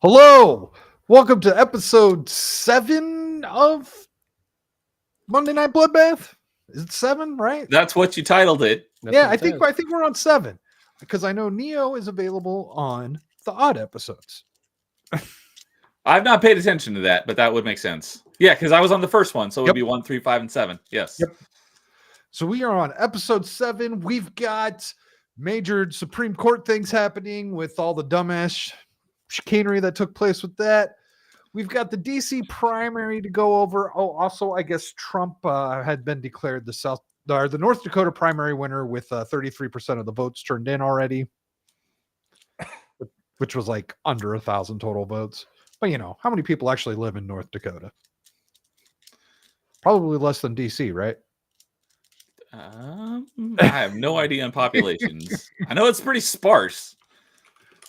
Hello, welcome to episode 7 of Monday Night Bloodbath. Is it 7, right? That's what you titled it. That's Yeah, what I it think says. I think we're on 7 because I know Neo is available on the odd episodes. I've not paid attention to that, but that would make sense. Yeah, because I was on the first one, so it would Yep. be 1, 3, 5, and 7. Yes. Yep. So we are on episode 7. We've got major Supreme Court things happening with all the dumbass chicanery that took place with that. We've got the DC primary to go over. Oh, also, I guess Trump had been declared the North Dakota primary winner with 33% of the votes turned in already, which was like under 1,000 total votes. But how many people actually live in North Dakota? Probably less than DC, right? I have no idea on populations. I know it's pretty sparse.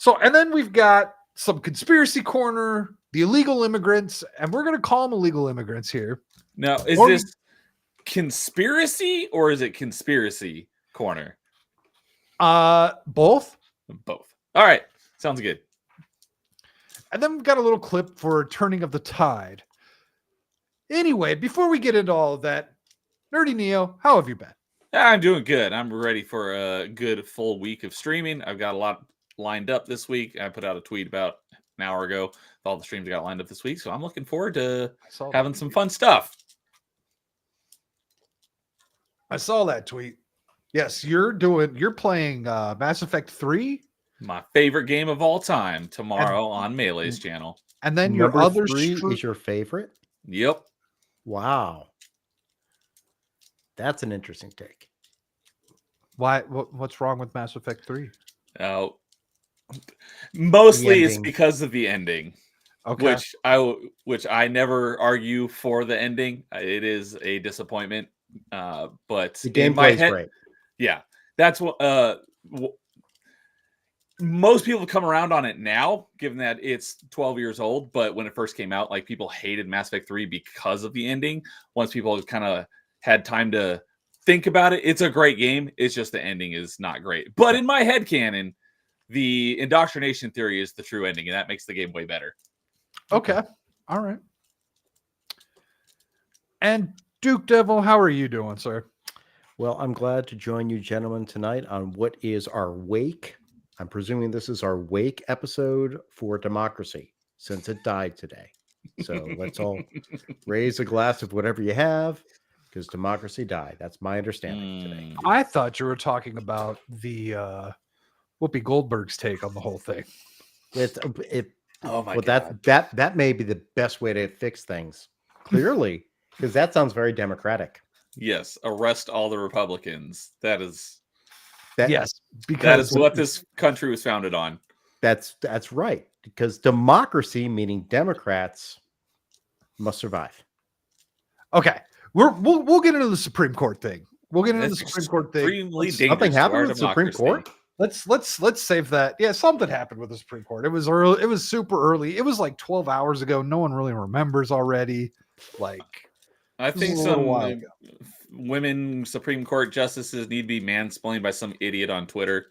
So, and then we've got some conspiracy corner, the illegal immigrants, and we're going to call them illegal immigrants here. Now, is Or- this conspiracy or is it conspiracy corner? Both. Both. All right. Sounds good. And then we've got a little clip for Turning of the Tide. Anyway, before we get into all of that, Nerdy Neo, how have you been? I'm doing good. I'm ready for a good full week of streaming. I've got a lot lined up this week. I put out a tweet about an hour ago with all the streams I got lined up this week. So I'm looking forward to having some fun stuff. I saw that tweet. Yes, you're playing Mass Effect 3. My favorite game of all time tomorrow on Melee's channel. And then your Number other 3 is your favorite? Yep. Wow. That's an interesting take. Why? What's wrong with Mass Effect 3? Mostly it's ending. because of the ending. Okay. Which I never argue for the ending. It is a disappointment. But The in my gameplay's head, great. yeah, that's what most people come around on it now, given that it's 12 years old. But when it first came out, like people hated Mass Effect 3 because of the ending. Once people kind of had time to think about it, it's a great game. It's just the ending is not great. But in my headcanon, the indoctrination theory is the true ending, and that makes the game way better. Okay. All right. And Duke Devil, how are you doing, sir? Well, I'm glad to join you gentlemen tonight on what is our wake. I'm presuming this is our wake episode for democracy since it died today. So let's all raise a glass of whatever you have because democracy died. That's my understanding today. I thought you were talking about the Whoopi Goldberg's take on the whole thing. Oh my Well, god. that may be the best way to fix things. Clearly, because that sounds very democratic. Yes, arrest all the Republicans. Yes, That because is what this country was founded on. That's right. Because democracy, meaning Democrats, must survive. okay, we'll get into the Supreme Court thing. We'll get into That's the Supreme Court thing. extremely dangerous Something to happened our with the Supreme democracy. Court. Let's save that. Yeah, something happened with the Supreme Court. It was early. It was super early. It was like 12 hours ago. No one really remembers already. Like I think was a little while some women Supreme Court justices need to be mansplained by some idiot on Twitter.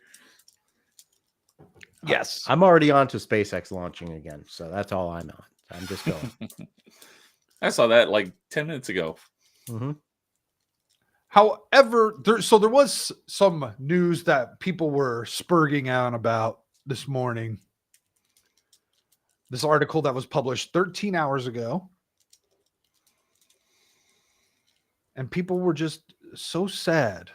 yes. I'm already on to SpaceX launching again. So that's all I'm on. I'm just going. I saw that like 10 minutes ago. Mm-hmm. However, there was some news that people were spurging on about this morning. This article that was published 13 hours ago. And people were just so sad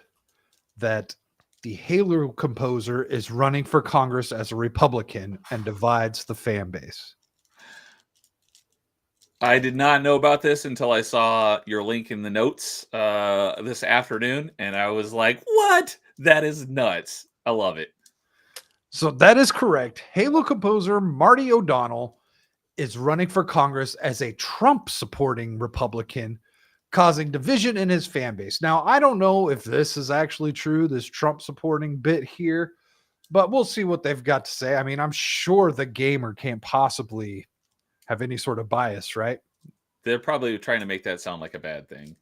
that the Halo composer is running for Congress as a Republican and divides the fan base. I did not know about this until I saw your link in the notes this afternoon, and I was like, what? That is nuts. I love it. So that is correct. Halo composer Marty O'Donnell is running for Congress as a Trump-supporting Republican, causing division in his fan base. Now, I don't know if this is actually true, this Trump-supporting bit here, but we'll see what they've got to say. I mean, I'm sure the gamer can't possibly have any sort of bias, right? They're probably trying to make that sound like a bad thing.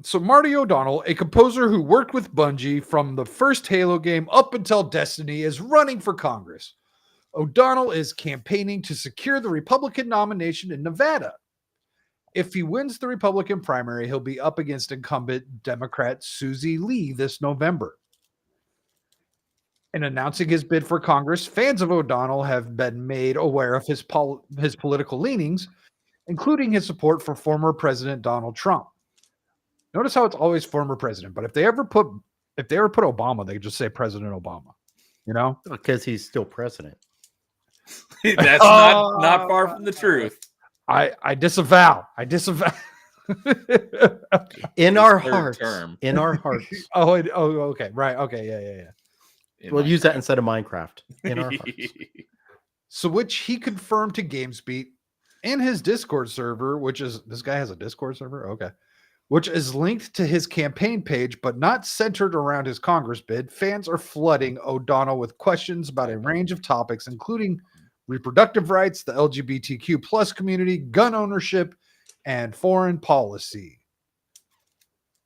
So Marty O'Donnell, a composer who worked with Bungie from the first Halo game up until Destiny, is running for Congress. O'Donnell is campaigning to secure the Republican nomination in Nevada. If he wins the Republican primary, he'll be up against incumbent Democrat Susie Lee this November. In announcing his bid for Congress, fans of O'Donnell have been made aware of his political leanings, including his support for former President Donald Trump. Notice how it's always former president, but if they ever put Obama, they just say President Obama. You know, Because he's still president. That's not far from the truth. I disavow. I disavow. In His our third hearts. term. In our hearts. Okay, right, okay, yeah. In We'll my use that time. instead of Minecraft. In our hearts. So, which he confirmed to GamesBeat in his Discord server, which is this guy has a Discord server, okay, which is linked to his campaign page, but not centered around his Congress bid. Fans are flooding O'Donnell with questions about a range of topics, including reproductive rights, the LGBTQ plus community, gun ownership, and foreign policy.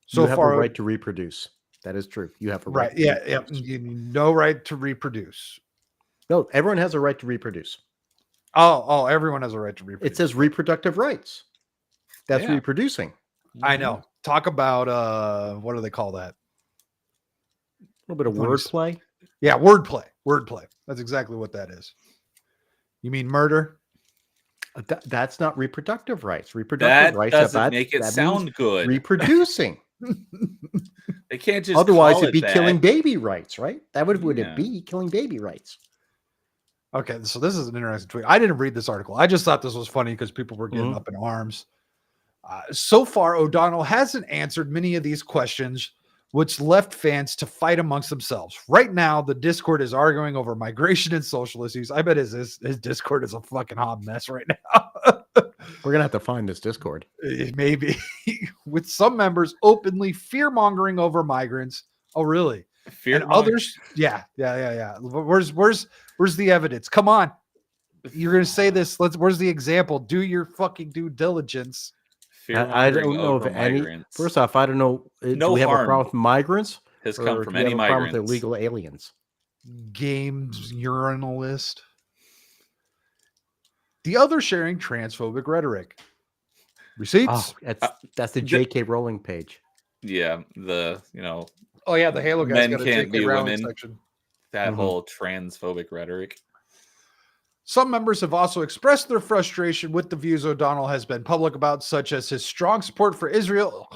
So You have far, a right to reproduce. That is true. You have a right. right? Yeah. You no right to reproduce. No, everyone has a right to reproduce. Oh, everyone has a right to reproduce. It says reproductive rights. That's Yeah. reproducing. I know. Talk about what do they call that? A little bit of Funny s- wordplay. Yeah, wordplay. Wordplay. That's exactly what that is. You mean murder? That's not reproductive rights. That Reproductive rights. doesn't make it that sound means good. reproducing. They can't just Otherwise, call it'd be it killing that. baby rights, right? That would Yeah. it be killing baby rights. Okay, so this is an interesting tweet. I didn't read this article. I just thought this was funny because people were getting up in arms. So far, O'Donnell hasn't answered many of these questions, which left fans to fight amongst themselves. Right now, the Discord is arguing over migration and social issues. I bet his Discord is a fucking hot mess right now. We're gonna have to find this Discord. Maybe. With some members openly fear-mongering over migrants. Oh, really? Fear And others, yeah. Where's the evidence? Come on. You're gonna say this. Where's the example? Do your fucking due diligence. I don't know if any. First off, I don't know. No do we have a harm problem with migrants? has Or come do from we any have a problem with migrants. illegal aliens? Games urinalist. The other sharing transphobic rhetoric. Receipts. Oh, that's the J.K. Rowling page. Yeah, Oh yeah, the Halo guys Men got a can't J.K. be Rowling women. section. that Mhm. whole transphobic rhetoric. Some members have also expressed their frustration with the views O'Donnell has been public about, such as his strong support for Israel.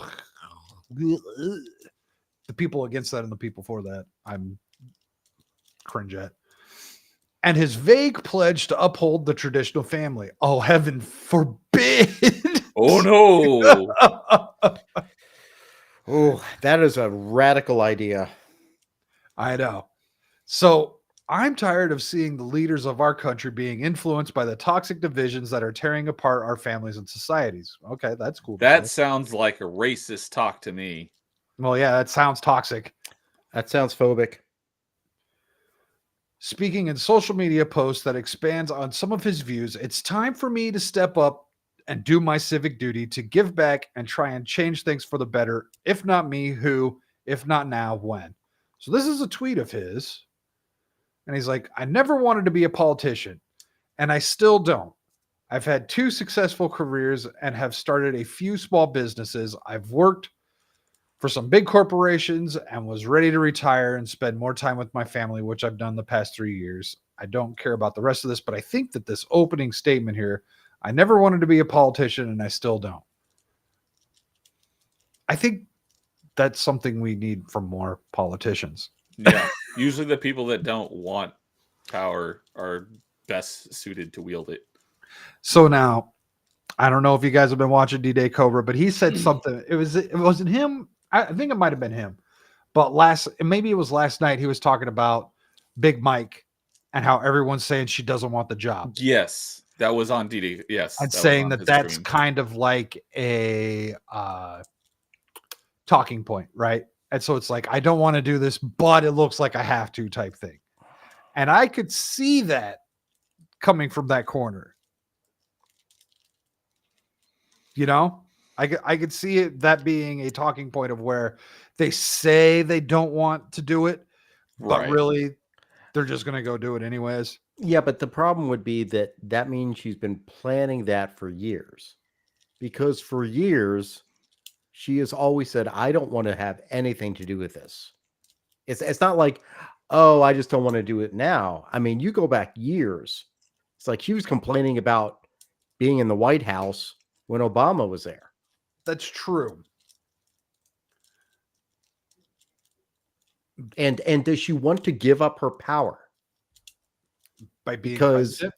The people against that and the people for that, I'm cringe at. And his vague pledge to uphold the traditional family. Oh, heaven forbid. Oh no! Oh, that is a radical idea. I know. So I'm tired of seeing the leaders of our country being influenced by the toxic divisions that are tearing apart our families and societies. Okay, that's cool. That sounds like a racist talk to me. Well, yeah, that sounds toxic. That sounds phobic. Speaking in social media posts that expands on some of his views, it's time for me to step up and do my civic duty to give back and try and change things for the better. If not me, who? If not now, when? So this is a tweet of his. And he's like, I never wanted to be a politician, and I still don't. I've had 2 successful careers and have started a few small businesses. I've worked for some big corporations and was ready to retire and spend more time with my family, which I've done the past 3 years. I don't care about the rest of this, but I think that this opening statement here, I never wanted to be a politician and I still don't. I think that's something we need from more politicians. Yeah, usually the people that don't want power are best suited to wield it. So now, I don't know if you guys have been watching D-Day Cobra, but he said something. It wasn't him. I think it might have been him. But maybe it was last night, he was talking about Big Mike and how everyone's saying she doesn't want the job. Yes, that was on DD. Yes, And that was saying on that his that's stream. kind of like a talking point, right? And so it's like, I don't want to do this, but it looks like I have to type thing. And I could see that coming from that corner. You know, I could see it, that being a talking point of where they say they don't want to do it, but Right. really they're just going to go do it anyways. Yeah, but the problem would be that means she's been planning that for years. Because for years, she has always said, I don't want to have anything to do with this. It's not like, oh, I just don't want to do it now. I mean, you go back years. It's like she was complaining about being in the White House when Obama was there. That's true. And does she want to give up her power? By being Because president.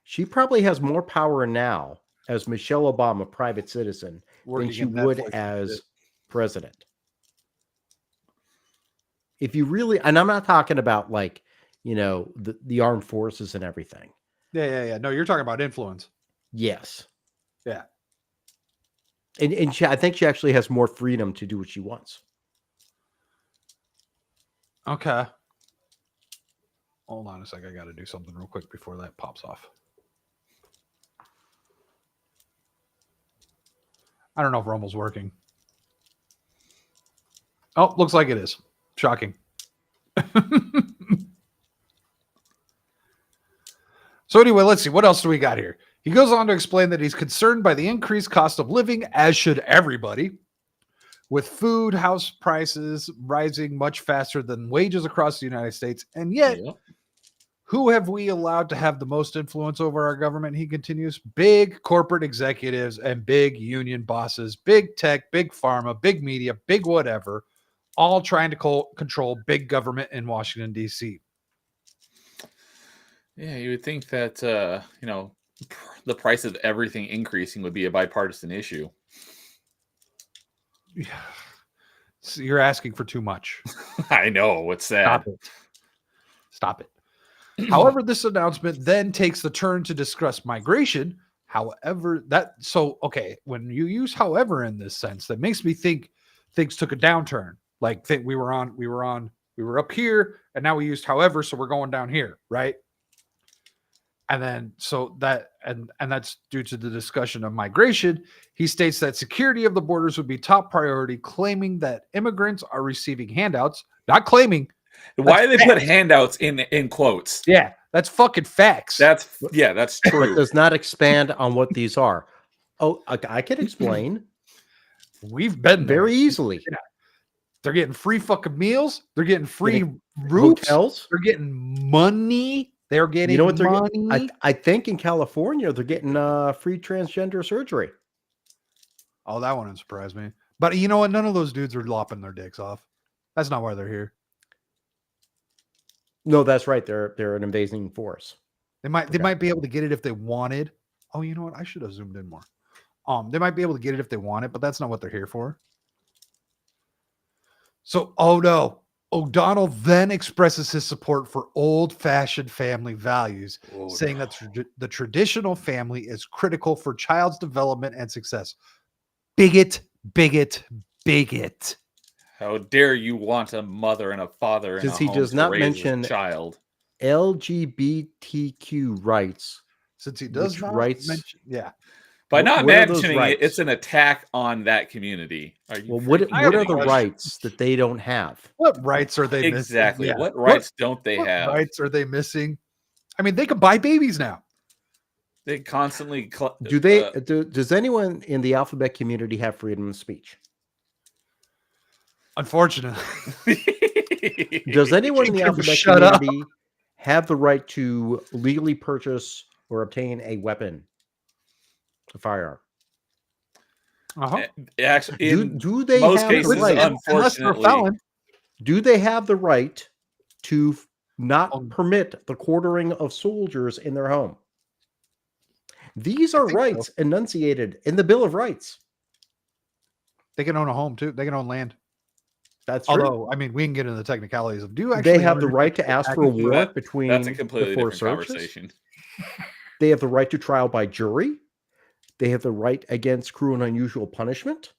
she probably has more power now as Michelle Obama, private citizen, Working than she in would Netflix and as shit. president. If you really, and I'm not talking about like, the armed forces and everything. Yeah. No, you're talking about influence. Yes. Yeah. And I think she actually has more freedom to do what she wants. Okay. Hold on a sec. I got to do something real quick before that pops off. I don't know if Rumble's working. Oh, looks like it is. Shocking. So anyway, let's see. What else do we got here? He goes on to explain that he's concerned by the increased cost of living, as should everybody, with food, house prices rising much faster than wages across the United States. And yet, Yep. who have we allowed to have the most influence over our government? He continues. Big corporate executives and big union bosses, big tech, big pharma, big media, big whatever, all trying to control big government in Washington, D.C. Yeah, you would think that the price of everything increasing would be a bipartisan issue. So you're asking for too much. I know, it's sad. Stop it. However, this announcement then takes the turn to discuss migration. However, okay, when you use however in this sense, that makes me think things took a downturn. Like we were up here and now we used however, so we're going down here, right? And then and that's due to the discussion of migration. He states that security of the borders would be top priority, claiming that immigrants are receiving handouts, not claiming. Why That's they put facts. handouts in quotes? Yeah, that's fucking facts. That's true. But does not expand on what these are. Oh, I can explain We've been there. very easily. Yeah. They're getting free fucking meals. They're getting free roofs. Hotels. They're getting money. They're getting You know what money. I think in California they're getting free transgender surgery. Oh, that one didn't surprise me. But you know what? None of those dudes are lopping their dicks off. That's not why they're here. No, that's right. They're an invading force. They might be able to get it if they wanted. Oh, you know what? I should have zoomed in more. They might be able to get it if they want it, but that's not what they're here for. So, oh no. O'Donnell then expresses his support for old-fashioned family values, saying that the traditional family is critical for child's development and success. Bigot, bigot, bigot. How dare you want a mother and a father in a He home does to not raise mention a child. LGBTQ rights. Since he does not mention, yeah. By not what are those mentioning it, rights? it's an attack on that community. Are you Well, what are the kidding me? rights that they don't have? What rights are they missing? Exactly. Yeah. What rights don't they What have? rights are they missing? I mean, they could buy babies now. They constantly Does anyone in the alphabet community have freedom of speech? Unfortunately. Does anyone in the Can't alphabet shut up. community have the right to legally purchase or obtain a weapon, a firearm? Uh-huh. Actually, in Do they most have cases, the right? Unless they're a unfortunately, felon. Do they have the right to not Um, permit the quartering of soldiers in their home? These are think so. rights enunciated in the Bill of Rights. They can own a home too. They can own land. That's true. Although, I mean, we can get into the technicalities of do you actually They have the own right to ask for a actually- warrant between that's a completely the four different searches. conversation. They have the right to trial by jury. They have the right against cruel and unusual punishment.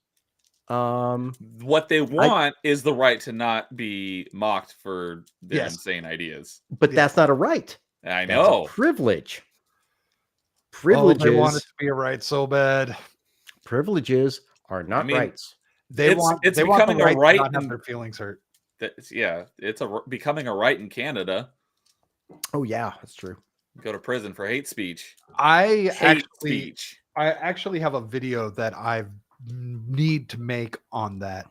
What they want is the right to not be mocked for their insane ideas. But that's not a right. I That's know. a privilege. Oh, they want it Privileges. to be a right so bad. Privileges are not I mean, rights. They want the becoming a right right to not have in- their feelings hurt. It's becoming a right in Canada. Oh yeah, that's true. Go to prison for hate speech. I Hate speech. actually have a video that I need to make on that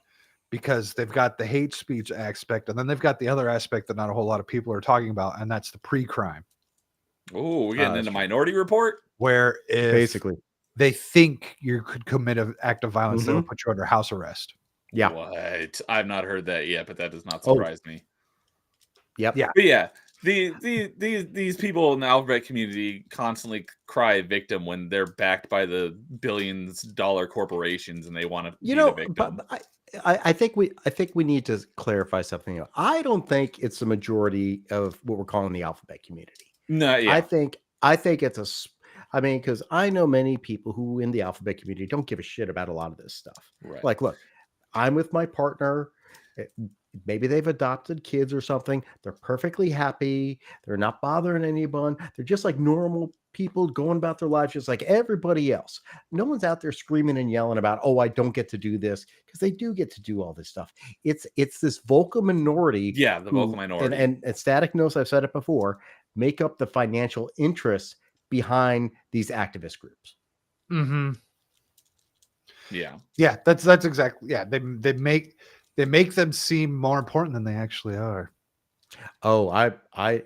because they've got the hate speech aspect and then they've got the other aspect that not a whole lot of people are talking about, and that's the pre-crime, Oh, we're getting That's into true. Minority Report. where if Basically, they think you could commit an act of violence, they'll Mhm. put you under house arrest. yeah. What? I've not heard that yet, but that does not Oh, surprise me. yep. Yeah. But yeah, these people in the alphabet community constantly cry victim when they're backed by the billions-dollar corporations and they want to You be the know, victim. but I think we need to clarify something else. I don't think it's the majority of what we're calling the alphabet community. No, I yeah, think it's I mean, because I know many people who in the alphabet community don't give a shit about a lot of this stuff. right. Like, look, I'm with my partner. eh, Maybe they've adopted kids or something. They're perfectly happy. They're not bothering anyone. They're just like normal people going about their lives, just like everybody else. No one's out there screaming and yelling about, oh, I don't get to do this, because they do get to do all this stuff. It's this vocal minority Yeah, the vocal who, minority. and Static knows I've said it before, make up the financial interests behind these activist groups. Mm-hmm. Yeah. Yeah, that's exactly. Yeah, they make them seem more important than they actually are. Oh, I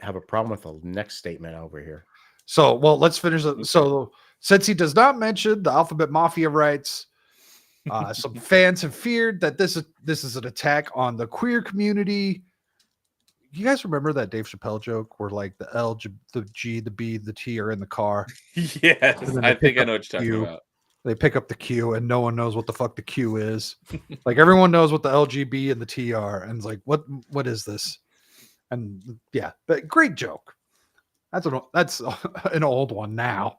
have a problem with the next statement over here. So, well, let's finish. Okay. So, since he does not mention the Alphabet Mafia rights, some fans have feared that this is an attack on the queer community. You guys remember that Dave Chappelle joke where like the L, the G, the B, the T are in the car? Yes, And then I they pick think I up know what you're talking Q. about. They pick up the Q, and no one knows what the fuck the Q is. Like everyone knows what the LGB and the T are, and it's like, what is this? And yeah, but great joke. That's an old one now.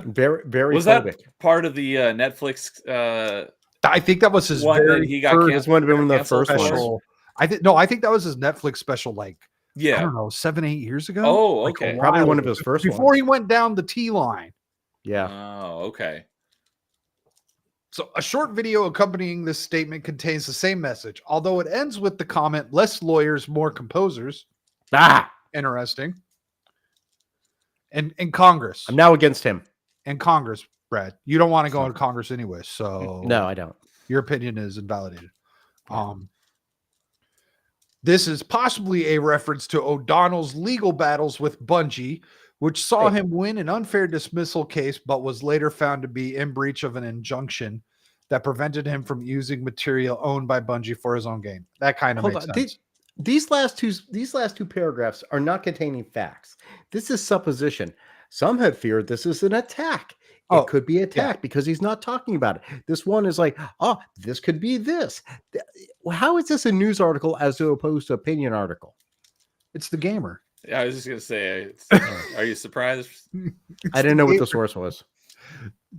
Very, very Was phobic. that part of the Netflix I think that was his one that very he got first This might have been the canceled first for? one. special. I think that was his Netflix special. Like I Yeah. don't know, 7-8 years ago. Oh, Like, a okay. Probably while one of ago, his first before ones. he went down the T line. Yeah. Oh, okay. So, a short video accompanying this statement contains the same message, although it ends with the comment, less lawyers, more composers. Ah, Interesting. And in Congress. I'm now against him. In Congress, Brad. You don't want to go into Congress anyway, so No, I don't. your opinion is invalidated. Yeah. This is possibly a reference to O'Donnell's legal battles with Bungie, which saw Hey. him win an unfair dismissal case, but was later found to be in breach of an injunction that prevented him from using material owned by Bungie for his own gain. That kind of Hold makes on. sense. These last two paragraphs are not containing facts. This is supposition. Some have feared this is an attack. Oh, It could be attack because he's not talking about it. This one is like, oh, this could be this. How is this a news article as opposed to opinion article? It's the gamer. Yeah, I was just gonna say, are you surprised? I didn't know what the source was.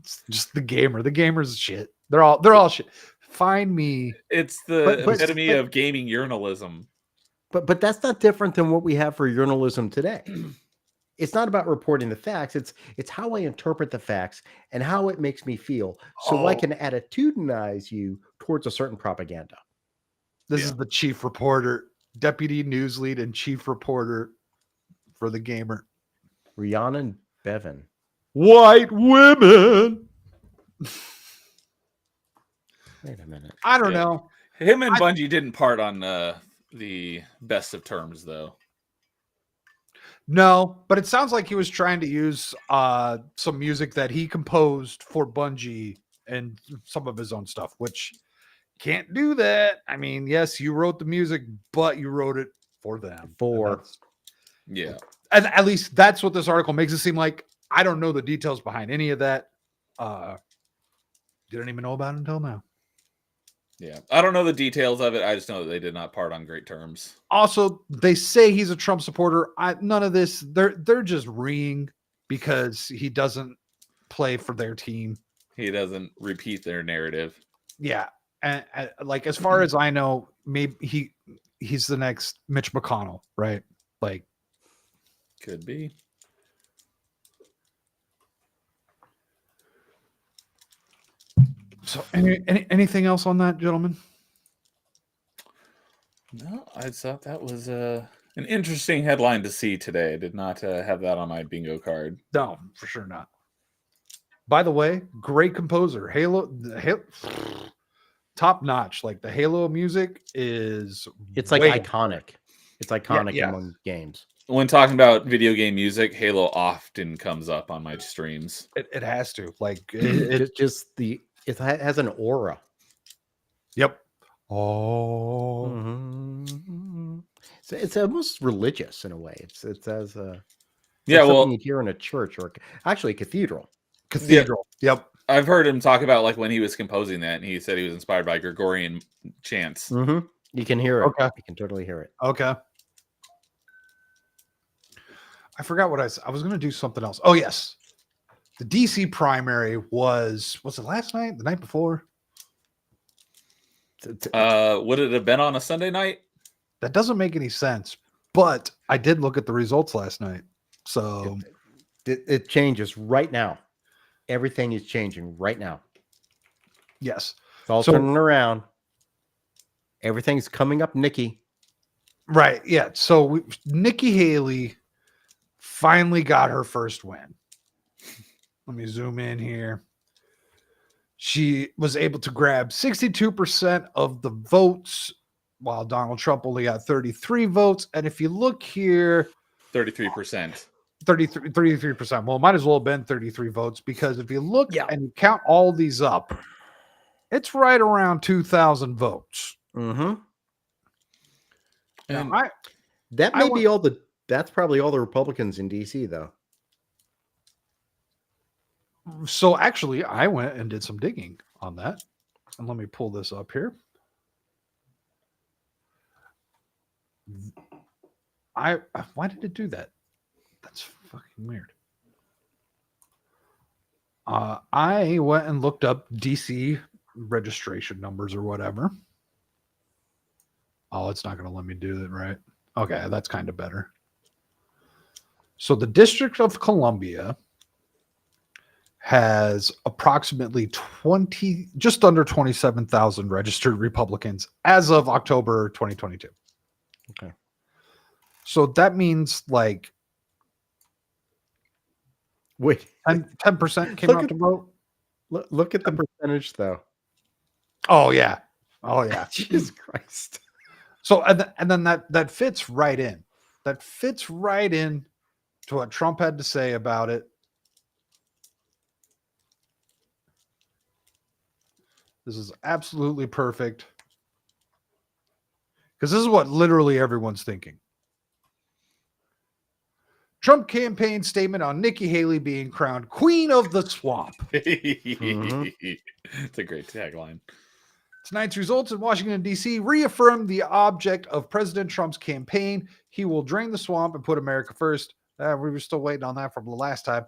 It's just the gamer. The gamer's shit. They're all shit. Find me. It's the But- epitome but- of gaming journalism. But that's not different than what we have for journalism today. It's not about reporting the facts. It's how I interpret the facts and how it makes me feel, so I Oh. can attitudinize you towards a certain propaganda. This Yeah. is the chief reporter, deputy news lead, and chief reporter for the gamer. Rhiannon Bevan. White women. Wait a minute. I don't Yeah. know. Him and Bungie didn't part on the best of terms, though. No, but it sounds like he was trying to use some music that he composed for Bungie and some of his own stuff, which can't do that. I mean, yes, you wrote the music, but you wrote it for them. And For- that's- Yeah. and at least that's what this article makes it seem like. I don't know the details behind any of that. Didn't even know about it until now. Yeah. I don't know the details of it. I just know that they did not part on great terms. Also, they say he's a Trump supporter. None of this. They're just reeing because he doesn't play for their team. He doesn't repeat their narrative. Yeah, and like as far as I know, maybe he's the next Mitch McConnell, right? Like, Could be. so anything else on that, gentlemen? No, I thought that was An interesting headline to see today. I did not have that on my bingo card. No, for sure not. By the way, great composer. Top notch. Like the Halo music is It's like way up iconic. It's iconic yeah. among games. When talking about video game music, Halo often comes up on my streams. It has to. Like It has an aura. Yep. Oh. Mm-hmm. So it's almost religious in a way. It's as Yeah, something well, you'd hear in a church or actually a cathedral. Cathedral. Yep. I've heard him talk about like when he was composing that, and he said he was inspired by Gregorian chants. Mm-hmm. You can hear it. Okay. You can totally hear it. Okay. I forgot what I said. I was going to do something else. Oh, yes. The DC primary was it last night? The night before? Would it have been on a Sunday night? That doesn't make any sense. But I did look at the results last night. So It changes right now. Everything is changing right now. yes. It's all turning around. Everything's coming up, Nikki. Right. Yeah. So Nikki Hailey finally got her first win. Let me zoom in here. She was able to grab 62% of the votes, while Donald Trump only got 33 votes. And if you look here, 33%. 33%. Well, it might as well have been 33 votes, because if you look and you count all these up, it's right around 2,000 votes. Mm-hmm. And Now, that's probably all the Republicans in DC, though. so actually, I went and did some digging on that. And let me pull this up here. Why did it do that? That's fucking weird. I went and looked up DC registration numbers or whatever. Oh, it's not going to let me do it, right? Okay, that's kind of better. So the District of Columbia has approximately just under 27,000 registered Republicans as of October 2022. Okay. So that means like Wait, 10% came out to vote. Look at the percentage, though. Oh yeah. Oh yeah. Jesus Christ. So and then that fits right in. That fits right in to what Trump had to say about it. This is absolutely perfect. Because this is what literally everyone's thinking. Trump campaign statement on Nikki Hailey being crowned Queen of the Swamp. Mm-hmm. It's a great tagline. Tonight's results in Washington, D.C. reaffirmed the object of President Trump's campaign. He will drain the swamp and put America first. We were still waiting on that from the last time.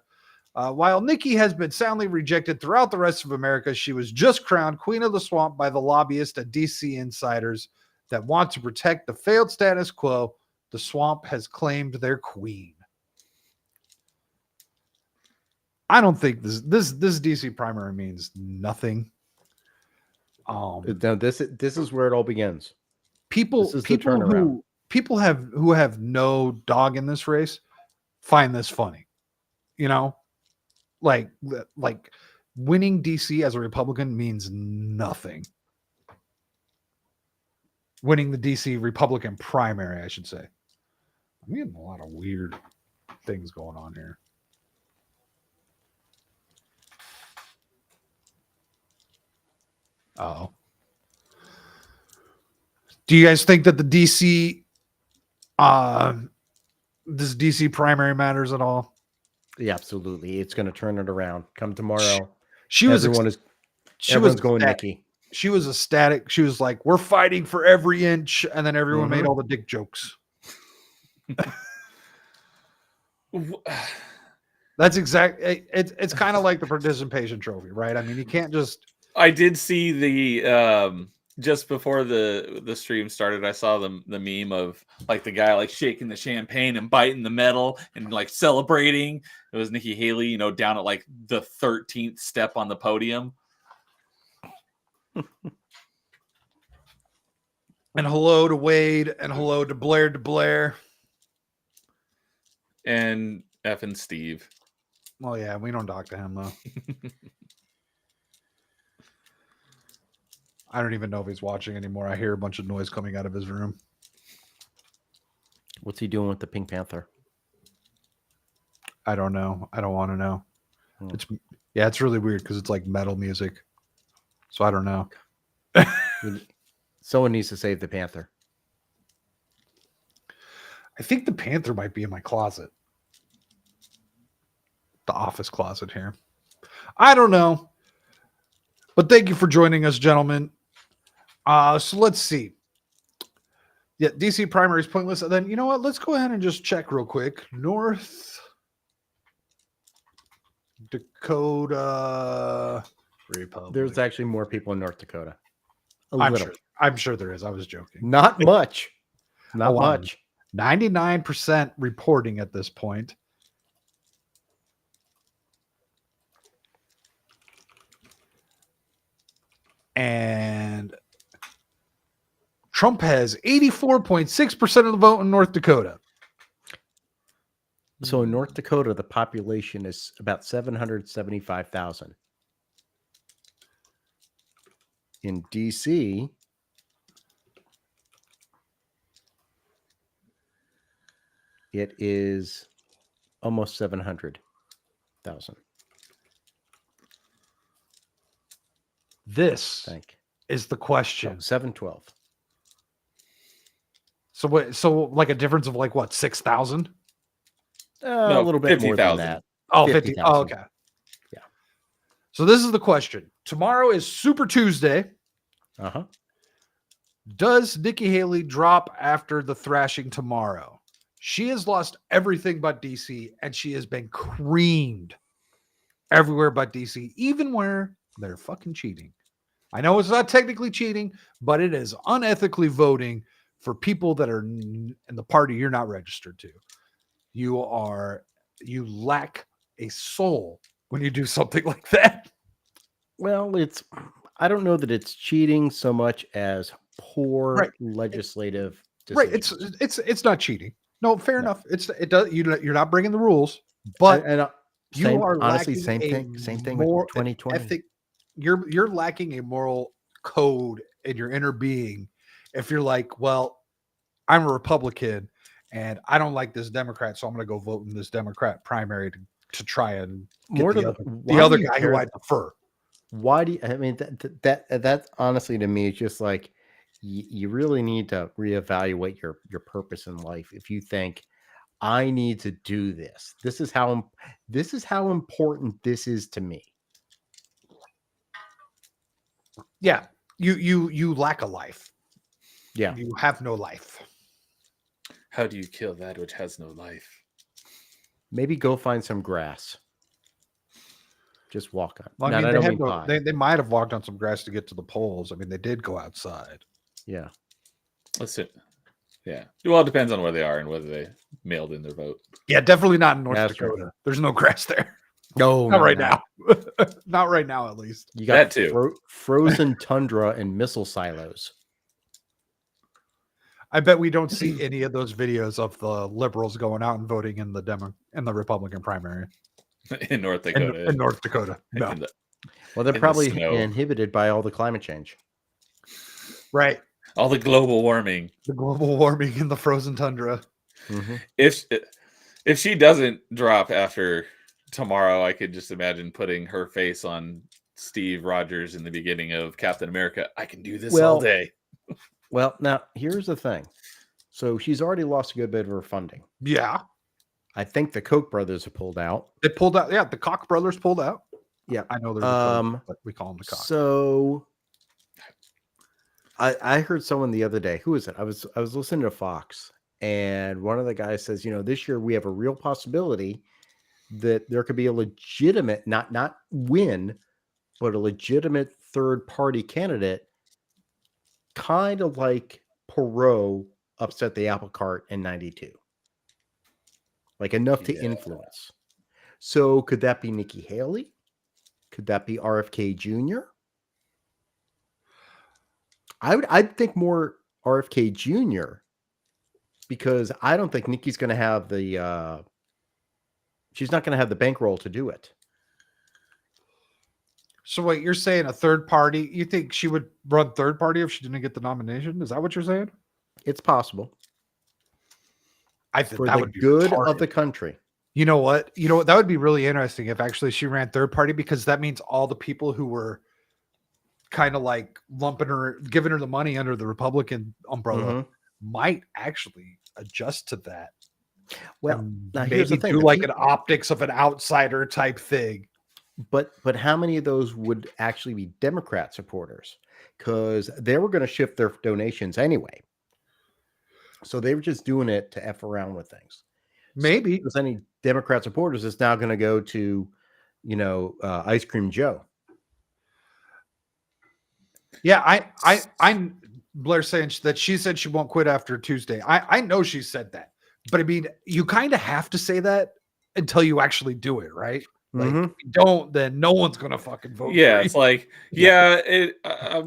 While Nikki has been soundly rejected throughout the rest of America, she was just crowned Queen of the Swamp by the lobbyists and D.C. insiders that want to protect the failed status quo. The swamp has claimed their queen. I don't think this DC primary means nothing. No, this is where it all begins. People who have no dog in this race find this funny. You know, like winning DC as a Republican means nothing. Winning the DC Republican primary, I should say. I'm getting a lot of weird things going on here. Oh. Do you guys think that the DC this DC primary matters at all? Yeah, absolutely. It's going to turn it around. Come tomorrow. Everyone's going Nikki. She was ecstatic. She was like, "We're fighting for every inch," and then everyone made all the dick jokes. That's it's kind of like the participation trophy, right? I mean, you can't just. I did see the just before the stream started, I saw the meme of like the guy like shaking the champagne and biting the metal and like celebrating. It was Nikki Hailey, down at like the 13th step on the podium. And hello to Wade and hello to Blair. and effing Steve. Well, yeah, we don't talk to him though. I don't even know if he's watching anymore. I hear a bunch of noise coming out of his room. What's he doing with the Pink Panther? I don't know. I don't want to know. Hmm. It's really weird because it's like metal music. So I don't know. Someone needs to save the Panther. I think the Panther might be in my closet. The office closet here. I don't know. But thank you for joining us, gentlemen. So let's see. Yeah, DC primary is pointless. And then, you know what? Let's go ahead and just check real quick. North Dakota Republic. There's actually more people in North Dakota. I'm sure there is. I was joking. Not much. Not Oh, wow. much. 99% reporting at this point. And Trump has 84.6% of the vote in North Dakota. So in North Dakota, the population is about 775,000. In DC, it is almost 700,000. This is the question. 712. So what? So like a difference of like what? 6,000? A little bit more than 50,000. that. Oh, 50. 50,000. Oh, okay. Yeah. So this is the question. Tomorrow is Super Tuesday. Uh-huh. Does Nikki Hailey drop after the thrashing tomorrow? She has lost everything but DC, and she has been creamed everywhere but DC, even where they're fucking cheating. I know it's not technically cheating, but it is unethically voting for people that are in the party you're not registered to. You lack a soul when you do something like that. Well, I don't know that it's cheating so much as poor legislative decisions. Right. It's not cheating. No, fair enough. You're not breaking the rules, but you are honestly, lacking same thing with 2020. Ethic. You're lacking a moral code in your inner being if you're like, well, I'm a Republican and I don't like this Democrat, so I'm going to go vote in this Democrat primary to try and get the other guy who I prefer. Why do you, I mean, that honestly to me is just like, you really need to reevaluate your purpose in life. If you think I need to do this, this is how important this is to me. Yeah. You lack a life. Yeah. You have no life. How do you kill that which has no life? Maybe go find some grass. Just walk on. Well, I mean, they might have walked on some grass to get to the polls. I mean, they did go outside. Yeah. Listen. Yeah. Well, it depends on where they are and whether they mailed in their vote. Yeah, definitely not in North Dakota. Right. There's no grass there. No, not right now. Not right now, at least. You got that too. Frozen tundra and missile silos. I bet we don't see any of those videos of the liberals going out and voting in the Republican primary in North Dakota. In North Dakota, no. Well, they're probably inhibited by all the climate change, right? All the global warming, in the frozen tundra. Mm-hmm. If she doesn't drop after tomorrow, I could just imagine putting her face on Steve Rogers in the beginning of Captain America. I can do this all day. Well, now here's the thing. So she's already lost a good bit of her funding. Yeah. I think the Koch brothers have pulled out. They pulled out. Yeah, the Koch brothers pulled out. Yeah. I know they're but we call them the Koch. So I heard someone the other day. Who is it? I was listening to Fox, and one of the guys says, this year we have a real possibility that there could be a legitimate, not win, but a legitimate third party candidate, kind of like Perot upset the apple cart in 92. Like enough to influence. So could that be Nikki Hailey? Could that be RFK Jr.? I'd think more RFK Jr. because I don't think Nikki's going to have the She's not going to have the bankroll to do it. So wait, you're saying a third party? You think she would run third party if she didn't get the nomination? Is that what you're saying? It's possible I think for that the would be good of retarded. the country. You know what? That would be really interesting if actually she ran third party, because that means all the people who were kind of like lumping her, giving her the money under the Republican umbrella Mhm. might actually adjust to that. Well, And now here's the maybe thing: do the like peop- an optics of an outsider type thing. but how many of those would actually be Democrat supporters? Because they were going to shift their donations anyway, so they were just doing it to f around with things. So if Maybe. there's any Democrat supporters, it's now going to go to, Ice Cream Joe. Yeah, I Blair saying that she said she won't quit after Tuesday. I know she said that, but I mean, you kind of have to say that until you actually do it, right? Like, Mhm. if you don't, then no one's gonna fucking vote. Yeah, for it's you. like,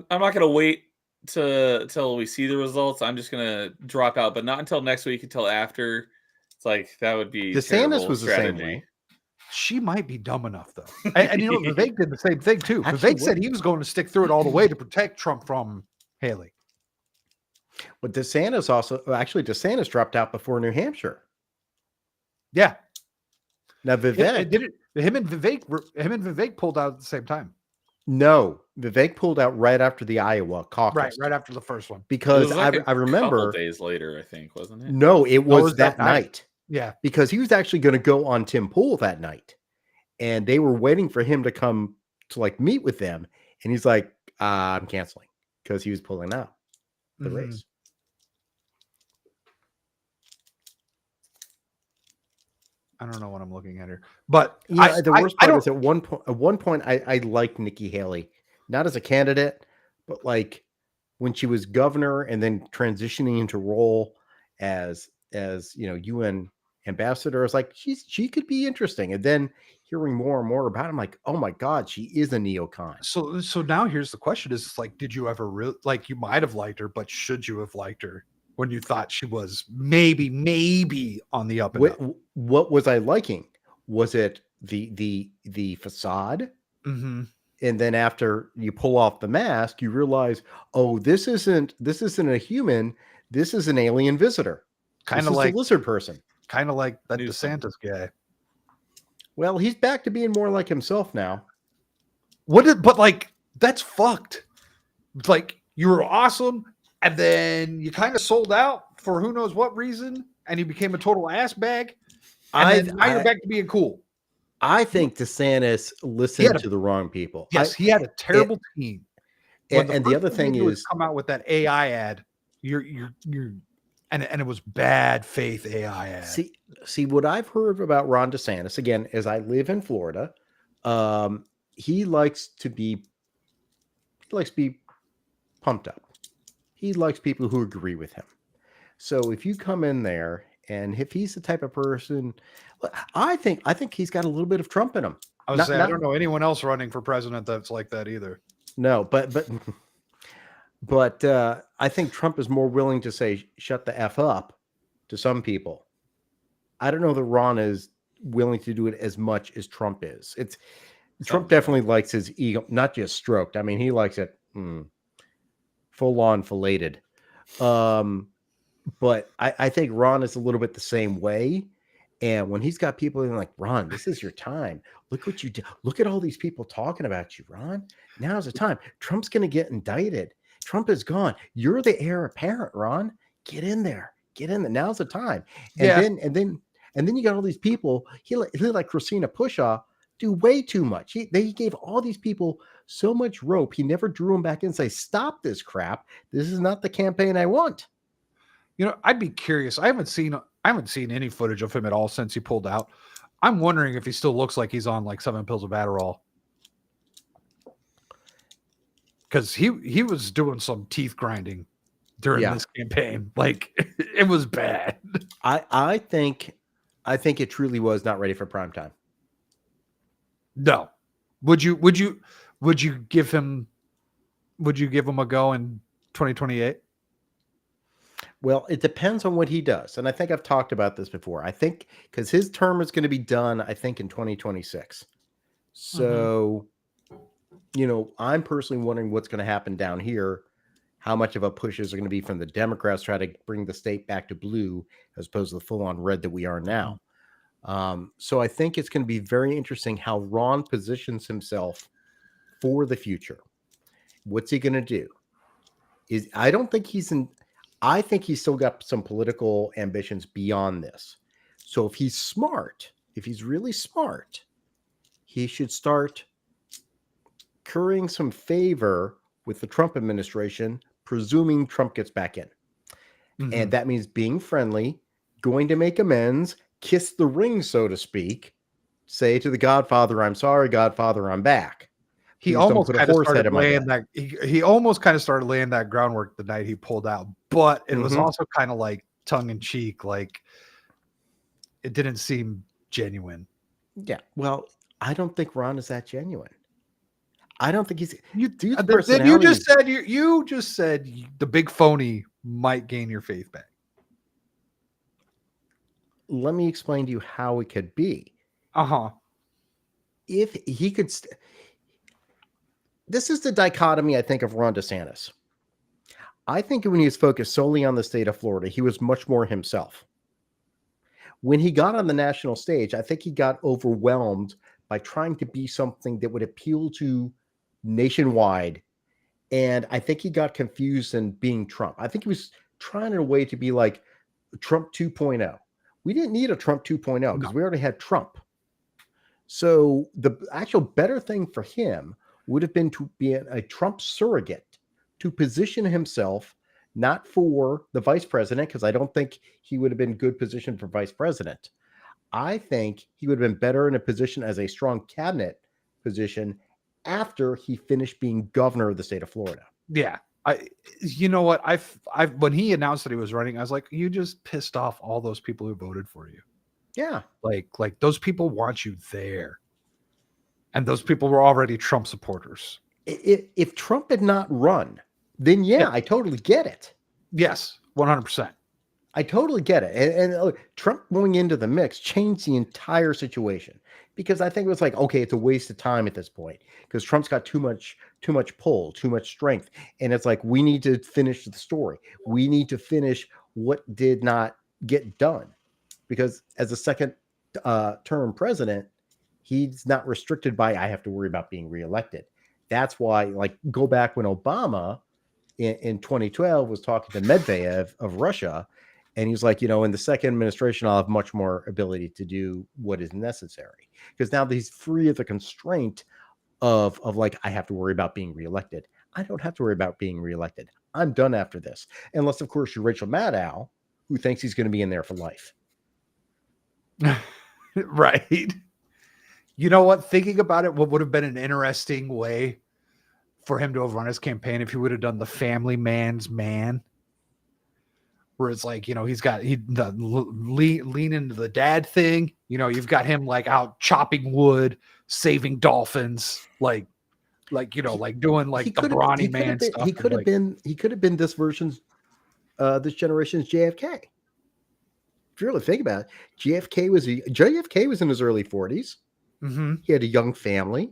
I'm not gonna wait till we see the results. I'm just gonna drop out, but not until next week, until after. It's like that would be DeSantis terrible was the same strategy. way. She might be dumb enough though, and Vivek did the same thing too. Actually, Vivek said he was going to stick through it all the way to protect Trump from Haley. But DeSantis dropped out before New Hampshire. Yeah, Now it Vivek, did it. Him and Vivek pulled out at the same time. no, Vivek pulled out right after the Iowa caucus. Right after the first one. It Because was like I a couple remember, days later, I think, wasn't it? no, it No, it was that night. Yeah. Because he was actually going to go on Tim Pool that night, and they were waiting for him to come to like meet with them, and he's like, I'm canceling, because he was pulling out the Mhm. race. I don't know what I'm looking at here, but The worst I part don't. is at one point I liked Nikki Haley, not as a candidate, but like when she was governor and then transitioning into role as UN ambassador. I was like, she could be interesting. And then hearing more and more about it, I'm like, oh my God, she is a neocon. So now here's the question: is like, did you ever really like? You might have liked her, but should you have liked her when you thought she was maybe on the up and up? What was I liking? Was it the facade? Mm-hmm. And then after you pull off the mask, you realize, oh, this isn't a human. This is an alien visitor. Kind This of is like a lizard person. that Knew DeSantis guy. Well, he's back to being more like himself now. But like that's fucked. Like you were awesome, and then you kind of sold out for who knows what reason, and you became a total ass bag, and then now you're back to being cool. I think DeSantis listened to the wrong people. Yes, he had a terrible team. And the other thing is, come out with that AI ad. You're and it was bad faith AI ad. see what I've heard about Ron DeSantis, again, as I live in Florida, he likes to be pumped up. He likes people who agree with him. So if you come in there and if he's the type of person, I think he's got a little bit of Trump in him. I I don't know anyone else running for president that's like that either. No, but I think Trump is more willing to say shut the F up to some people. I don't know that Ron is willing to do it as much as Trump is. Trump definitely likes his ego, not just stroked. I mean, he likes it full on filleted. But I think Ron is a little bit the same way. And when he's got people in like, Ron, this is your time. Look what you did. Look at all these people talking about you, Ron. Now's the time. Trump's going to get indicted. Trump is gone. You're the heir apparent, Ron. Get in there. Get in there. Now's the time. And then you got all these people. He like Christina Pushaw do way too much. He gave all these people so much rope. He never drew them back in and say, stop this crap. This is not the campaign I want. I'd be curious. I haven't seen any footage of him at all since he pulled out. I'm wondering if he still looks like he's on like 7 pills of Adderall. Because he was doing some teeth grinding during this campaign. Like it was bad. I think it truly was not ready for prime time. No. Would you give him a go in 2028? Well, it depends on what he does. And I think I've talked about this before. I think because his term is going to be done, I think, in 2026. So, I'm personally wondering what's going to happen down here. How much of a push is there going to be from the Democrats try to bring the state back to blue as opposed to the full on red that we are now? So I think it's going to be very interesting how Ron positions himself for the future. What's he going to do? I don't think I think he's still got some political ambitions beyond this. So if he's smart, if he's really smart, he should start currying some favor with the Trump administration, presuming Trump gets back in. And that means being friendly, going to make amends, kiss the ring, so to speak, say to the Godfather, I'm sorry, Godfather, I'm back. He almost kind of started laying that. He almost kind of started laying that groundwork the night he pulled out, but it was also kind of like tongue in cheek, like it didn't seem genuine. Yeah, well, I don't think Ron is that genuine. I don't think he's. You just said the big phony might gain your faith back. Let me explain to you how it could be. If he could. This is the dichotomy, I think, of Ron DeSantis. I think when he was focused solely on the state of Florida, he was much more himself. When he got on the national stage, I think he got overwhelmed by trying to be something that would appeal to nationwide. And I think he got confused in being Trump. I think he was trying in a way to be like Trump 2.0. We didn't need a Trump 2.0 because we already had Trump. So the actual better thing for him would have been to be a Trump surrogate, to position himself not for the vice president, because I don't think he would have been good position for vice president. I think he would have been better in a position as a strong cabinet position after he finished being governor of the state of Florida. Yeah. You know what? When he announced that he was running, I was like, you just pissed off all those people who voted for you. Yeah. Like those people want you there. And those people were already Trump supporters. If Trump had not run, then I totally get it. Yes, 100%. I totally get it. And Trump going into the mix changed the entire situation because I think it was like, okay, it's a waste of time at this point because Trump's got too much pull, too much strength. And it's like, we need to finish the story. We need to finish what did not get done because as a second term president, he's not restricted by, I have to worry about being reelected. That's why, like, go back when Obama in 2012 was talking to Medvedev of Russia. And he's like, in the second administration, I'll have much more ability to do what is necessary. Because now that he's free of the constraint of like, I have to worry about being reelected. I don't have to worry about being reelected. I'm done after this. Unless, of course, you're Rachel Maddow, who thinks he's going to be in there for life. Right. You know what? Thinking about it, what would have been an interesting way for him to have run his campaign if he would have done the family man's man, where it's like, he's got lean into the dad thing. You've got him like out chopping wood, saving dolphins, like doing like the brawny man stuff. He could have been this generation's JFK. If you really think about it, JFK was in his early 40s. Mm-hmm. He had a young family.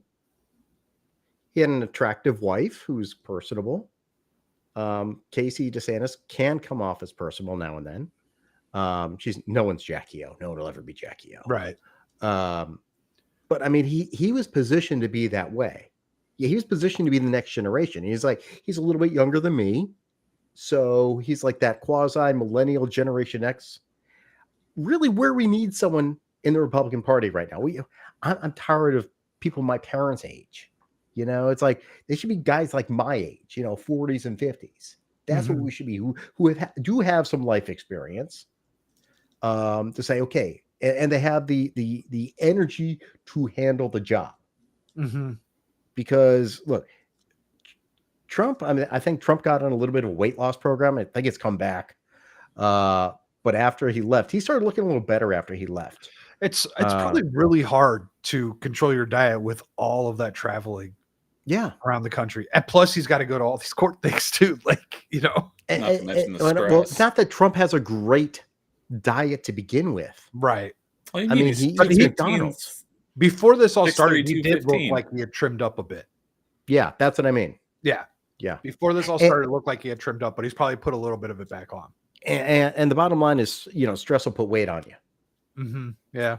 He had an attractive wife who's personable. Casey DeSantis can come off as personable now and then. No one's Jackie O. No one will ever be Jackie O. Right. But I mean, he was positioned to be that way. Yeah, he was positioned to be the next generation. He's a little bit younger than me. So he's like that quasi millennial Generation X. Really where we need someone in the Republican Party right now. I'm tired of people my parents' age. It's like they should be guys like my age, 40s and 50s. That's what we should be, who do have some life experience to say, okay, and they have the energy to handle the job. Mm-hmm. Because look, Trump, I think Trump got on a little bit of a weight loss program. I think it's come back. But after he left, he started looking a little better after he left. It's probably really hard to control your diet with all of that traveling. Yeah. around the country. And plus, he's got to go to all these court things too. Like, you know, Not to mention the well, stress. not that Trump has a great diet to begin with. right. All you I need mean, is he but eats he- McDonald's. Before this all 6'3", started, he did look 215. like he had trimmed up a bit. Yeah, that's what I mean. Yeah. Yeah. Before this all And- started, it looked like he had trimmed up, but he's probably put a little bit of it back on. And the bottom line is, stress will put weight on you. Mm-hmm. Yeah.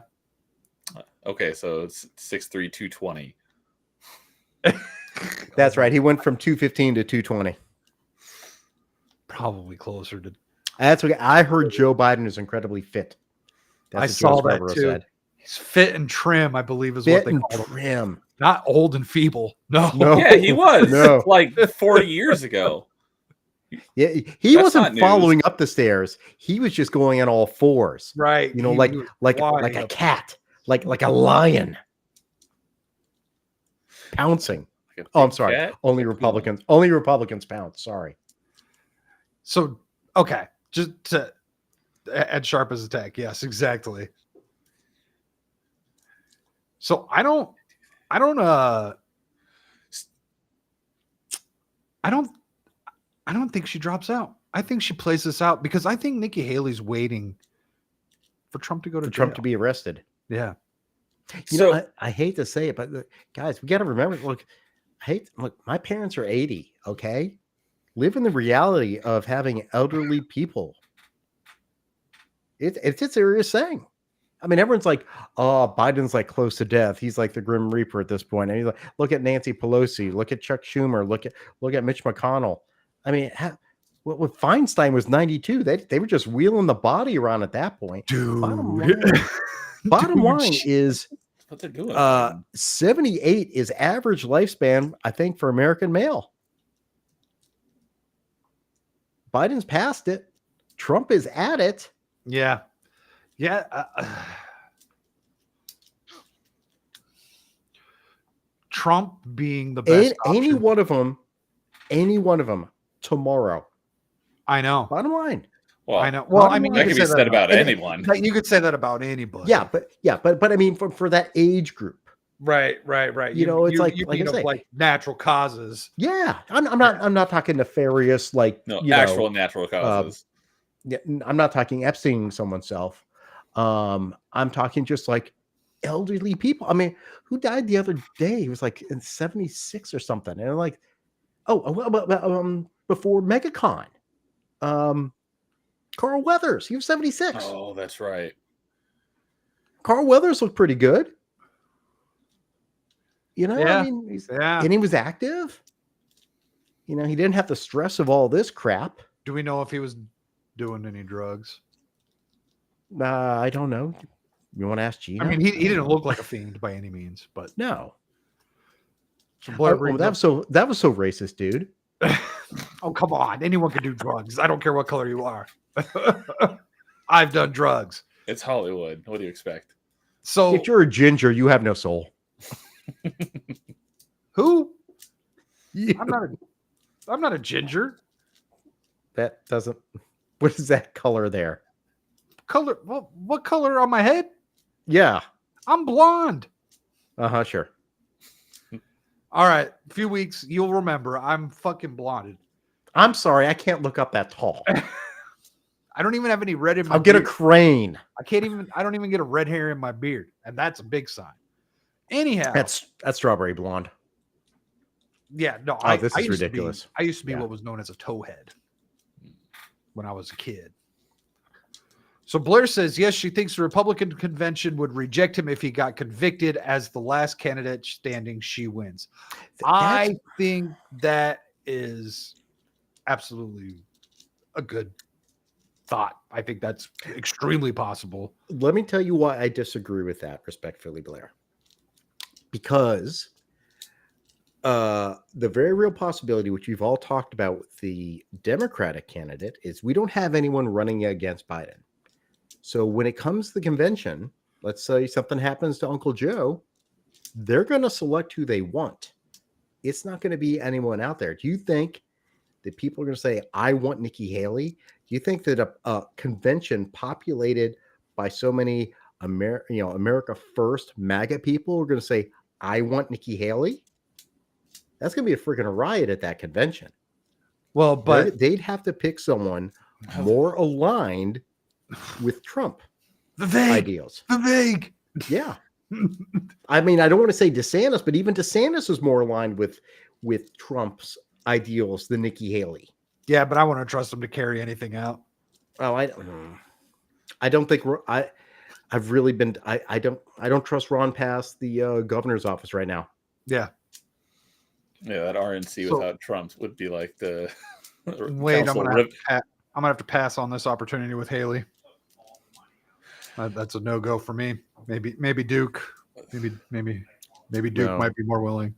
Okay, so it's 6'3", 220. That's right. He went from 215 to 220. Probably closer to. That's okay. I heard Joe Biden is incredibly fit. That's I what saw Joe that Scarborough too. said. He's fit and trim, I believe, is Fit what they and call him. trim. Not old and feeble. No. No. Yeah, he was No. like 40 years ago. Yeah, he That's wasn't not news. following up the stairs. He was just going on all fours. Right. You know, He like was like flying a up. cat, like a lion, pouncing. Like a Oh, I'm big sorry. cat. Only Republicans pounce. Sorry. So, okay. Just to add sharp as attack. Yes, exactly. So I don't think she drops out. I think she plays this out because I think Nikki Haley's waiting for Trump to go to For Trump jail. to be arrested. Yeah. I hate to say it, but guys, we got to remember. Look, my parents are 80. Okay, live in the reality of having elderly people. It's a serious thing. I mean, everyone's like, "Oh, Biden's like close to death. He's like the Grim Reaper at this point." And he's like, "Look at Nancy Pelosi. Look at Chuck Schumer. Look at Mitch McConnell." I mean, when Feinstein was 92, they were just wheeling the body around at that point. Dude. Bottom line is, That's what they're doing. 78 is average lifespan, I think, for American male. Biden's past it. Trump is at it. Yeah. Yeah. Trump being the best Any option. one of them tomorrow. I know. Bottom line. well, I know. Well, I bottom mean, line- that you can be say said about and- anyone. You could say that about anybody. Yeah, but I mean, for that age group. Right. You know, it's like I mean of say. like natural causes. Yeah, I'm not talking nefarious like No, you know, actual natural causes. Yeah, I'm not talking Epstein someone's self. I'm talking just like elderly people. I mean, who died the other day? He was like in 76 or something. And like, before MegaCon, Carl Weathers, he was 76. Oh, that's right. Carl Weathers looked pretty good. You know, Yeah. I mean, Yeah. and he was active. You know, he didn't have the stress of all this crap. Do we know if he was doing any drugs? I don't know. You want to ask Gina? I mean, he didn't look like a fiend by any means, but No. some Blair Oh, brings that up- was so racist, dude. oh, come on. Anyone can do drugs. I don't care what color you are. I've done drugs. It's Hollywood. What do you expect? So If you're a ginger, you have no soul. who? You- I'm not a ginger. that doesn't. What is that color there? Color what color on my head? Yeah. I'm blonde. Sure. All right. A few weeks, you'll remember I'm fucking blonded. I'm sorry, I can't look up that tall. I don't even have any red in my I'll get a beard. crane. I don't even get a red hair in my beard. And that's a big sign. Anyhow. That's strawberry blonde. Yeah, no, This is used to be- ridiculous. I used to be Yeah. what was known as a towhead when I was a kid. So Blair says, yes, she thinks the Republican convention would reject him if he got convicted. As the last candidate standing, she wins. I think that is absolutely a good thought. I think that's extremely possible. Let me tell you why I disagree with that, respectfully, Blair. Because the very real possibility, which we've all talked about with the Democratic candidate, is we don't have anyone running against Biden. So when it comes to the convention, let's say something happens to Uncle Joe, they're going to select who they want. It's not going to be anyone out there. Do you think that people are going to say, I want Nikki Haley? Do you think that a convention populated by so many America First MAGA people are going to say, I want Nikki Haley? That's going to be a freaking riot at that convention. Well, but They'd have to pick someone more aligned with Trump ideals. Vivek. Yeah. I mean, I don't want to say DeSantis, but even DeSantis is more aligned with Trump's ideals than Nikki Haley. Yeah, but I want to trust him to carry anything out. Oh, I don't think I've really been. I don't trust Ron past the governor's office right now. Yeah. Yeah, that RNC So- without Trump would be like the Wait, I'm council gonna, rip- have to pass on this opportunity with Haley. That's a no-go for me. Maybe Duke. Maybe Duke No. might be more willing.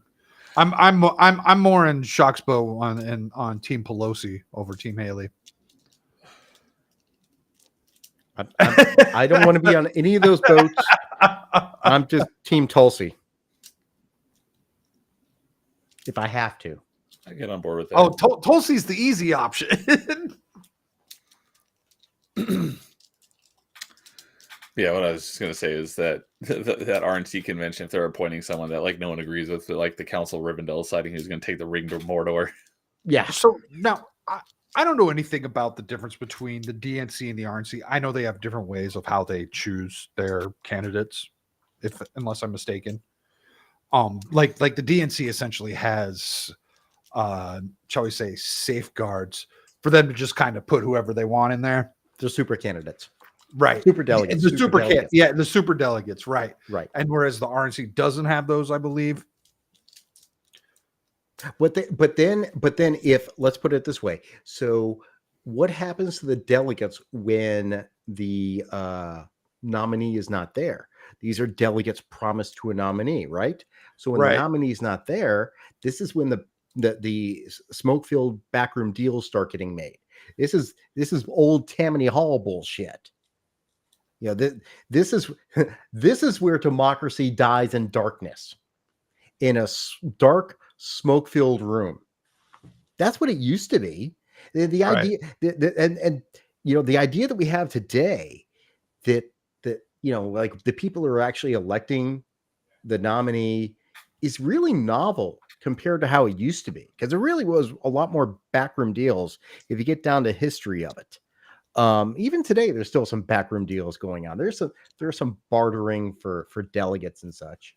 I'm more in Shoxbo on Team Pelosi over Team Haley. I don't want to be on any of those boats. I'm just Team Tulsi. If I have to. I get on board with that. Oh, Tulsi's the easy option. Yeah, what I was just gonna say is that that RNC convention, if they're appointing someone that like no one agrees with, like the council of Rivendell deciding who's gonna take the ring to Mordor. Yeah. So now I don't know anything about the difference between the DNC and the RNC. I know they have different ways of how they choose their candidates, unless I'm mistaken. Like the DNC essentially has shall we say safeguards for them to just kind of put whoever they want in there. They're super candidates. Right. Super delegates. The super delegates. Yeah, the super delegates, right. Right. And whereas the RNC doesn't have those, I believe. But then if let's put it this way. So what happens to the delegates when the nominee is not there? These are delegates promised to a nominee, right? So when Right. the nominee is not there, this is when the smoke-filled backroom deals start getting made. This is old Tammany Hall bullshit. You know, this is where democracy dies in darkness, in a dark, smoke-filled room. That's what it used to be. The idea, and you know, the idea that we have today that you know, like the people who are actually electing the nominee is really novel compared to how it used to be, because it really was a lot more backroom deals if you get down to history of it. Even today, there's still some backroom deals going on. There's some bartering for delegates and such.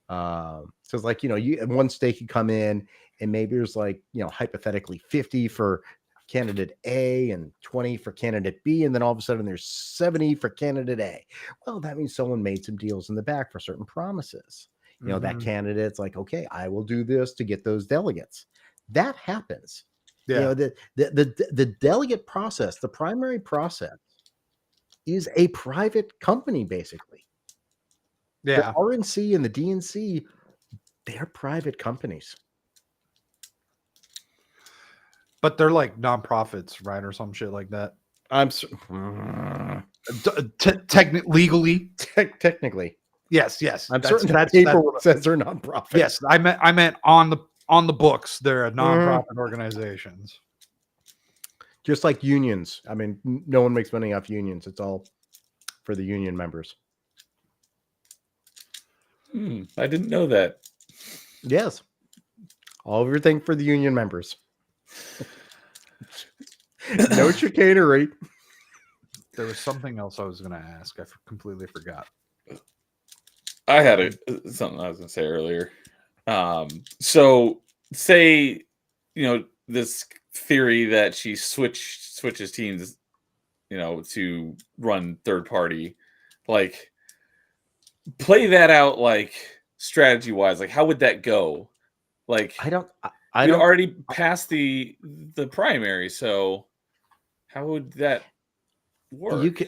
So it's like, you know, one state could come in and maybe there's like, you know, hypothetically 50 for candidate A and 20 for candidate B, and then all of a sudden there's 70 for candidate A. Well, that means someone made some deals in the back for certain promises. You know, that candidate's like, okay, I will do this to get those delegates. That happens. Yeah. You know, the delegate process, the primary process, is a private company, basically. Yeah. The RNC and the DNC, they're private companies. But they're like nonprofits, right? Or some shit like that. Legally. Technically. Yes. I'm certain that paperwork says they're nonprofit. Yes. I meant on the books, they're a nonprofit organizations. Just like unions. I mean, no one makes money off unions. It's all for the union members. I didn't know that. Yes. Everything for the union members. No chicanery. There was something else I was going to ask. I completely forgot. I had something I was going to say earlier. So say, you know, this theory that she switches teams, you know, to run third party, like play that out, like strategy wise, like how would that go? Like I don't already passed the primary, so how would that work?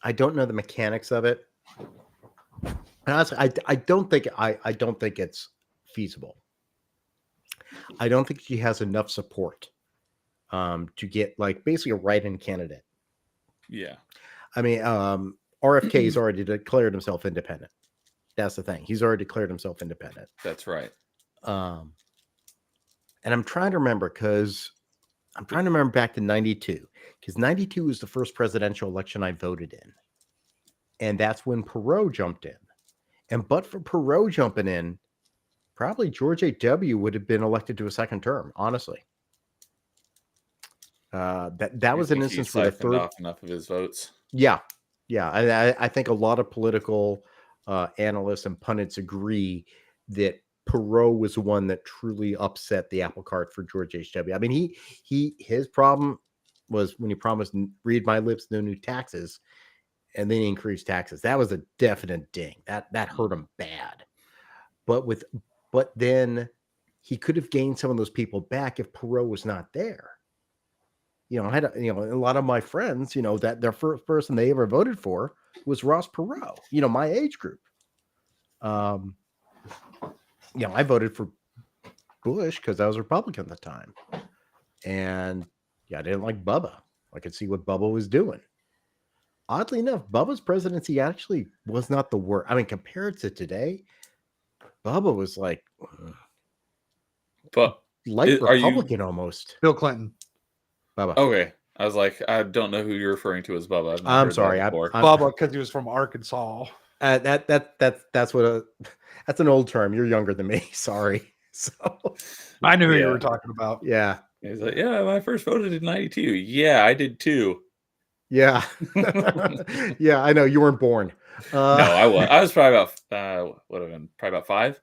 I don't know the mechanics of it. And honestly, I don't think it's feasible. I don't think she has enough support to get like basically a write-in candidate. Yeah. I mean, RFK's already declared himself independent. That's the thing. He's already declared himself independent. That's right. And I'm trying to remember back to 92, because 92 was the first presidential election I voted in. And that's when Perot jumped in. And but for Perot jumping in, probably George H.W. would have been elected to a second term, honestly. That You was an think he instance where the siphoned third, off enough of his votes? yeah, I think a lot of political analysts and pundits agree that Perot was the one that truly upset the apple cart for George H.W. I mean, his problem was when he promised "read my lips, no new taxes," and then he increased taxes. That was a definite ding. That hurt him bad. But then he could have gained some of those people back if Perot was not there. I had a lot of my friends, that their first person they ever voted for was Ross Perot, my age group. I voted for Bush because I was Republican at the time. And I didn't like Bubba. I could see what Bubba was doing. Oddly enough, Bubba's presidency actually was not the worst. I mean, compared to today, Bubba was like But light are you Republican almost. Bill Clinton. Bubba. okay? I was like, I don't know who you're referring to as Bubba. I've not I'm heard sorry. that before. Bubba, because he was from Arkansas. That's what that's an old term. You're younger than me. Sorry. So I knew who you Yeah. were talking about. yeah. He's like, yeah, I first voted in '92. Yeah, I did too. Yeah. Yeah, I know you weren't born. No, I was. I was probably about what have been probably about 5.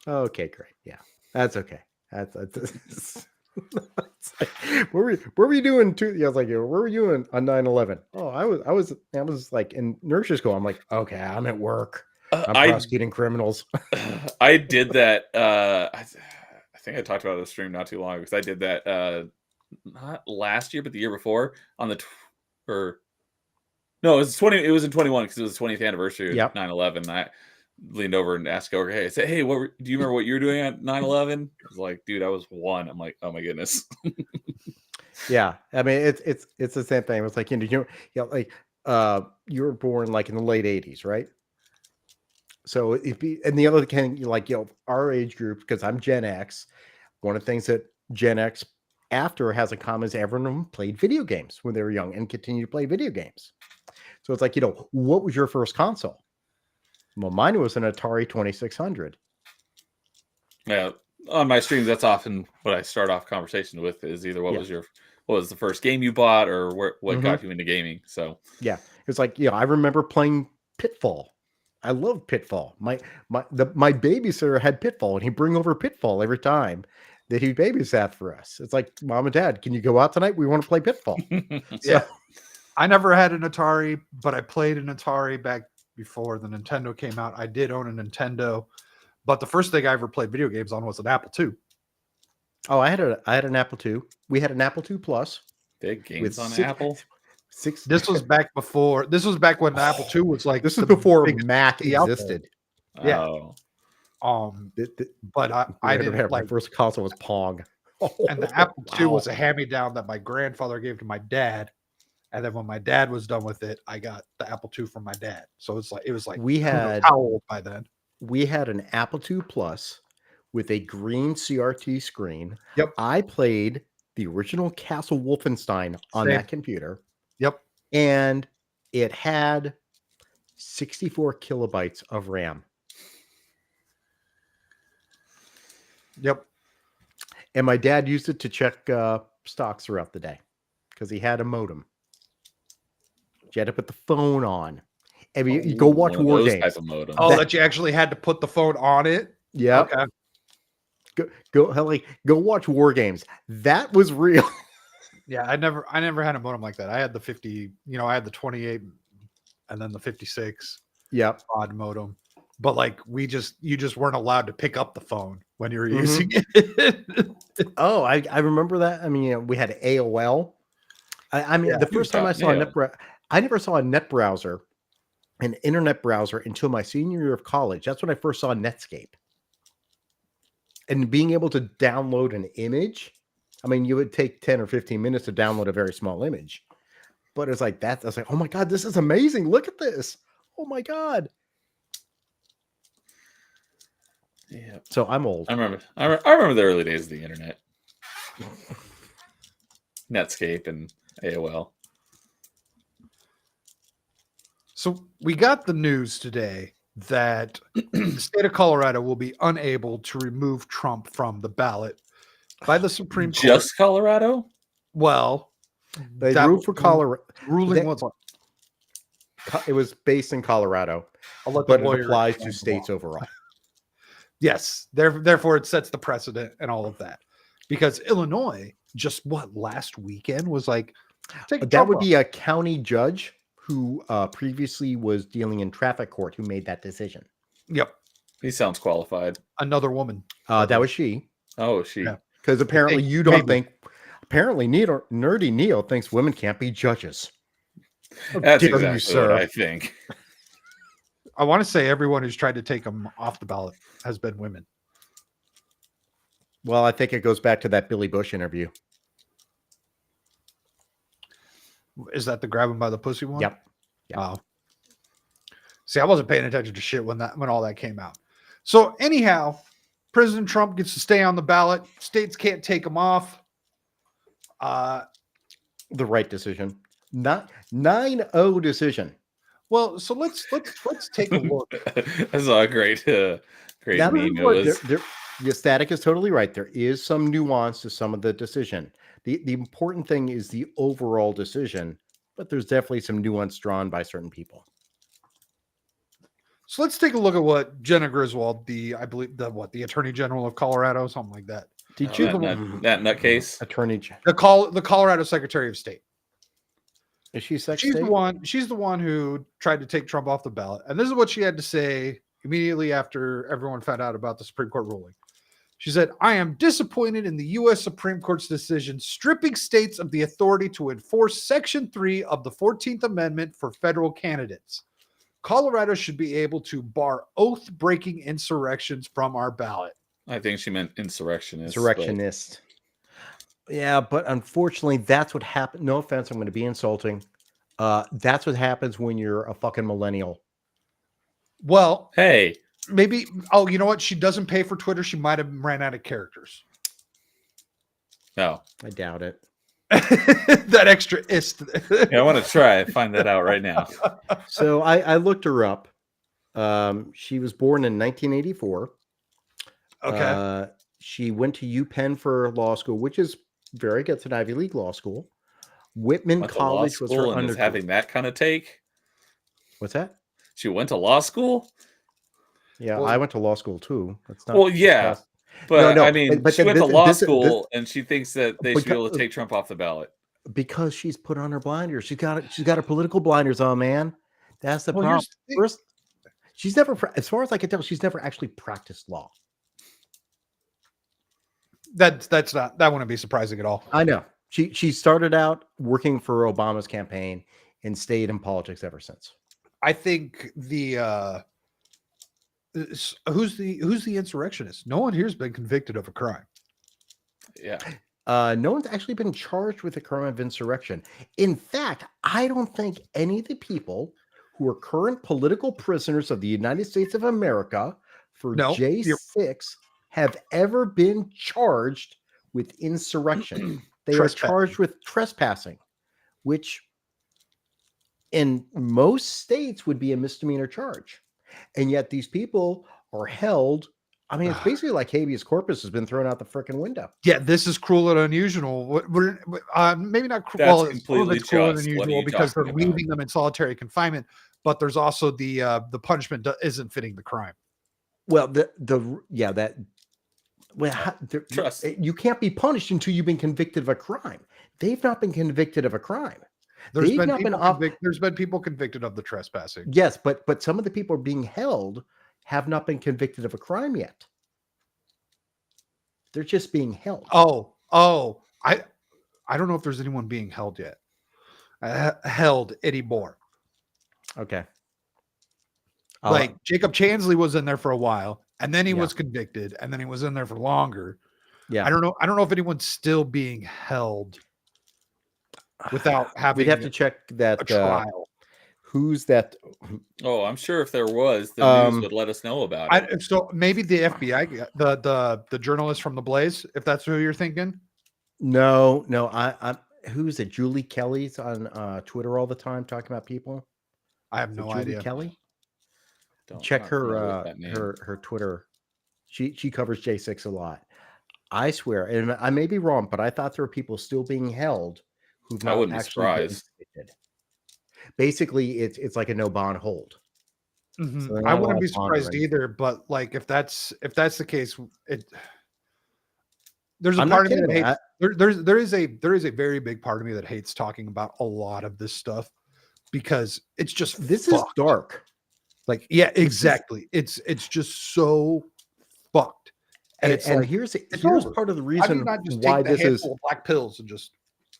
Okay, great. Yeah, that's okay. That's it's like, where were you doing? Yeah, I was like, where were you on 9/11? Oh, I was like in nursery school. I'm like, okay, I'm at work. I'm prosecuting criminals. I did that. I think I talked about it on the stream not too long ago because I did that not last year, but the year before on the no, it was 20. It was in 21 because it was the 20th anniversary of Yep. 9/11. I leaned over and asked Ogre, hey, I said, hey, do you remember what you were doing at 9/11? I was like, dude, I was 1. I'm like, oh my goodness. Yeah, I mean it's the same thing. It's like you were born like in the late 80s, right? So and the other thing, our age group, because I'm Gen X, one of the things that Gen X after has in common is everyone played video games when they were young and continue to play video games. So it's like, what was your first console? Well, mine was an Atari 2600. Yeah, on my streams, that's often what I start off conversations with is either what was the first game you bought or what got you into gaming. So yeah, it's like, I remember playing Pitfall. I love Pitfall. My babysitter had Pitfall, and he'd bring over Pitfall every time that he babysat for us. It's like, Mom and Dad, can you go out tonight? We want to play Pitfall. Yeah. I never had an Atari, but I played an Atari back before the Nintendo came out. I did own a Nintendo, but the first thing I ever played video games on was an Apple II. Oh, I had an Apple II. We had an Apple II Plus. Big games on Apple. This was back before. This was back when the Apple II was like. This was before Mac existed. Yeah. Oh. But I didn't my first console was Pong. And the Apple II was a hand-me-down that my grandfather gave to my dad. And then when my dad was done with it, I got the Apple II from my dad. So it was like we had how old by then. We had an Apple II Plus with a green CRT screen. Yep. I played the original Castle Wolfenstein on that computer. Yep. And it had 64 kilobytes of RAM. Yep. And my dad used it to check stocks throughout the day because he had a modem. You had to put the phone on. And you go watch War Games. Oh, that you actually had to put the phone on it? Yeah. Okay. Go watch War Games. That was real. Yeah, I never had a modem like that. I had the 50, I had the 28 and then the 56. Yep. Odd modem. But like you just weren't allowed to pick up the phone when you were using it. Oh, I remember that. I mean, we had AOL. The first time I saw I never saw a net browser, an internet browser, until my senior year of college. That's when I first saw Netscape. And being able to download an image, I mean, you would take 10 or 15 minutes to download a very small image. But it's like that. I was like, oh my God, this is amazing. Look at this. Oh my God. Yeah. So I'm old. I remember the early days of the internet. Netscape and AOL. So we got the news today that the state of Colorado will be unable to remove Trump from the ballot by the Supreme Court. Just Colorado? Well, They that ruled for Colorado. ruling was It was based in Colorado, I'll let the but it lawyer applies explain to the states law. overall. Yes, therefore it sets the precedent and all of that. Because Illinois, just last weekend was like, take That Trump would off. be a county judge who previously was dealing in traffic court who made that decision. Yep, He sounds qualified. another woman. That was she. Oh, she. Yeah. Because apparently think you don't maybe. think. Apparently, Nerdy Neo thinks women can't be judges. How That's dare you, exactly sir. what I think. I want to say everyone who's tried to take him off the ballot has been women. Well, I think it goes back to that Billy Bush interview. Is that the grab him by the pussy one? Yep. Oh. See, I wasn't paying attention to shit when all that came out. So anyhow, President Trump gets to stay on the ballot. States can't take him off. The right decision. Not 9-0 decision. Well, so let's take a look. That's a great Now, meme. It was. Your static is totally right. There is some nuance to some of the decision. The important thing is the overall decision, but there's definitely some nuance drawn by certain people. So let's take a look at what Jenna Griswold, the Attorney General of Colorado, something like that. Did you that nutcase? Attorney? The Colorado Secretary of State. Is she sex She's state? She's the one who tried to take Trump off the ballot. And this is what she had to say immediately after everyone found out about the Supreme Court ruling. She said, "I am disappointed in the U.S. Supreme Court's decision stripping states of the authority to enforce Section 3 of the 14th Amendment for federal candidates. Colorado should be able to bar oath-breaking insurrections from our ballot." I think she meant insurrectionist. Insurrectionist. Yeah, but unfortunately, that's what happened. No offense, I'm going to be insulting. That's what happens when you're a fucking millennial. Well, Hey, maybe. Oh, you know what? She doesn't pay for Twitter. She might have ran out of characters. no. I doubt it. That extra ist. Yeah, I want to try and find that out right now. So I looked her up. She was born in 1984. Okay. She went to UPenn for law school, which is very good. It's an Ivy League law school. Whitman Went to law College was her school and is undergrad. having that kind of take. What's that? She went to law school. Yeah, Well- I went to law school too. That's not. Well, yeah, but No, I mean, but she went to this- law this- school and she thinks that they should be able to Because- take Trump off the ballot. because she's put on her blinders. She's got her political blinders on, man. That's the Well, problem. here's the thing. First, she's never, as far as I can tell, she's never actually practiced law. That wouldn't be surprising at all. I know. She started out working for Obama's campaign and stayed in politics ever since. I think who's the insurrectionist? No one here's been convicted of a crime. Yeah, No one's actually been charged with a crime of insurrection. In fact, I don't think any of the people who are current political prisoners of the United States of America for No, J6 have ever been charged with insurrection. They are Trespassing. charged with trespassing, which in most states would be a misdemeanor charge. And yet these people are held. I mean, it's basically like habeas corpus has been thrown out the freaking window. Yeah, this is cruel and unusual. Maybe not cruel. That's Well, some of completely it's cruel and just. What are unusual you because they're talking about? leaving them in solitary confinement. But there's also the punishment isn't fitting the crime. Well, Trust. you can't be punished until you've been convicted of a crime. They've not been convicted of a crime. There's They've been not been people there's been people convicted of the trespassing. Yes, but some of the people being held have not been convicted of a crime yet. They're just being held. Oh, I don't know if there's anyone being held yet. Held anymore. Okay. Like Jacob Chansley was in there for a while, and then he Yeah. was convicted, and then he was in there for longer. Yeah. I don't know if anyone's still being held without having We'd have to check a that. trial. Who's that? Oh, I'm sure if there was, the news would let us know about it. So maybe the FBI, the journalist from the Blaze, if that's who you're thinking. No. I'm. Who's it? Julie Kelly's on Twitter all the time talking about people. I have Is it no Julie idea. Kelly. check not familiar with her that name. her Twitter. She covers J6 a lot. I swear, and I may be wrong, but I thought there were people still being held who've I not wouldn't be actually been surprised. convicted. Basically, it's like a no bond hold. So they're I not wouldn't allowed be to bond or surprised anything. either, but like if that's the case, there's a I'm part not of me that kidding. hates there is a very big part of me that hates talking about a lot of this stuff because it's just This is fucked. dark. Like, yeah, is- exactly. It's just so fucked. And it's And like, here's over. part of the how do you reason not just why take the this is handful of black pills and just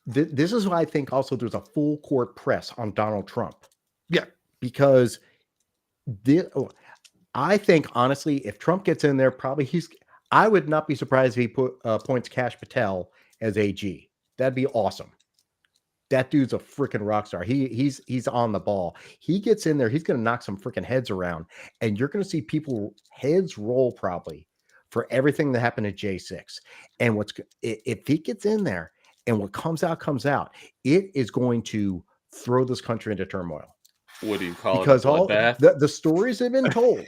this is why I think also there's a full court press on Donald Trump. Yeah. Because I think honestly, if Trump gets in there, I would not be surprised if he appoints Kash Patel as AG. That'd be awesome. That dude's a freaking rock star. He's on the ball. He gets in there, he's going to knock some freaking heads around, and you're going to see people heads roll probably for everything that happened at J6. And if he gets in there and what comes out, it is going to throw this country into turmoil. What do you call Because it? A all bloodbath? the stories have been told.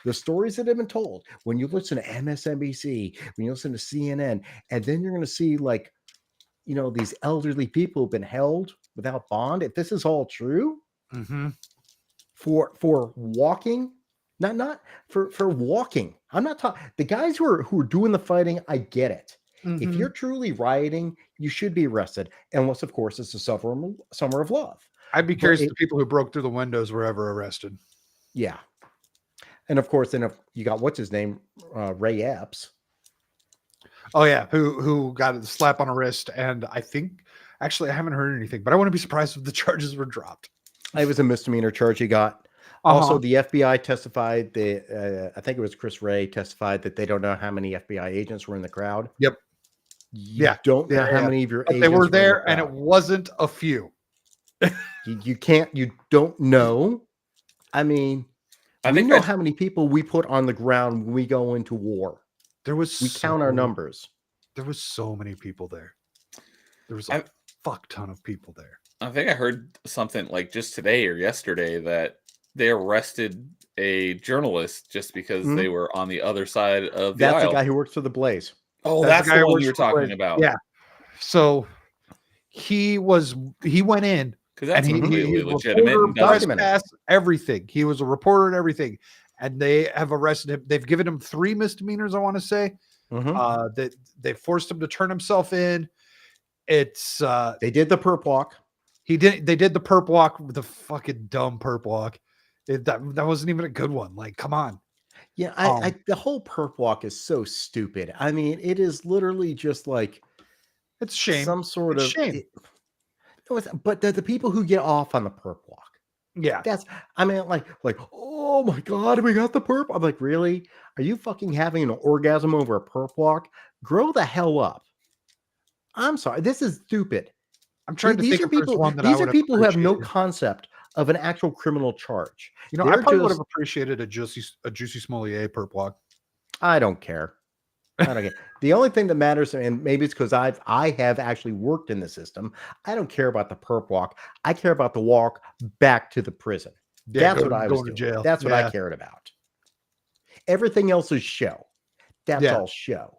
The stories that have been told when you listen to MSNBC, when you listen to CNN, and then you're going to see like, these elderly people have been held without bond. If this is all true, for walking, not for walking. I'm not talking the guys who are doing the fighting. I get it. If you're truly rioting, you should be arrested, unless of course it's a summer of love. I'd be curious if the people who broke through the windows were ever arrested. Yeah. And of course, then if you got what's his name, Ray Epps. Oh yeah, who got a slap on a wrist, and I think actually I haven't heard anything, but I wouldn't be surprised if the charges were dropped. It was a misdemeanor charge he got. Also, the FBI testified that I think it was Chris Wray testified that they don't know how many FBI agents were in the crowd. Yep. You don't know how many of your agents they were there, in the and it wasn't a few. You don't know. I mean, we know how many people we put on the ground when we go into war. We count our numbers. There was so many people there. There was a fuck ton of people there. I think I heard something like just today or yesterday that they arrested a journalist just because they were on the other side of the aisle. That's the guy who works for the Blaze. Oh, that's the one you're talking about. Yeah. So he went in because that's completely legitimate. Everything. He was a reporter and everything, and they have arrested him. They've given him 3 misdemeanors. I want to say that they forced him to turn himself in. It's they did the perp walk. They did the perp walk, the fucking dumb perp walk. That wasn't even a good one. Like, come on. Yeah, the whole perp walk is so stupid. I mean, it is literally just like it's shame. Some sort of shame. But the people who get off on the perp walk. Yeah. Like, oh my God, we got the perp. I'm like, really? Are you fucking having an orgasm over a perp walk? Grow the hell up. I'm sorry. This is stupid. I'm trying to think of people. These are people who have no concept of an actual criminal charge. I probably would have appreciated a Juicy Smollier perp walk. I don't care. I don't care. The only thing that matters, and maybe it's because I have actually worked in the system. I don't care about the perp walk. I care about the walk back to the prison. That's what I was doing. Jail. That's what I cared about. Everything else is show. That's all show.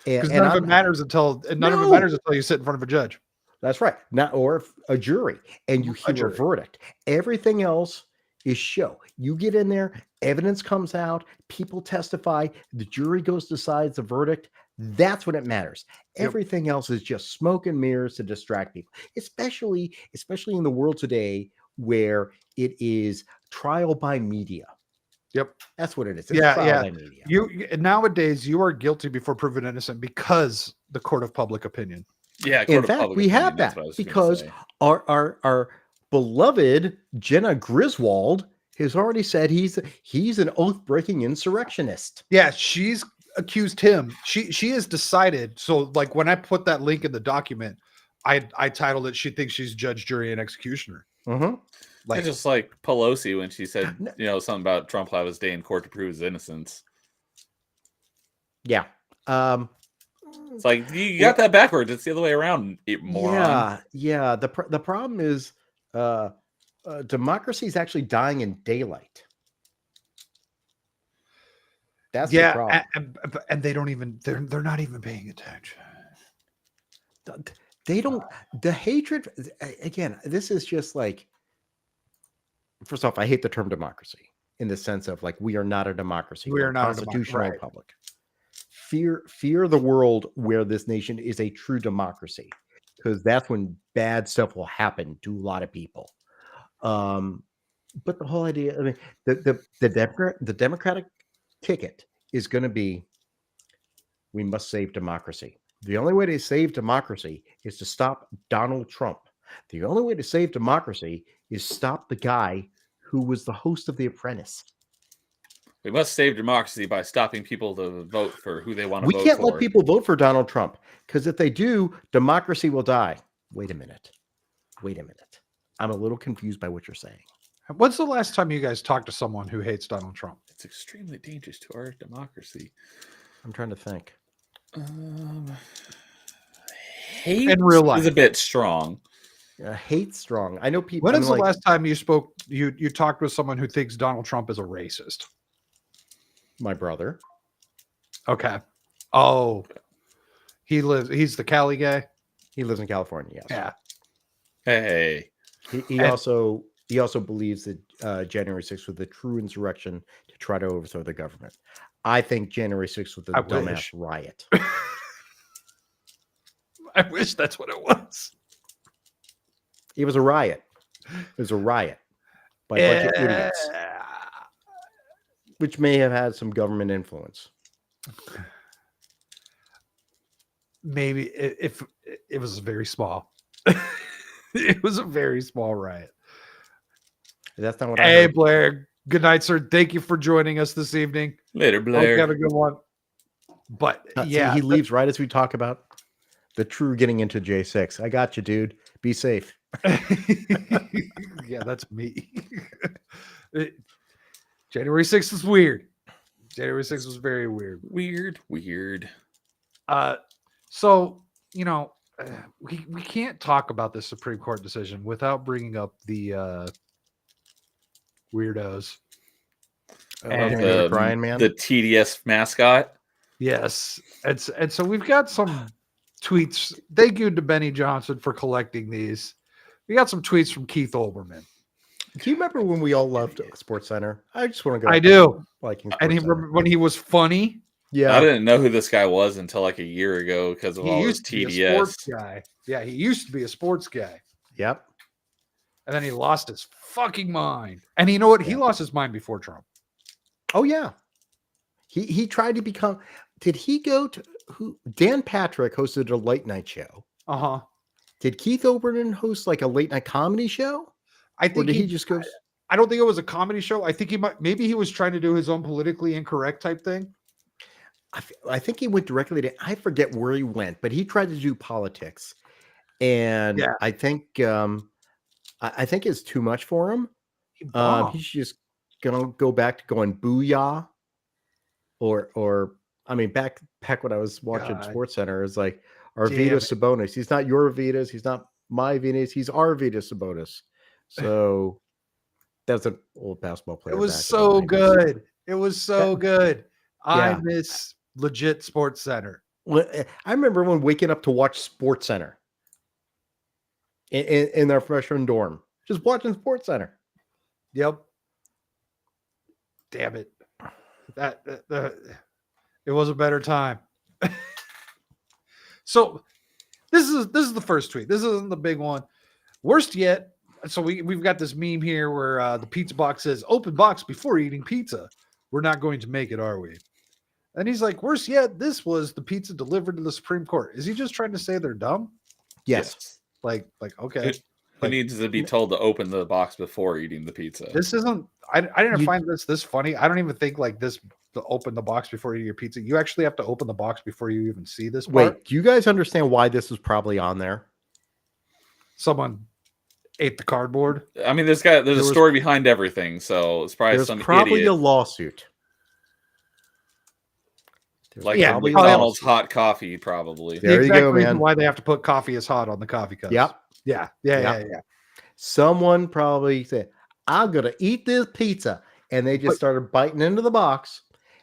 Because none of it matters until you sit in front of a judge. That's right. Or a jury, and you hear a verdict. Everything else is show. You get in there, evidence comes out, people testify, the jury decides the verdict. That's when it matters. Everything else is just smoke and mirrors to distract people, especially in the world today where it is trial by media. Yep, that's what it is. It's trial by media. Nowadays you are guilty before proven innocent because the court of public opinion. Yeah, in fact, we have that because our beloved Jenna Griswold has already said he's an oath-breaking insurrectionist. Yeah, she's accused him. She has decided. So, like when I put that link in the document, I titled it. She thinks she's judge, jury, and executioner. Like just like Pelosi when she said, something about Trump will have his day in court to prove his innocence. Yeah. It's like you got that backwards. It's the other way around, moron. Yeah. The problem is democracy is actually dying in daylight. That's the Yeah, problem. and they don't even they're not even paying attention. They don't. The hatred again. This is just like. First off, I hate the term democracy in the sense of like we are not a democracy. We We're are a not a constitutional right. republic. Fear the world where this nation is a true democracy, because that's when bad stuff will happen to a lot of people. But the whole idea, I mean, the Democratic ticket is going to be we must save democracy. The only way to save democracy is to stop Donald Trump. The only way to save democracy is stop the guy who was the host of The Apprentice. We must save democracy by stopping people to vote for who they want to We vote can't for. let people vote for Donald Trump because if they do, democracy will die. Wait a minute. I'm a little confused by what you're saying. When's the last time you guys talked to someone who hates Donald Trump? It's extremely dangerous to our democracy. I'm trying to think. Hate In real life. is a bit strong. Hate strong. I know people. When is the last time you spoke? You talked with someone who thinks Donald Trump is a racist? My brother. Okay. Oh, he's the Cali guy. He lives in California. Yes. Yeah. Hey, He also believes that January 6th was the true insurrection to try to overthrow the government. I think January 6th was a dumbass riot. I wish that's what it was. It was a riot. It was a riot by a bunch of idiots, which may have had some government influence. Maybe if it was very small. It was a very small riot. That's not what I Hey, heard. Blair. Good night, sir. Thank you for joining us this evening. later, Hope you Blair. have a good one. But See, yeah, he leaves right as we talk about the true getting into J6. I got you, dude. Be safe. yeah, that's me. January 6th is weird. January 6th was very weird. Weird. So, we can't talk about this Supreme Court decision without bringing up the weirdos. And the crying man. The TDS mascot. Yes. And so we've got some tweets. Thank you to Benny Johnson for collecting these. We got some tweets from Keith Olbermann. Do you remember when we all loved Sports Center? I just want to go. I do. Liking And when he was funny. Yeah. I didn't know who this guy was until like a year ago because of He all his used to be a sports TDS. guy. Yeah, he used to be a sports guy. Yep. And then he lost his fucking mind. And you know what? He Yeah. lost his mind before Trump. Oh yeah. He tried to become. Did he go to who? Dan Patrick hosted a late night show. Uh-huh. Did Keith Olbermann host like a late night comedy show? I Or think did he just go? I don't think it was a comedy show. I think maybe he was trying to do his own politically incorrect type thing. I think he went directly to. I forget where he went, but he tried to do politics, and Yeah. I think I think it's too much for him. He bombed. He's just gonna go back to going booyah, or I mean, back when I was watching God. Sports Center, it's like Damn Arvydas it. Sabonis. He's not your Arvydas. He's not my Venus. He's Arvydas Sabonis. So that's an old basketball player. It was back in so the 90s. good. It was so good. I Yeah. miss legit Sports Center. I remember when waking up to watch Sports Center in their freshman dorm, just watching Sports Center. Yep. Damn it. That it was a better time. So this is the first tweet. This isn't the big one. Worst yet. So we've got this meme here where the pizza box says open box before eating pizza. We're not going to make it, are we? And he's like, worse yet, this was the pizza delivered to the Supreme Court. Is he just trying to say they're dumb? Yes. Like, okay. Who needs to be told to open the box before eating the pizza? This isn't, I didn't find this funny. I don't even think like this to open the box before you eat your pizza. You actually have to open the box before you even see this part. Wait, do you guys understand why this was probably on there? Someone ate the cardboard. I mean, there's a story behind everything, so it's probably There's some probably idiot. a lawsuit. Like Yeah, the probably McDonald's hot coffee, probably. There the you exact go, reason man. why they have to put coffee as hot on the coffee cups. Yep. Yeah. Someone probably said, I'm going to eat this pizza. And they just started biting into the box.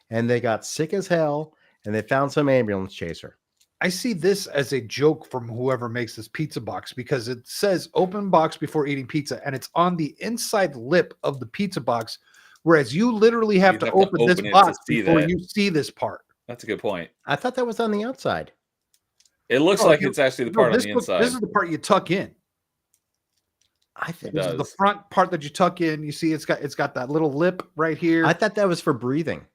and they got sick as hell, and they found some ambulance chaser. I see this as a joke from whoever makes this pizza box because it says open box before eating pizza, and it's on the inside lip of the pizza box, whereas you literally have to open this it box to see before that. you see this part. That's a good point. I thought that was on the outside. It looks like it's actually the part on the inside. This is the part you tuck in. I think This is the front part that you tuck in. You see, it's got that little lip right here. I thought that was for breathing.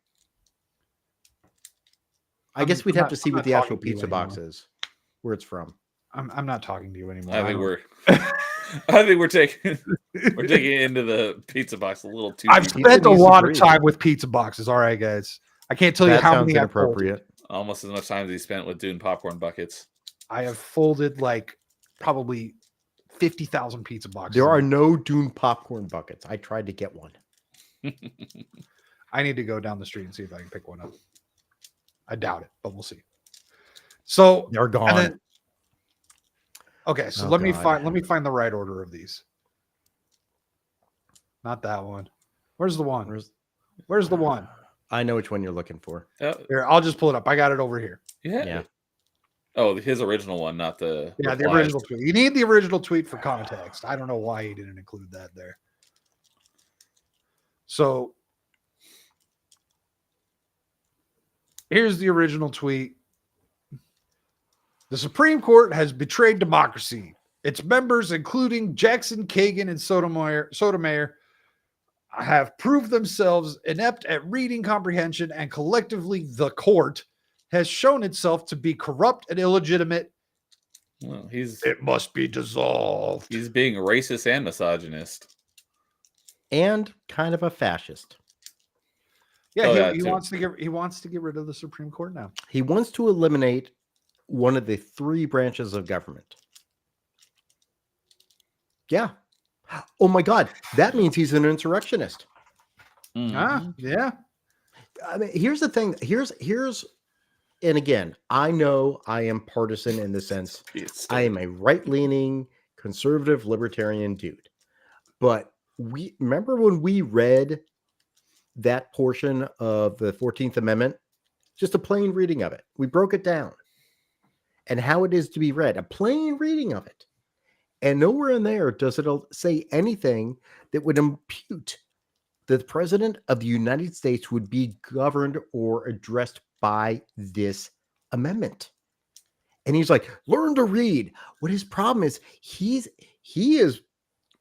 I guess we'd have to see what the actual pizza box is, where it's from. I'm not talking to you anymore. I think we're taking it into the pizza box a little too. I've deep. spent a lot of time with pizza boxes. All right, guys. I can't tell you how many I've folded. Inappropriate. Almost as much time as he spent with doing popcorn buckets. I have folded like probably 50,000 pizza boxes. There are no Dune popcorn buckets. I tried to get one. I need to go down the street and see if I can pick one up. I doubt it, but we'll see. So They're gone. Okay, so Oh, let me God. find the right order of these. Not that one. Where's the one? Where's the one? I know which one you're looking for. Here, I'll just pull it up. I got it over here. Yeah. Oh, his original one, not the Yeah, the replies. original tweet. You need the original tweet for context. I don't know why he didn't include that there. So here's the original tweet. The Supreme Court has betrayed democracy. Its members, including Jackson, Kagan, and Sotomayor, have proved themselves inept at reading comprehension, and collectively the court has shown itself to be corrupt and illegitimate. Well, it must be dissolved. He's being racist and misogynist. And kind of a fascist. Yeah, he wants to get rid of the Supreme Court now. He wants to eliminate one of the three branches of government. Yeah. Oh my God. That means he's an insurrectionist. Mm-hmm. Yeah. I mean, here's the thing. Here's, and again, I know I am partisan in the sense I am a right-leaning, conservative, libertarian dude. But we remember when we read that portion of the 14th Amendment, just a plain reading of it. We broke it down and how it is to be read, a plain reading of it. And nowhere in there does it say anything that would impute that the president of the United States would be governed or addressed by this amendment. And he's like, learn to read. What his problem is, he is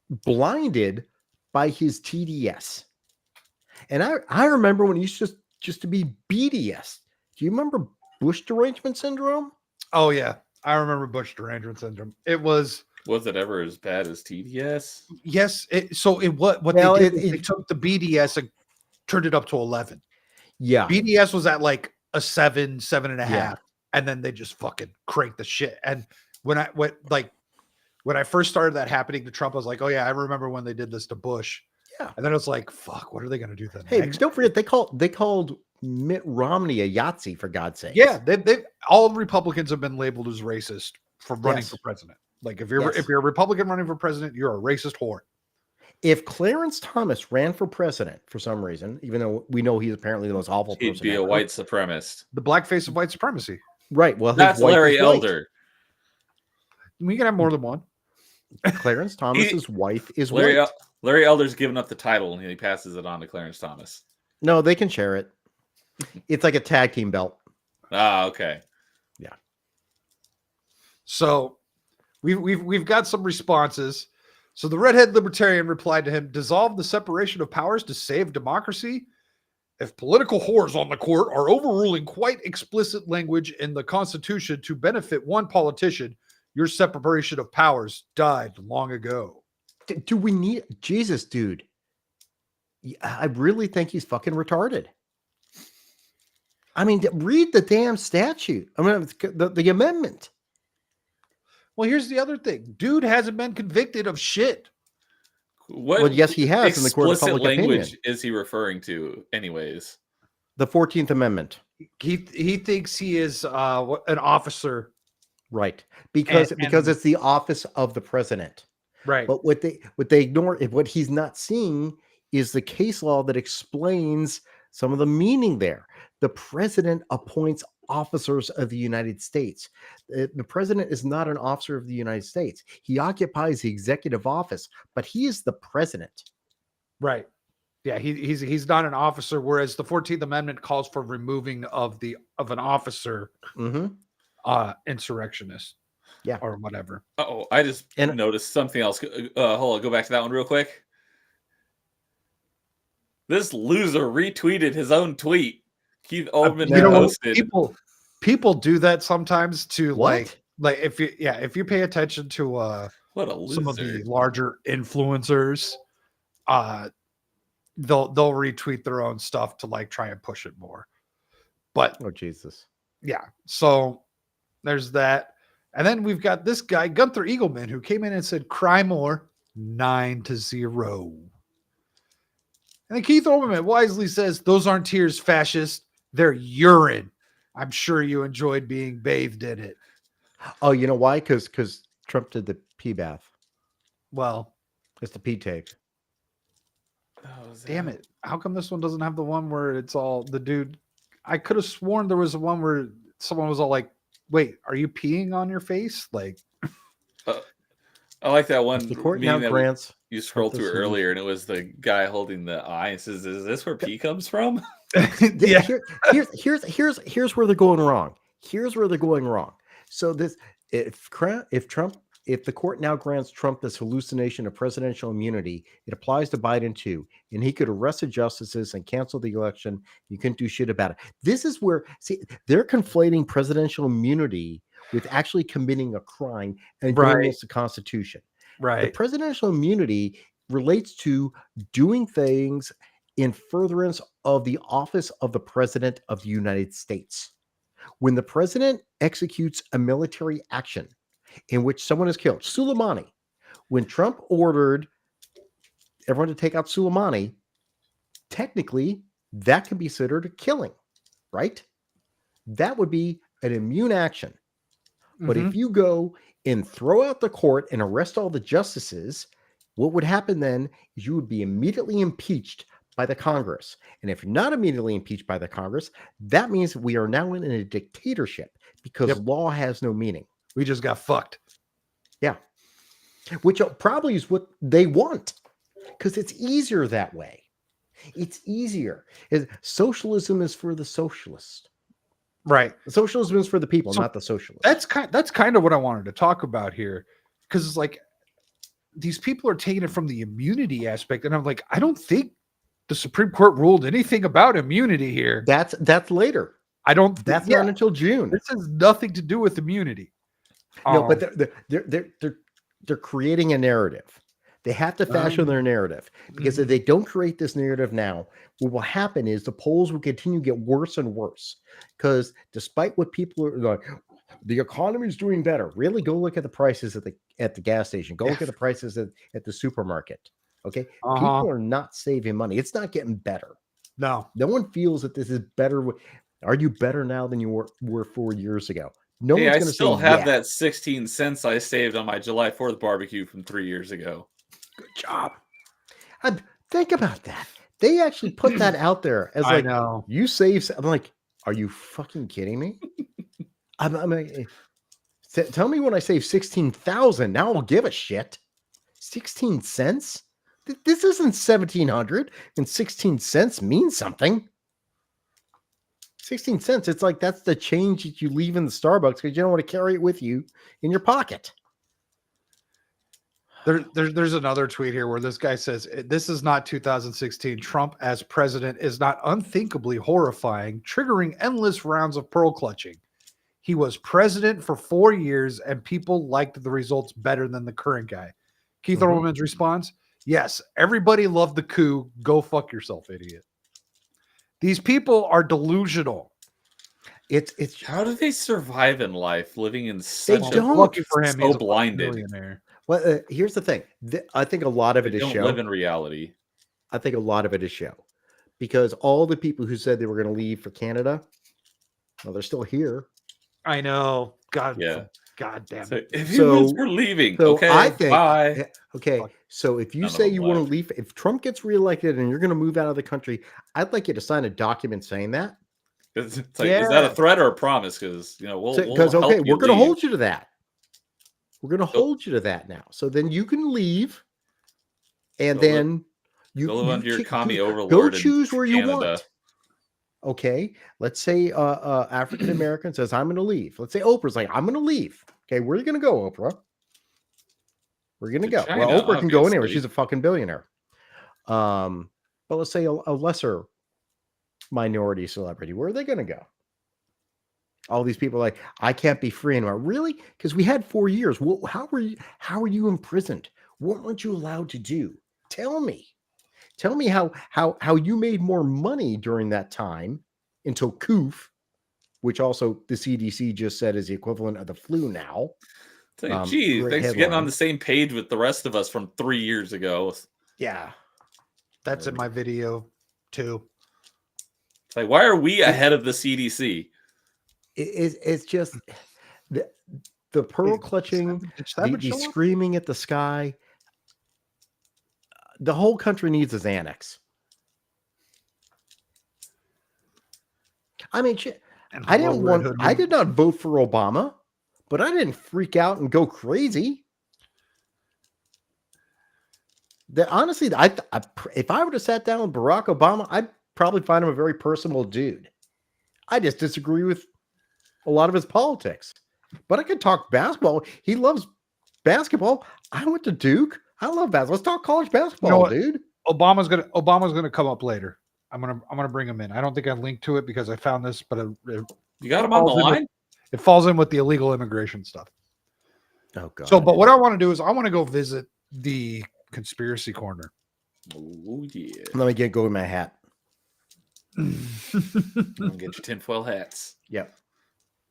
blinded by his TDS. And I remember when he used just to be BDS. Do you remember Bush derangement syndrome? Oh yeah, I remember Bush derangement syndrome. It was it ever as bad as TDS? Yes. They took the BDS and turned it up to 11. Yeah. BDS was at like a 7.5, and then they just fucking cranked the shit. And when I first started that happening to Trump, I was like, oh yeah, I remember when they did this to Bush. Yeah. And then it was like, fuck, what are they going to do then? Hey, next? don't forget they called Mitt Romney a Yahtzee, for God's sake. Yeah, they all Republicans have been labeled as racist for running for president. Like if you're a Republican running for president, you're a racist whore. If Clarence Thomas ran for president for some reason, even though we know he's apparently the most awful person, he'd be a white supremacist. The black face of white supremacy. Right. Well, that's Larry Elder. We can have more than one. Clarence Thomas's wife is Larry. white. Larry Elder's given up the title and he passes it on to Clarence Thomas. No, they can share it. It's like a tag team belt. Ah, okay. Yeah. So we've got some responses. So the redhead libertarian replied to him, dissolve the separation of powers to save democracy. If political whores on the court are overruling quite explicit language in the Constitution to benefit one politician, your separation of powers died long ago. Do we need Jesus, dude? I really think he's fucking retarded. I mean, read the damn statute. I mean, the amendment. Well, here's the other thing. Dude hasn't been convicted of shit. What yes, he has in the court of public language opinion. Is he referring to, anyways? The 14th Amendment. He thinks he is an officer, right? Because it's the office of the president, right? But what they ignore, what he's not seeing, is the case law that explains some of the meaning there. The president appoints officers of the United States. The president is not an officer of the United States. He occupies the executive office, but he is the president. Right. Yeah, he's not an officer, whereas the 14th Amendment calls for removing of an officer, insurrectionist. Yeah. Or whatever. Oh, I just noticed something else. Hold on, go back to that one real quick. This loser retweeted his own tweet. Keith Olbermann posted. People do that sometimes to What? like if you pay attention to what a loser. Some of the larger influencers, they'll retweet their own stuff to like try and push it more. But oh Jesus. Yeah. So there's that. And then we've got this guy, Gunther Eagleman, who came in and said, cry more, 9-0. And then Keith Olbermann wisely says, those aren't tears, fascist. They're urine. I'm sure you enjoyed being bathed in it. Oh, you know why? Because Trump did the pee bath. Well, it's the pee tape. Oh, damn it. How come this one doesn't have the one where it's all the dude? I could have sworn there was one where someone was all like, wait, are you peeing on your face? Like, I like that one. The court now grants. You scrolled through earlier, and it was the guy holding the eye. And says, "Is this where pee comes from?" Yeah. Here's where they're going wrong. Here's where they're going wrong. So if the court now grants Trump this hallucination of presidential immunity, it applies to Biden too, and he could arrest the justices and cancel the election. You couldn't do shit about it. This is where they're conflating presidential immunity with actually committing a crime and doing against the Constitution. Right. The presidential immunity relates to doing things in furtherance of the office of the president of the United States. When the president executes a military action in which someone is killed, Soleimani, when Trump ordered everyone to take out Soleimani, technically that can be considered a killing, right? That would be an immune action. But if you go and throw out the court and arrest all the justices, what would happen then is you would be immediately impeached by the Congress. And if you're not immediately impeached by the Congress, that means we are now in a dictatorship because law has no meaning. We just got fucked. Yeah. Which probably is what they want because it's easier that way. It's easier. Socialism is for the socialist. Right. Socialism is for the people, not the socialists. That's kind of what I wanted to talk about here. Because it's like these people are taking it from the immunity aspect. And I'm like, I don't think the Supreme Court ruled anything about immunity here. That's later. That's not until June. This has nothing to do with immunity. No, but they're creating a narrative. They have to fashion their narrative because if they don't create this narrative now, what will happen is the polls will continue to get worse and worse. Because despite what people are like, the economy is doing better. Really, go look at the prices at the gas station. Go look at the prices at the supermarket. Okay, people are not saving money. It's not getting better. No one feels that this is better. Are you better now than you were 4 years ago? No one's going to say. I still have that 16 cents I saved on my July 4th barbecue from 3 years ago. Good job. Think about that. They actually put that out there as like, you save. I'm like, are you fucking kidding me? I'm like, tell me when I save 16,000. Now I'll give a shit. 16 cents? This isn't 1,700, and 16 cents means something. 16 cents. It's like that's the change that you leave in the Starbucks because you don't want to carry it with you in your pocket. There's another tweet here where this guy says, this is not 2016. Trump as president is not unthinkably horrifying, triggering endless rounds of pearl clutching. He was president for 4 years and people liked the results better than the current guy. Keith Olbermann's response, yes, everybody loved the coup. Go fuck yourself, idiot. These people are delusional. It's how do they survive in life living in such lucky for him, so blinded? Well, here's the thing. I think a lot of it is show. Live in reality. I think a lot of it is show, because all the people who said they were going to leave for Canada, well, they're still here. I know. God, yeah. God damn So it. if he wins, So- we're leaving. So Okay, I think, bye. okay, Fuck. so if you None of say them you want to left. leave, if Trump gets reelected and you're going to move out of the country, I'd like you to sign a document saying that. It's like, is that a Yeah. threat or a promise? Because we'll Because, help okay, you we're going to leave. hold you to that. We're going to hold you to that now. So then you can leave, and Go live- then you Go live under your can commie go overlord in choose where you Canada. want. Okay, let's say African American says, I'm going to leave. Let's say Oprah's like, I'm going to leave. Okay, where are you going to go, Oprah? We're going to To go. China, Well, Oprah can go anywhere. obviously. She's a fucking billionaire. But let's say a lesser minority celebrity. Where are they going to go? All these people are like, I can't be free anymore. Really? Because we had 4 years. Well, how were you imprisoned? What weren't you allowed to do? Tell me. Tell me how you made more money during that time until COOF, which also the CDC just said is the equivalent of the flu now. It's like, geez, Great thanks for getting on headline. the same page with the rest of us from 3 years ago. Yeah. That's in my video too. It's like, why are we ahead of the CDC? It's just the pearl clutching, Did the Savage show up? screaming at the sky. The whole country needs his annex. I mean, shit. And I Little didn't Red want. Hood I Woman. did not vote for Obama, but I didn't freak out and go crazy. Honestly, if I would have sat down with Barack Obama, I'd probably find him a very personable dude. I just disagree with a lot of his politics, but I could talk basketball. He loves basketball. I went to Duke. I love basketball. Let's talk college basketball, what? dude. Obama's gonna come up later. I'm gonna bring him in. I don't think I linked to it because I found this, but You got him on the falls in with- line? it falls in with the illegal immigration stuff. Oh god. So, but what I want to do is I want to go visit the conspiracy corner. Oh, yeah. Let me go in my hat. Get your tinfoil hats. Yep.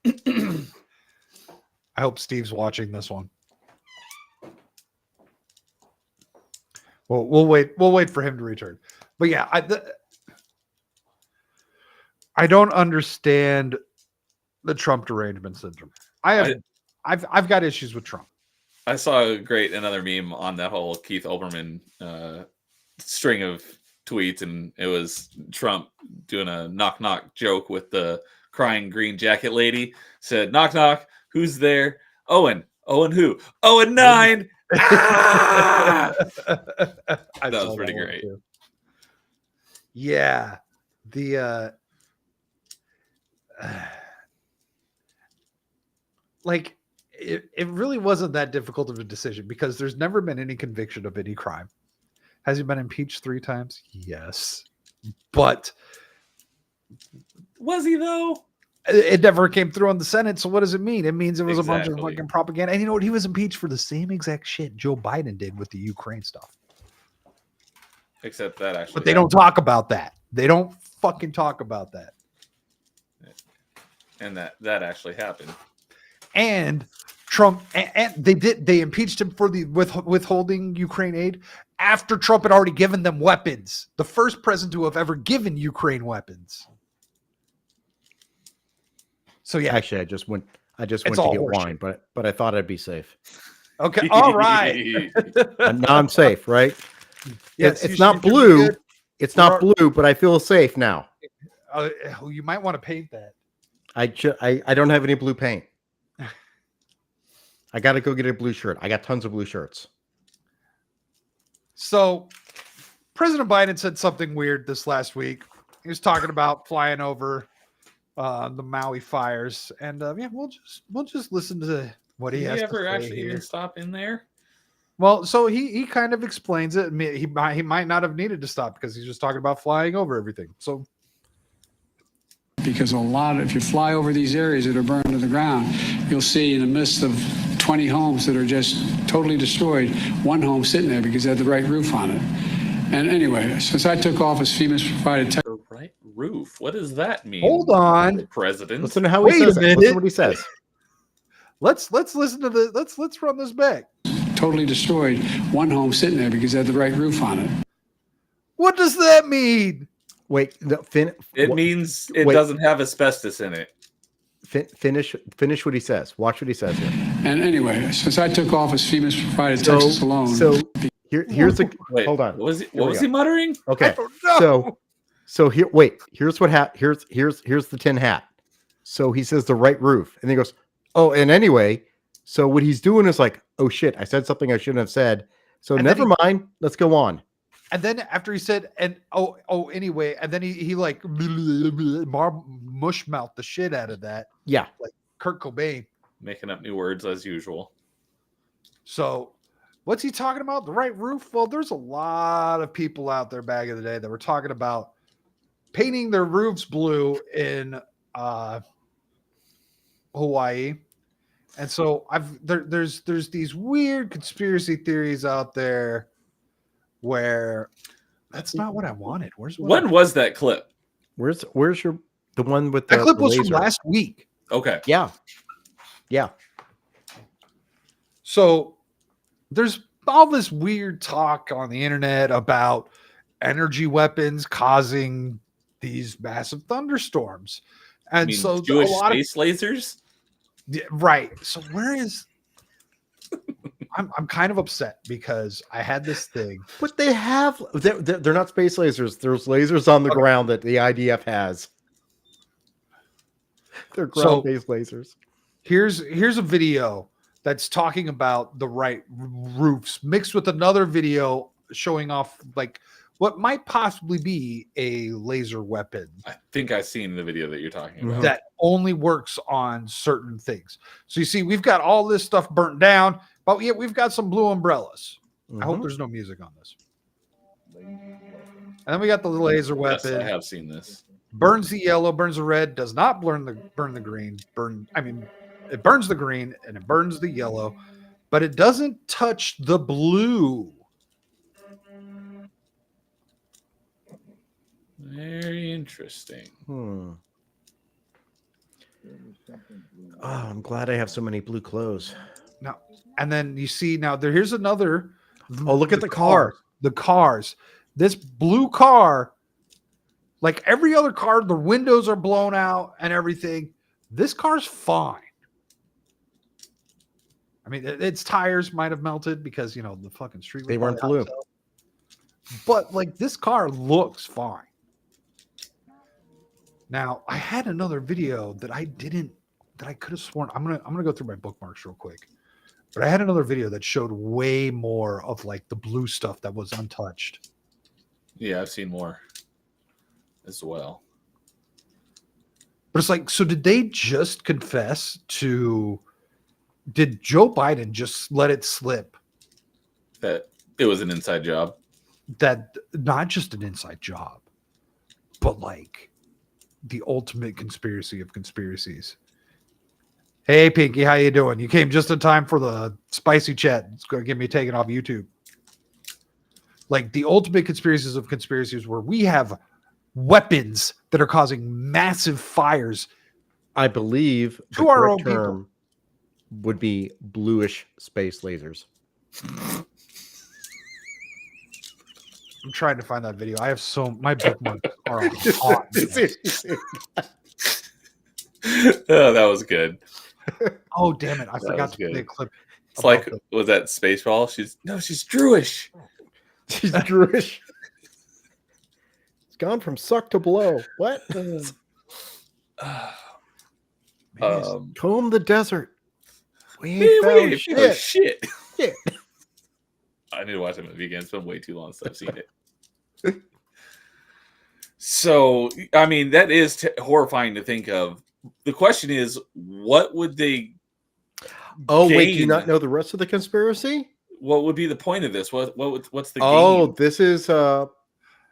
I hope Steve's watching this one. Well, we'll wait. We'll wait for him to return. But yeah, I don't understand the Trump derangement syndrome. I've got issues with Trump. I saw another meme on that whole Keith Olbermann string of tweets, and it was Trump doing a knock knock joke with the crying green jacket lady. Said, knock knock, who's there? Owen. Owen who? Owen 9. Ah! That was pretty great. Yeah. The like it really wasn't that difficult of a decision because there's never been any conviction of any crime. Has he been impeached 3 times? Yes. But Was he though? it never came through on the Senate. So what does it mean? It means it was a bunch of Exactly. fucking propaganda. And you know what? He was impeached for the same exact shit Joe Biden did with the Ukraine stuff. Except that actually. But they don't talk about that. They don't fucking talk about that. And that actually happened. And Trump and they impeached him for the withholding Ukraine aid after Trump had already given them weapons. The first president to have ever given Ukraine weapons. So yeah. Actually, I just went to get all wine, but I thought I'd be safe. Okay. All right. And now I'm safe, right? Yes, it's not blue. It's not blue, but I feel safe now. You might want to paint that. I don't have any blue paint. I got to go get a blue shirt. I got tons of blue shirts. So President Biden said something weird this last week. He was talking about flying over the Maui fires, and yeah, we'll just listen to what he has to say actually here. even stop in there? Well, so he kind of explains it. He might not have needed to stop because he's just talking about flying over everything. So because if you fly over these areas that are burned to the ground, you'll see in the midst of 20 homes that are just totally destroyed, one home sitting there because it had the right roof on it. And anyway, since I took office, FEMA's provided The right roof. What does that mean? hold on, President. Listen to how Wait he a says it. minute. Listen to what he says. let's listen to the let's run this back. totally destroyed, one home sitting there because it had the right roof on it. What does that mean? Wait, It means it Wait. doesn't have asbestos in it. Finish what he says. Watch what he says here. And anyway, since I took office, FEMA's provided Texas alone. So here's the Wait, hold on. What was he muttering? Okay. I don't know. So here's what here's the tin hat. So he says the right roof, and he goes, "Oh, and anyway, so what he's doing is like, oh shit, I said something I shouldn't have said. So And never mind, let's go on." And then after he said, and anyway, and then he like mush mouthed the shit out of that, Yeah. like Kurt Cobain. Making up new words as usual. So what's he talking about? The right roof? Well, there's a lot of people out there back in the day that were talking about painting their roofs blue in Hawaii. And so there's these weird conspiracy theories out there where that's not what I wanted. When was that clip? Where's your the one with that the clip was from laser? last week? Okay. Yeah. So there's all this weird talk on the internet about energy weapons causing these massive thunderstorms. And I mean, so Jewish a lot space lasers? yeah, right. So where is I'm kind of upset because I had this thing. But they have they're not space lasers. There's lasers on the ground that the IDF has. They're ground-based lasers. Here's a video that's talking about the right roofs mixed with another video showing off like what might possibly be a laser weapon I think I've seen the video that you're talking about. that only works on certain things. So you see, we've got all this stuff burnt down, but yet we've got some blue umbrellas. I hope there's no music on this. And then we got the laser Yes, weapon. I have seen this. Burns the yellow, burns the red, does not burn the green. It burns the green and it burns the yellow, but it doesn't touch the blue. Very interesting. Oh, I'm glad I have so many blue clothes. Now, and then you see here's another. Oh, look at the car. The cars. This blue car, like every other car, the windows are blown out and everything. This car's fine. I mean, its tires might have melted because the fucking street. They weren't blue. But like this car looks fine. Now, I had another video that I could have sworn. I'm gonna go through my bookmarks real quick. But I had another video that showed way more of like the blue stuff that was untouched. Yeah, I've seen more as well. But it's like, so did they just confess to? Did Joe Biden just let it slip That it was an inside job. that not just an inside job, but like the ultimate conspiracy of conspiracies? Hey, Pinky, how you doing? You came just in time for the spicy chat. It's going to get me taken off YouTube. Like the ultimate conspiracies of conspiracies where we have weapons that are causing massive fires. I believe To the our correct own people. term would be bluish space lasers. I'm trying to find that video. I have my bookmarks are hot. Oh, that was good. Oh, damn it. I That forgot was to play a good. clip. It's about like, the- was that Spaceball? She's Jewish. She's Jewish. It's gone from suck to blow. What? Comb the desert. We ain't found shit. Shit. Shit. I need to watch that movie again. It's been way too long since I've seen it. So, I mean, that is horrifying to think of. The question is, what would they? Oh, wait, do you gain? not know the rest of the conspiracy? What would be the point of this? What's the Oh, game? this is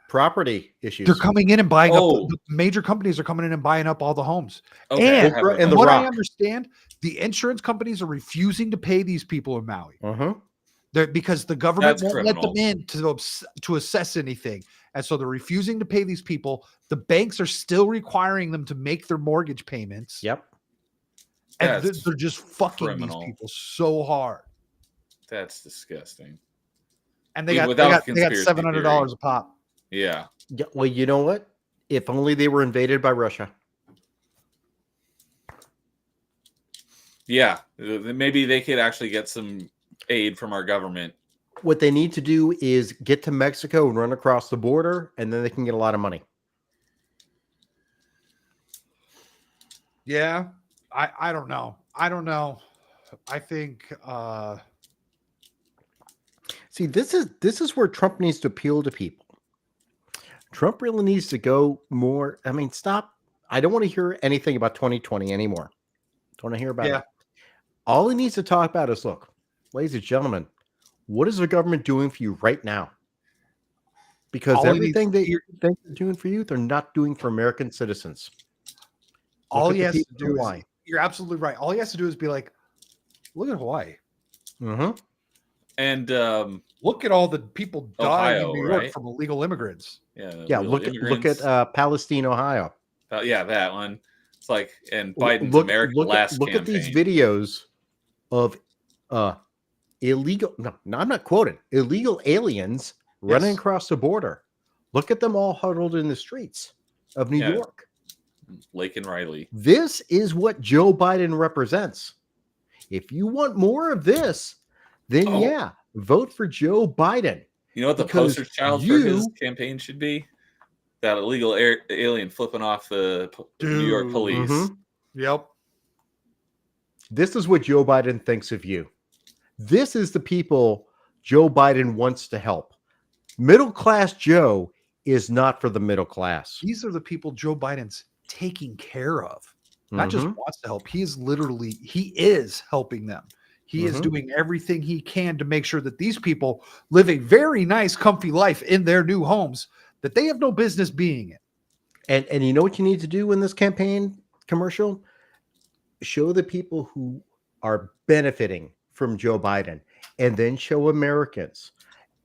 property issues. They're coming in and buying Oh. up. The major companies are coming in and buying up all the homes. Okay, and I have it. and the what I Rock. understand, the insurance companies are refusing to pay these people in Maui. Uh-huh. Because the government That's won't let them criminal. in to assess anything. And so they're refusing to pay these people. The banks are still requiring them to make their mortgage payments. Yep. And That's they're just fucking criminal. these people so hard. That's disgusting. And they Even got without they got conspiracy $700 theory. a pop. Yeah. Yeah, well, you know what? If only they were invaded by Russia. Yeah, maybe they could actually get some aid from our government. What they need to do is get to Mexico and run across the border, and then they can get a lot of money. Yeah, I don't know. I don't know. I think See, this is where Trump needs to appeal to people. Trump really needs to go more. I mean, stop. I don't want to hear anything about 2020 anymore. Don't want to hear about it. All he needs to talk about is, look, ladies and gentlemen, what is the government doing for you right now? Because all he everything needs- they think they're doing for you, they're not doing for American citizens. all Look he at has the to people do in is, Hawaii. you're absolutely right. All he has to do is be like, look at Hawaii. Mm-hmm. And Look at all the people dying Ohio, in New York right? from illegal immigrants. Yeah, real look immigrants. at Palestine, Ohio. Yeah, that one. It's like, and Biden's America Look at these videos of illegal. No, I'm not quoting illegal aliens running across the border. Look at them all huddled in the streets of New York. Lake and Riley. This is what Joe Biden represents. If you want more of this, then vote for Joe Biden. You know what the Because poster child for his campaign should be? That illegal alien flipping off the New York police. Mm-hmm. Yep. This is what Joe Biden thinks of you. This is the people Joe Biden wants to help. Middle class Joe is not for the middle class. These are the people Joe Biden's taking care of. Not just wants to help. He is helping them. He is doing everything he can to make sure that these people live a very nice, comfy life in their new homes that they have no business being in. And you know what you need to do in this campaign commercial? Show the people who are benefiting from Joe Biden, and then show Americans,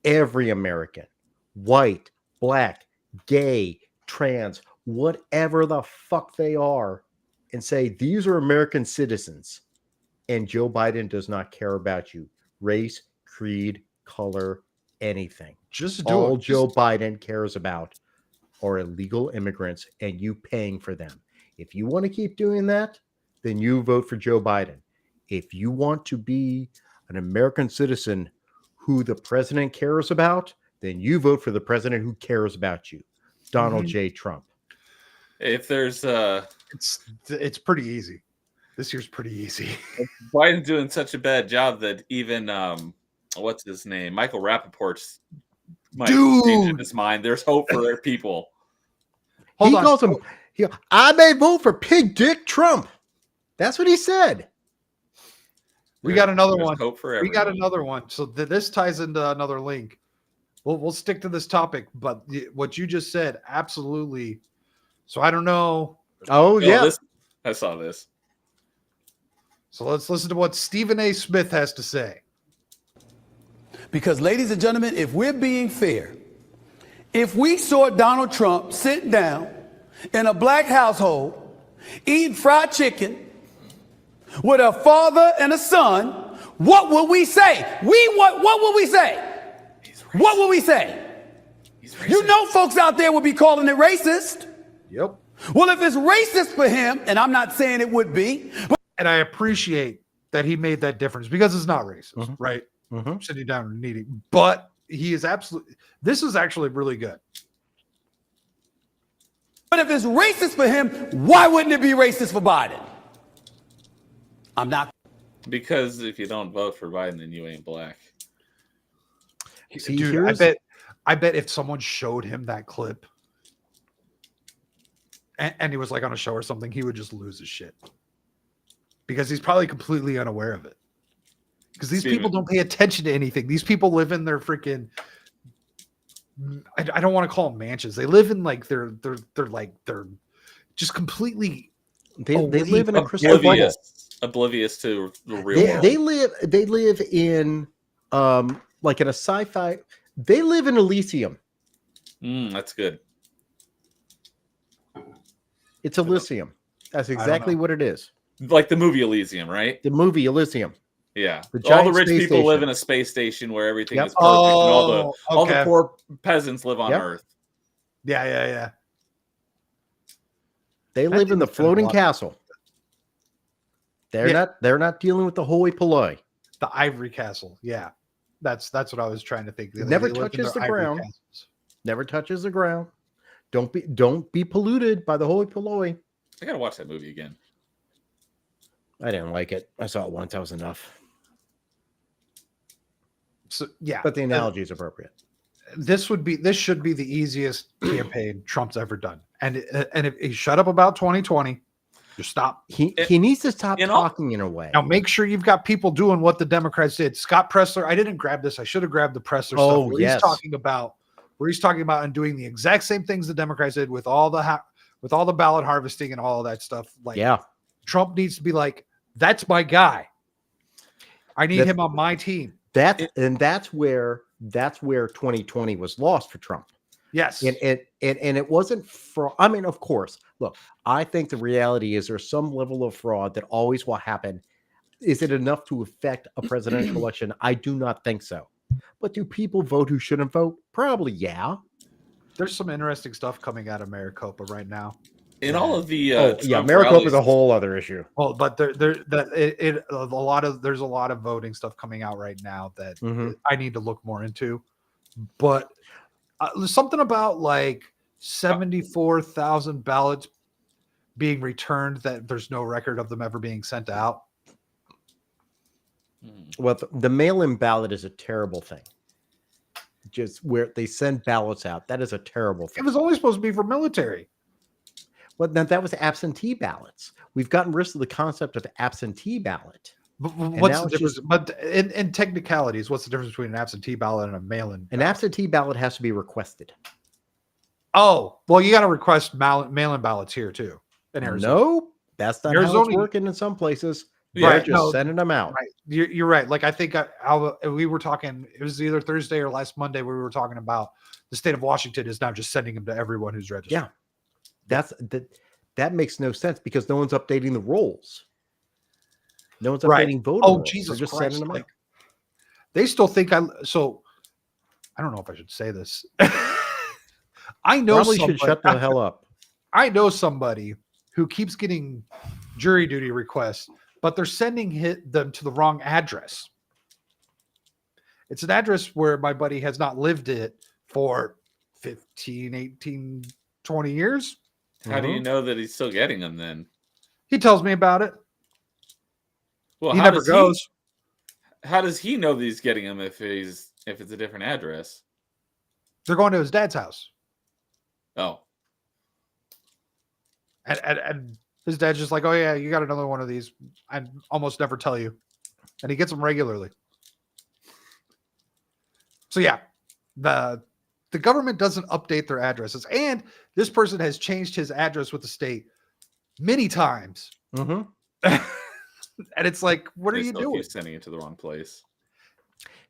every American, white, black, gay, trans, whatever the fuck they are, and say, these are American citizens, and Joe Biden does not care about you. Race, creed, color, anything. Just do All it. Joe Biden cares about are illegal immigrants and you paying for them. If you want to keep doing that, then you vote for Joe Biden. If you want to be an American citizen who the president cares about, then you vote for the president who cares about you, Donald J. Trump. If there's it's pretty easy. This year's pretty easy. Biden's doing such a bad job that even what's his name, Michael Rappaport's might change his mind. There's hope for their people. He calls him. I may vote for Pig Dick Trump. That's what he said. We got another one. Hope for we got another one. So this ties into another link. We'll stick to this topic, but what you just said, absolutely. So I don't know. Oh yeah, I saw this. So let's listen to what Stephen A. Smith has to say. Because, ladies and gentlemen, if we're being fair, if we saw Donald Trump sitting down in a black household, eating fried chicken with a father and a son, what would we say? What would we say? What would we say? You know, folks out there would be calling it racist. Yep. Well, if it's racist for him, and I'm not saying it would be, but and I appreciate that he made that difference because it's not racist, right? Sitting down and eating, but he is absolutely. This is actually really good. But if it's racist for him, why wouldn't it be racist for Biden? I'm not. Because if you don't vote for Biden, then you ain't black. See, Dude, I bet if someone showed him that clip and he was like on a show or something, he would just lose his shit. Because he's probably completely unaware of it. Because these people don't pay attention to anything. These people live in their freaking I don't want to call them mansions. They live in like they're just completely they live in a crystal bubble. Oblivious to the real world. They live in like in a sci-fi. They live in Elysium. That's good. It's Elysium. That's exactly what it is. Like the movie Elysium, right? The movie Elysium. Yeah. The all the rich space people station. live in a space station where everything is perfect, Oh, and all the poor peasants live on Earth. Yeah. They live in the floating castle. They're not dealing with the hoi polloi. The ivory castle. Yeah. That's what I was trying to think. It never They live in touches their the ivory ground. castles. Never touches the ground. Don't be polluted by the hoi polloi. I gotta watch that movie again. I didn't like it. I saw it once. That was enough. So yeah. But the analogy is appropriate. This should be the easiest campaign Trump's ever done. And if he shut up about 2020, just stop. He needs to stop in all- talking in a way. Now make sure you've got people doing what the Democrats did. Scott Pressler, I didn't grab this. I should have grabbed the Pressler Oh, stuff. yes. He's talking about and doing the exact same things the Democrats did with all the ballot harvesting and all of that stuff. Like, Yeah. Trump needs to be like, that's my guy. I need him on my team. That's where 2020 was lost for Trump. Yes. And it wasn't fraud. I mean, of course, look, I think the reality is there's some level of fraud that always will happen. Is it enough to affect a presidential election? I do not think so. But do people vote who shouldn't vote? Probably, yeah. There's some interesting stuff coming out of Maricopa right now. In all of the Trump Maricopa rallies- is a whole other issue. Well, but there's a lot of voting stuff coming out right now that Mhm. I need to look more into. But there's something about like 74,000 ballots being returned that there's no record of them ever being sent out. Well, the mail-in ballot is a terrible thing. Just where they send ballots out, that is a terrible It thing. was only supposed to be for military. Well, now that was absentee ballots. We've gotten rid of the concept of absentee ballot. But now what's the it's difference? just- But in technicalities, what's the difference between an absentee ballot and a mail-in? An ballot? absentee ballot has to be requested. Oh, well, you got to request mail-in ballots here too in Arizona. No, that's not how Arizona- it's working in some places. Yeah, They're right, just no, sending them out. Right, you're right. Like I think we were talking. It was either Thursday or last Monday where we were talking about the state of Washington is now just sending them to everyone who's registered. Yeah. That makes no sense because no one's updating the rolls. No one's Right. updating voter Oh rolls. Jesus They're just Christ! sending them Like, out. they still think I don't know if I should say this. I know Probably somebody, should shut the hell up. I know somebody who keeps getting jury duty requests, but they're sending them to the wrong address. It's an address where my buddy has not lived it for 15, 18, 20 years. How do you Mhm. know that he's still getting them then? He tells me about it. Well, He how never does goes. How does he know that he's getting them if it's a different address? They're going to his dad's house. Oh, And his dad's just like, oh, yeah, you got another one of these. I almost never tell you. And he gets them regularly. So, yeah, the government doesn't update their addresses. And this person has changed his address with the state many times. Mhm. And it's like, what are they you still doing? keep sending it to the wrong place.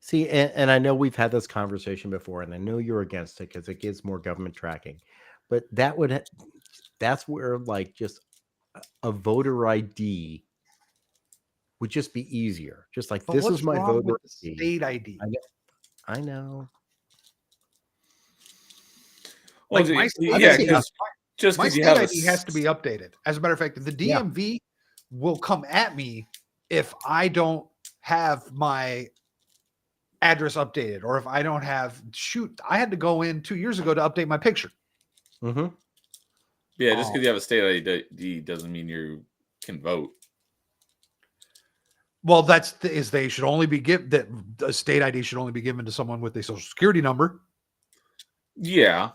See, and I know we've had this conversation before, and I know you're against it because it gives more government tracking. But that's where like just a voter ID would just be easier. Just like But this what's is my wrong voter with the ID. state ID? I know. Well, Like, my state yeah, ID 'cause- just My because state you have ID has to be updated. As a matter of fact, the Yeah. DMV will come at me if I don't have my address updated or if I don't have I had to go in 2 years ago to update my picture. Mm-hmm. Yeah, just Oh. because you have a state ID doesn't mean you can vote. Well, they should only be that a state ID should only be given to someone with a social security number. Yeah,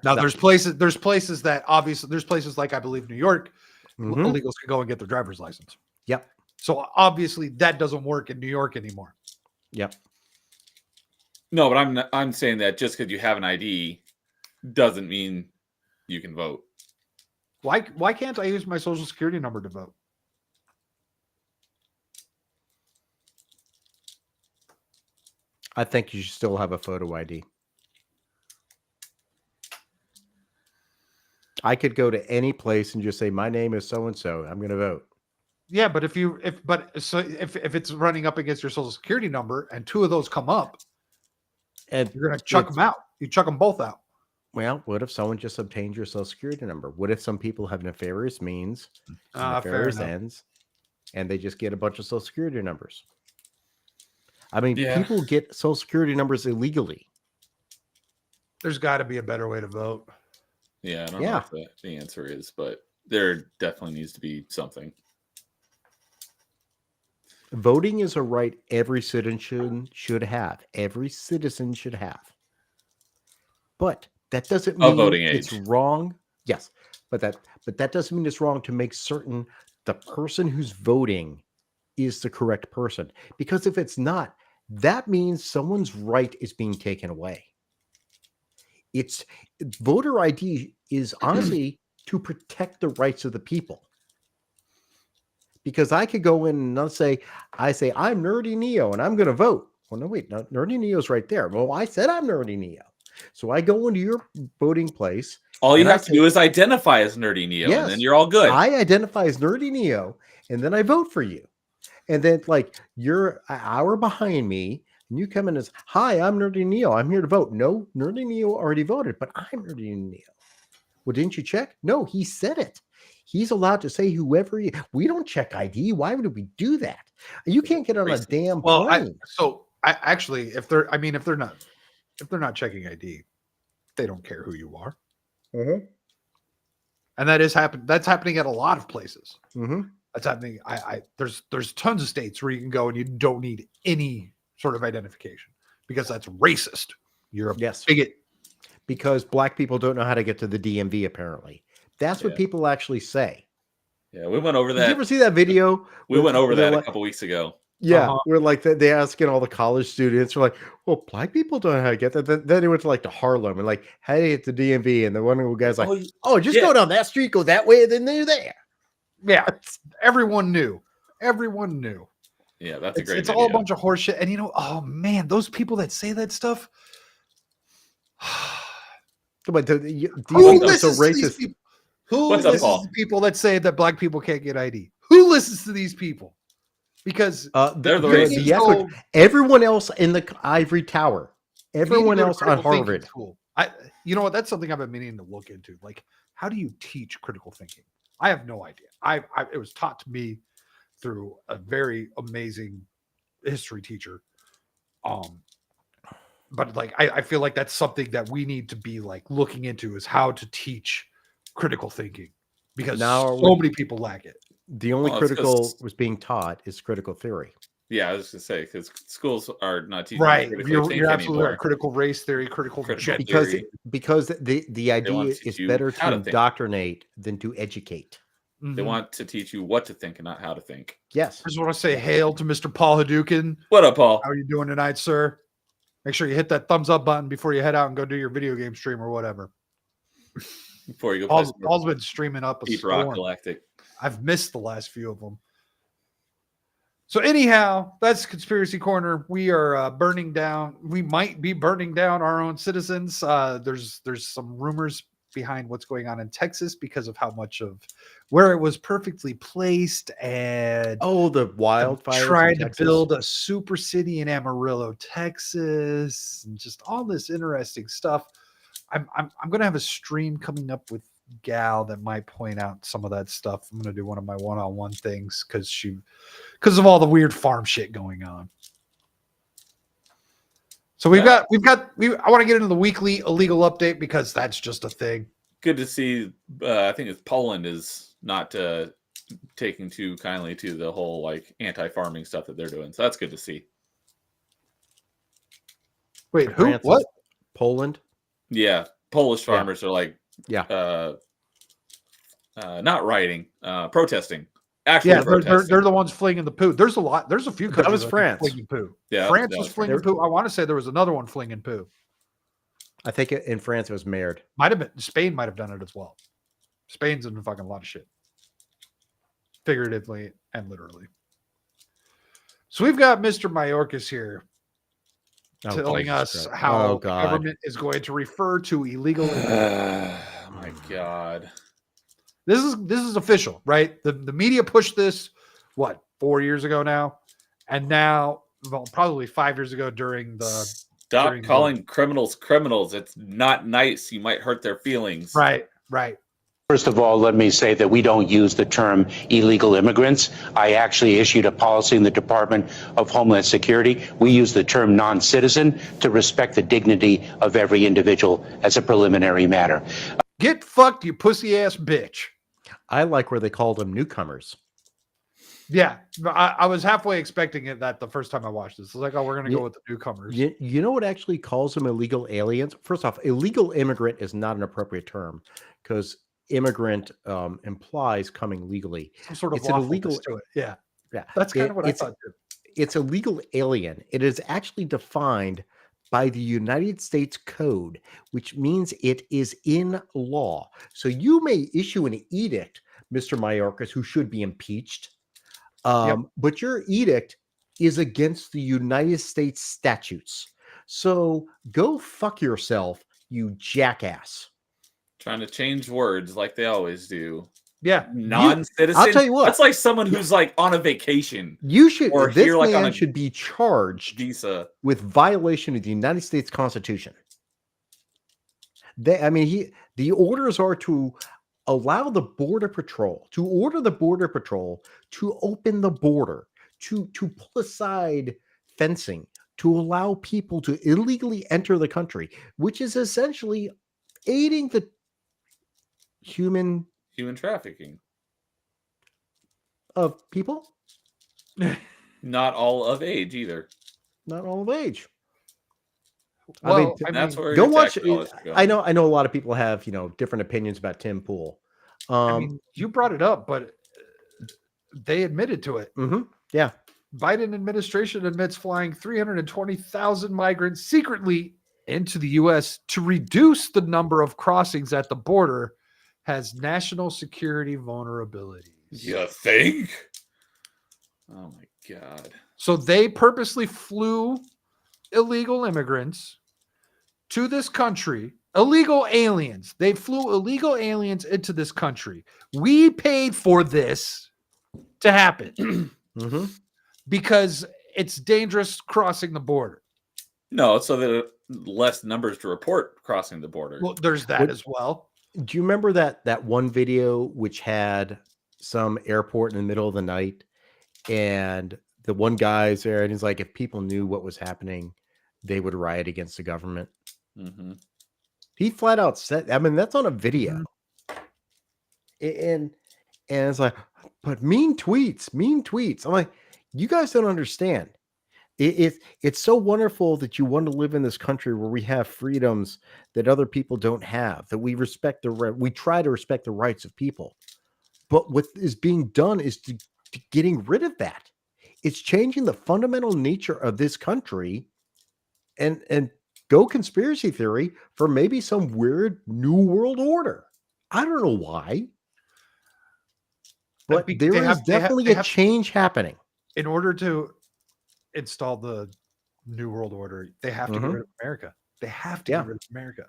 Now there's places that obviously there's places like I believe New York Mhm. illegals can go and get their driver's license. Yep. So obviously that doesn't work in New York anymore. Yep. no, but I'm saying that just because you have an ID doesn't mean you can vote. Why can't I use my social security number to vote? I think you should still have a photo ID. I could go to any place and just say, my name is so-and-so. I'm going to vote. Yeah, but if it's running up against your social security number and two of those come up, And you're gonna chuck them out. You chuck them both out. well, what if someone just obtained your social security number? What if some people have nefarious means, Fair nefarious enough. ends? and they just get a bunch of social security numbers. I mean, Yeah. people get social security numbers illegally. There's got to be a better way to vote. Yeah, I don't Yeah. know what the answer is, but there definitely needs to be something. Voting is a right every citizen should have. Every citizen should have. But that doesn't Of mean voting it's age. wrong. Yes, but that doesn't mean it's wrong to make certain the person who's voting is the correct person. Because if it's not, that means someone's right is being taken away. It's voter ID is honestly to protect the rights of the people. Because I could go in and I say I'm Nerdy Neo and I'm going to vote. Well, no, wait, no, Nerdy Neo's right there. Well, I said I'm Nerdy Neo, so I go into your voting place. All you and I have to do is identify as Nerdy Neo, and then Yes, you're all good. I identify as Nerdy Neo, and then I vote for you. And then, like, you're an hour behind me, and you come in as, "Hi, I'm Nerdy Neo. I'm here to vote." No, Nerdy Neo already voted, but I'm Nerdy Neo. Well, didn't you check? No, he said it. He's allowed to say whoever we don't check ID. Why would we do that? You can't get on a Racist. damn Well, plane. I actually, if they're not checking ID, they don't care who you are, Mm-hmm. and that's happening at a lot of places. Mm-hmm. That's happening. There's tons of states where you can go and you don't need any sort of identification because that's racist. You're a Yes. bigot. Because black people don't know how to get to the DMV, apparently. That's what Yeah. people actually say. Yeah, we went over Did that. you ever see that video? We went over where they're that a like- couple weeks ago. Yeah, Uh-huh. where like they asking all the college students, are like, "Well, black people don't know how to get that." Then they went to like to Harlem and like, "How do you get to DMV?" And the one guy's like, "Oh, just yeah. go down that street, go that way, and then they're there." Yeah, everyone knew. Everyone knew. Yeah, that's a It's, great it's video. all a bunch of horseshit. And oh man, those people that say that stuff. But Who these people are so listens to these racist. people? Who What's up, listens Paul? to people that say that black people can't get ID? Who listens to these people? Because They're the you racist. need to the go- echo- everyone else in the ivory tower, you need to everyone go to else on critical thinking Harvard. school. You know what? That's something I've been meaning to look into. Like, how do you teach critical thinking? I have no idea. It was taught to me through a very amazing history teacher. But like I feel like that's something that we need to be like looking into is how to teach critical thinking because Now so many people lack it. The only Well, it's 'cause- critical was being taught is critical theory. Yeah, I was going to say, because schools are not teaching Right. critical You're thinking absolutely anymore. right. Critical race theory, critical Critical gender Because theory. because the idea want to teach is you better how to to think. indoctrinate than to educate. They Mhm. want to teach you what to think and not how to think. Yes. I just want to say hail to Mr. Paul Hadouken. What up, Paul? How are you doing tonight, sir? Make sure you hit that thumbs up button before you head out and go do your video game stream or whatever. Before you go play Paul's been streaming up a Deep Rock storm. Galactic. I've missed the last few of them. So anyhow, that's Conspiracy Corner. We are burning down. We might be burning down our own citizens. There's some rumors behind what's going on in Texas because of how much of where it was perfectly placed and Oh, the wildfires. trying in to Texas. build a super city in Amarillo, Texas, and just all this interesting stuff. I'm gonna have a stream coming up with Gal that might point out some of that stuff. I'm gonna do one of my one-on-one things because of all the weird farm shit going on. So I want to get into the weekly illegal update because that's just a thing. Good to see. I think it's Poland is not taking too kindly to the whole like anti-farming stuff that they're doing. So that's good to see. Wait, who? France, What? Poland. Yeah, Polish Yeah. farmers are like Yeah. not rioting, protesting. Actually, Yeah, protesting. they're the ones flinging the poo. There's a lot. There's a few That countries was that are France. flinging poo. Yeah, France that was was flinging poo. I want to say there was another one flinging poo. I think in France it was Mared. Might have been Spain. Might have done it as well. Spain's in fucking a lot of shit, figuratively and literally. So we've got Mr. Mayorkas here Oh, telling Jesus us Christ. how Oh, the God. government is going to refer to illegal. Oh my God. This is official, right? The media pushed this 4 years ago now, and now probably 5 years ago during the Stop during the- calling criminals criminals. It's not nice. You might hurt their feelings. right. First of all, let me say that we don't use the term illegal immigrants. I actually issued a policy in the Department of Homeland Security. We use the term non-citizen to respect the dignity of every individual as a preliminary matter. Get fucked, you pussy ass bitch. I like where they called them newcomers. Yeah, I was halfway expecting it that the first time I watched this. It's like, oh, we're gonna go with the newcomers. You know what actually calls them illegal aliens? First off, illegal immigrant is not an appropriate term because immigrant implies coming legally. Some sort of It's an illegal to it. Yeah, Yeah, that's kind of what I it's thought too. it's a legal alien. It is actually defined by the United States Code, which means it is in law. So you may issue an edict, Mr. Mayorkas, who should be impeached. But your edict is against the United States statutes. So go fuck yourself, you jackass. Trying to change words like they always do. Yeah, Non-citizen. I'll tell you what. That's like someone who's like on a vacation. You should. Or This here, like, on man a should be charged visa. with violation of the United States Constitution. The orders are to allow the border patrol to order the border patrol to open the border, to pull aside fencing, to allow people to illegally enter the country, which is essentially aiding the human trafficking of people, not all of age either. not all of age. Well, That's where Go your watch. tax dollars are going. I know a lot of people have different opinions about Tim Pool. I mean, you brought it up, but they admitted to it. Yeah. Biden administration admits flying 320,000 migrants secretly into the U.S. to reduce the number of crossings at the border has national security vulnerabilities. You think? Oh my God. So they purposely flew illegal immigrants to this country, illegal aliens. They flew illegal aliens into this country. We paid for this to happen because it's dangerous crossing the border. No, so that less numbers to report crossing the border. Well, there's that as well. Do you remember that one video which had some airport in the middle of the night and the one guy's there and he's like, if people knew what was happening, they would riot against the government. He flat out said, I mean, that's on a video. And it's like, but mean tweets. I'm like, you guys don't understand. It's so wonderful that you want to live in this country where we have freedoms that other people don't have, that we respect we try to respect the rights of people. But what is being done is to getting rid of that. It's changing the fundamental nature of this country and go conspiracy theory for maybe some weird new world order. I don't know why. But there is definitely a change happening. In order to install the new world order, they have to get rid of America. They have to get rid of America.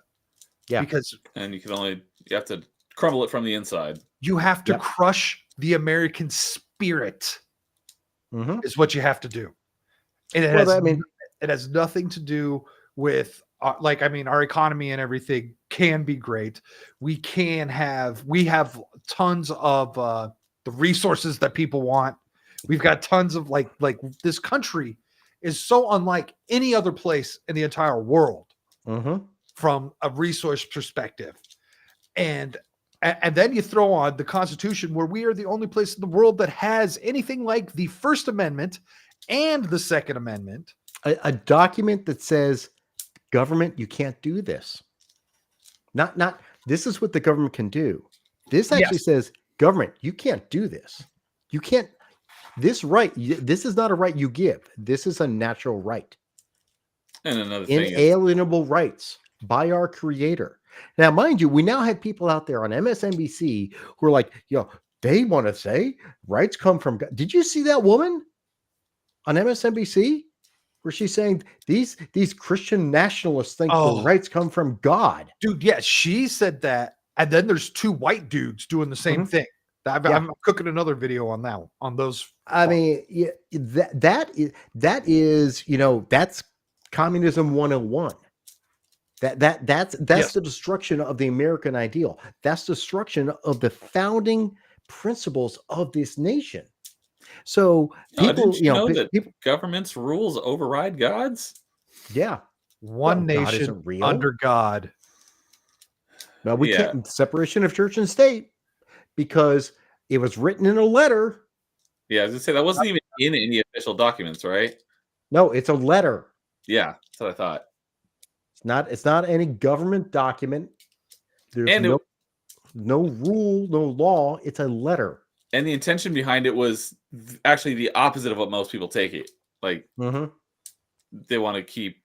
Yeah. Because you have to crumble it from the inside. you have to crush the American spirit is what you have to do. And it has nothing to do with our economy and everything can be great. We have tons of the resources that people want. We've got tons of like this country is so unlike any other place in the entire world from a resource perspective. And then you throw on the Constitution, where we are the only place in the world that has anything like the First Amendment and the Second Amendment. A document that says, government, you can't do this. Not this is what the government can do. This actually says, government, you can't do this. You can't. This is not a right you give. This is a natural right. And another thing, inalienable rights by our creator. Now, mind you, we now have people out there on MSNBC who are like, they want to say rights come from God. Did you see that woman on MSNBC where she's saying these Christian nationalists think the rights come from God? Dude, yes, she said that. And then there's two white dudes doing the same thing. I'm cooking another video on that one, on those. I mean, that is, that's communism 101. That's Yes. the destruction of the American ideal. That's destruction of the founding principles of this nation. So people, didn't you know that people, government's rules override God's? yeah. One Well, God nation isn't real. under God. Well, we Yeah. can't separation of church and state because it was written in a letter. Yeah, I was gonna say that wasn't even in any official documents, right? No, it's a letter. Yeah, that's what I thought. It's not any government document. There's And no rule, no law. It's a letter. and the intention behind it was actually the opposite of what most people take it. Like they want to keep,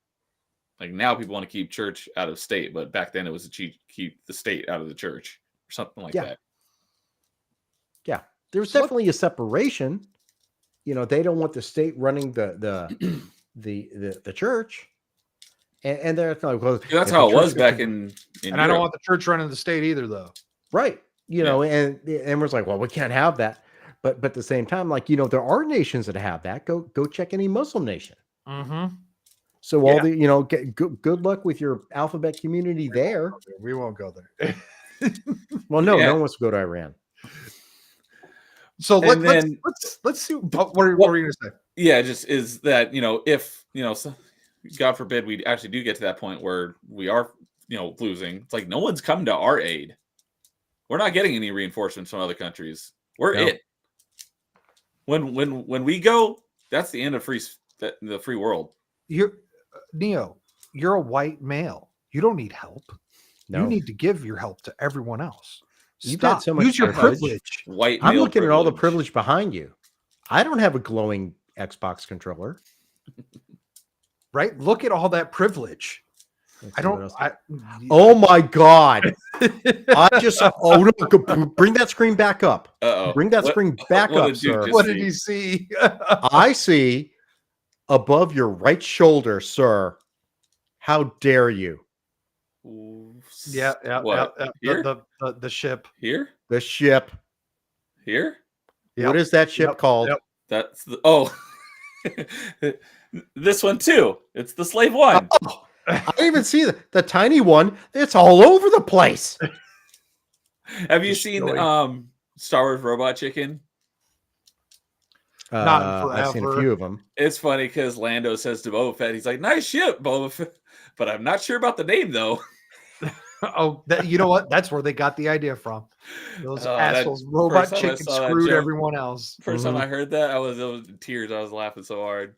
like now people want to keep church out of state, but back then it was to keep the state out of the church or something like that. Yeah, there's definitely a separation. They don't want the state running the church, and they're like, well, That's if how the it was church back isn't- in And I don't Europe. want the church running the state either, though. right. And we're like, well, we can't have that. But at the same time, like, there are nations that have that. Go check any Muslim nation. Mm-hmm. So all the, good luck with your alphabet community there. We won't go there. Well, no Yeah. one wants to go to Iran. So And let's see. What were you going to say? Yeah, just is that, if, God forbid we actually do get to that point where we are, losing, it's like no one's coming to our aid. We're not getting any reinforcements from other countries. We're No. it. When we go, that's the end of the free world. Neo, you're a white male. You don't need help. No. You need to give your help to everyone else. You've got Stop. so much Use your privilege. privilege. White I'm male looking at all the privilege behind you. I don't have a glowing Xbox controller. Right? Look at all that privilege. Let's I see what don't. else- Oh my God. No, bring that screen back up. Uh-oh. Bring that screen back what up, did you sir. just What did see? you see? I see above your right shoulder, sir. How dare you? Yeah. What? Here? The ship. Here? The ship. Here? Yep. What is that ship Yep. called? Yep. That's this one too. It's the Slave One. I didn't even see the tiny one. It's all over the place. Have you seen Star Wars Robot Chicken? Not I've seen a forever. few of them. It's funny because Lando says to Boba Fett, he's like, "Nice ship, Boba Fett," but I'm not sure about the name though. You know what? That's where they got the idea from. Those assholes, Robot first time I Chicken saw that screwed joke- everyone else. First time I heard that, I was in tears. I was laughing so hard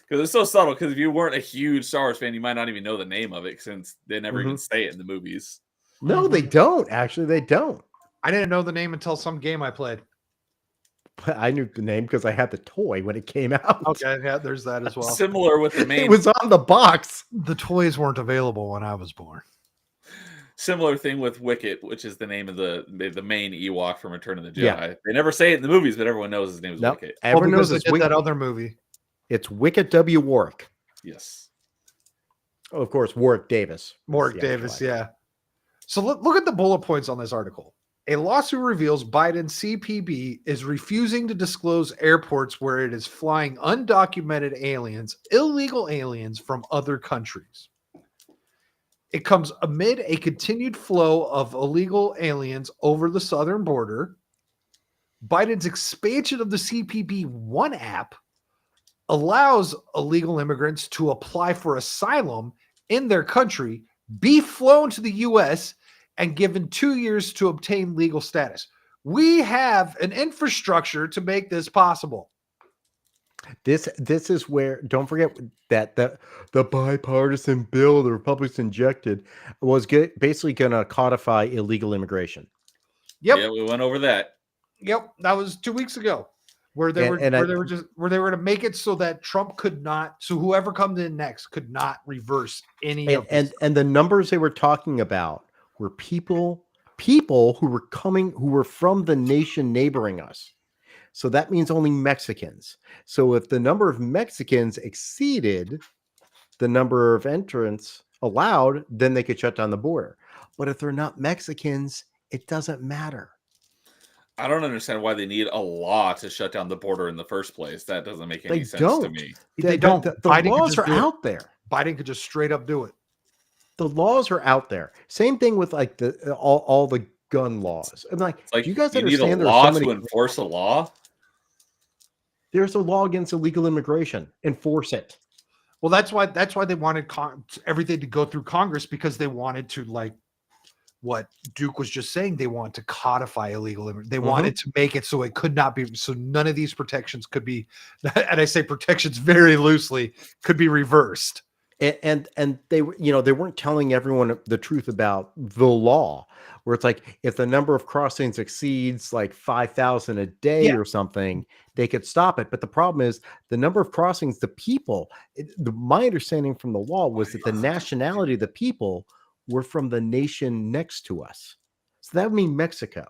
because it's so subtle. Because if you weren't a huge Star Wars fan, you might not even know the name of it since they never even say it in the movies. No, they don't. Actually, they don't. I didn't know the name until some game I played. I knew the name because I had the toy when it came out. Okay, yeah, there's that as well. Similar with the main. It was on the box. The toys weren't available when I was born. Similar thing with Wicket, which is the name of the main Ewok from Return of the Jedi. Yeah. They never say it in the movies, but everyone knows his name is Nope. Wicket. Everyone knows they it's did that other movie. It's Wicket W. Warwick. Yes. Oh, of course, Warwick Davis. Warwick That's the Davis, actual yeah. So look at the bullet points on this article. A lawsuit reveals Biden's CPB is refusing to disclose airports where it is flying undocumented aliens, illegal aliens from other countries. It comes amid a continued flow of illegal aliens over the southern border. Biden's expansion of the CPB One app allows illegal immigrants to apply for asylum in their country, be flown to the U.S., and given 2 years to obtain legal status. We have an infrastructure to make this possible. This is where, don't forget that the bipartisan bill the Republicans injected was basically going to codify illegal immigration. Yep. Yeah, we went over that. Yep. That was 2 weeks ago, where they were going to make it so that Trump could not, so whoever comes in next could not reverse any of this. And the numbers they were talking about were people who were from the nation neighboring us. So that means only Mexicans. So if the number of Mexicans exceeded the number of entrants allowed, then they could shut down the border. But if they're not Mexicans, it doesn't matter. I don't understand why they need a law to shut down the border in the first place. That doesn't make any They sense don't. to me. They don't. The Biden could laws just are do it. out there. Biden could just straight up do it. the laws are out there. Same thing with like the all the gun laws. I'm like, It's like do you guys you need a understand there are law so many? to enforce a law. There's a law against illegal immigration. Enforce it. Well, that's why they wanted everything to go through Congress, because they wanted to, like what Duke was just saying, they want to codify illegal immigration. They wanted to make it so it could not be, so none of these protections could be, and I say protections very loosely, could be reversed. And they were, they weren't telling everyone the truth about the law, where it's like if the number of crossings exceeds like 5,000 a day or something, they could stop it. But the problem is the number of crossings, the people. My understanding from the law was that the nationality of the people were from the nation next to us, so that would mean Mexico.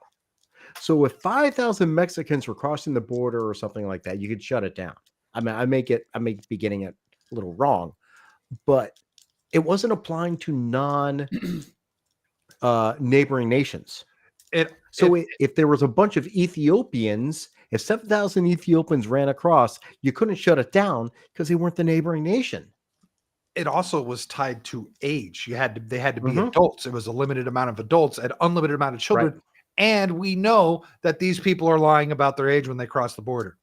So if 5,000 Mexicans were crossing the border or something like that, you could shut it down. I mean, I may be getting it a little wrong, but it wasn't applying to neighboring nations. If there was a bunch of Ethiopians, if 7,000 Ethiopians ran across, you couldn't shut it down because they weren't the neighboring nation. It also was tied to age. They had to be adults. It was a limited amount of adults and unlimited amount of children. Right. And we know that these people are lying about their age when they cross the border.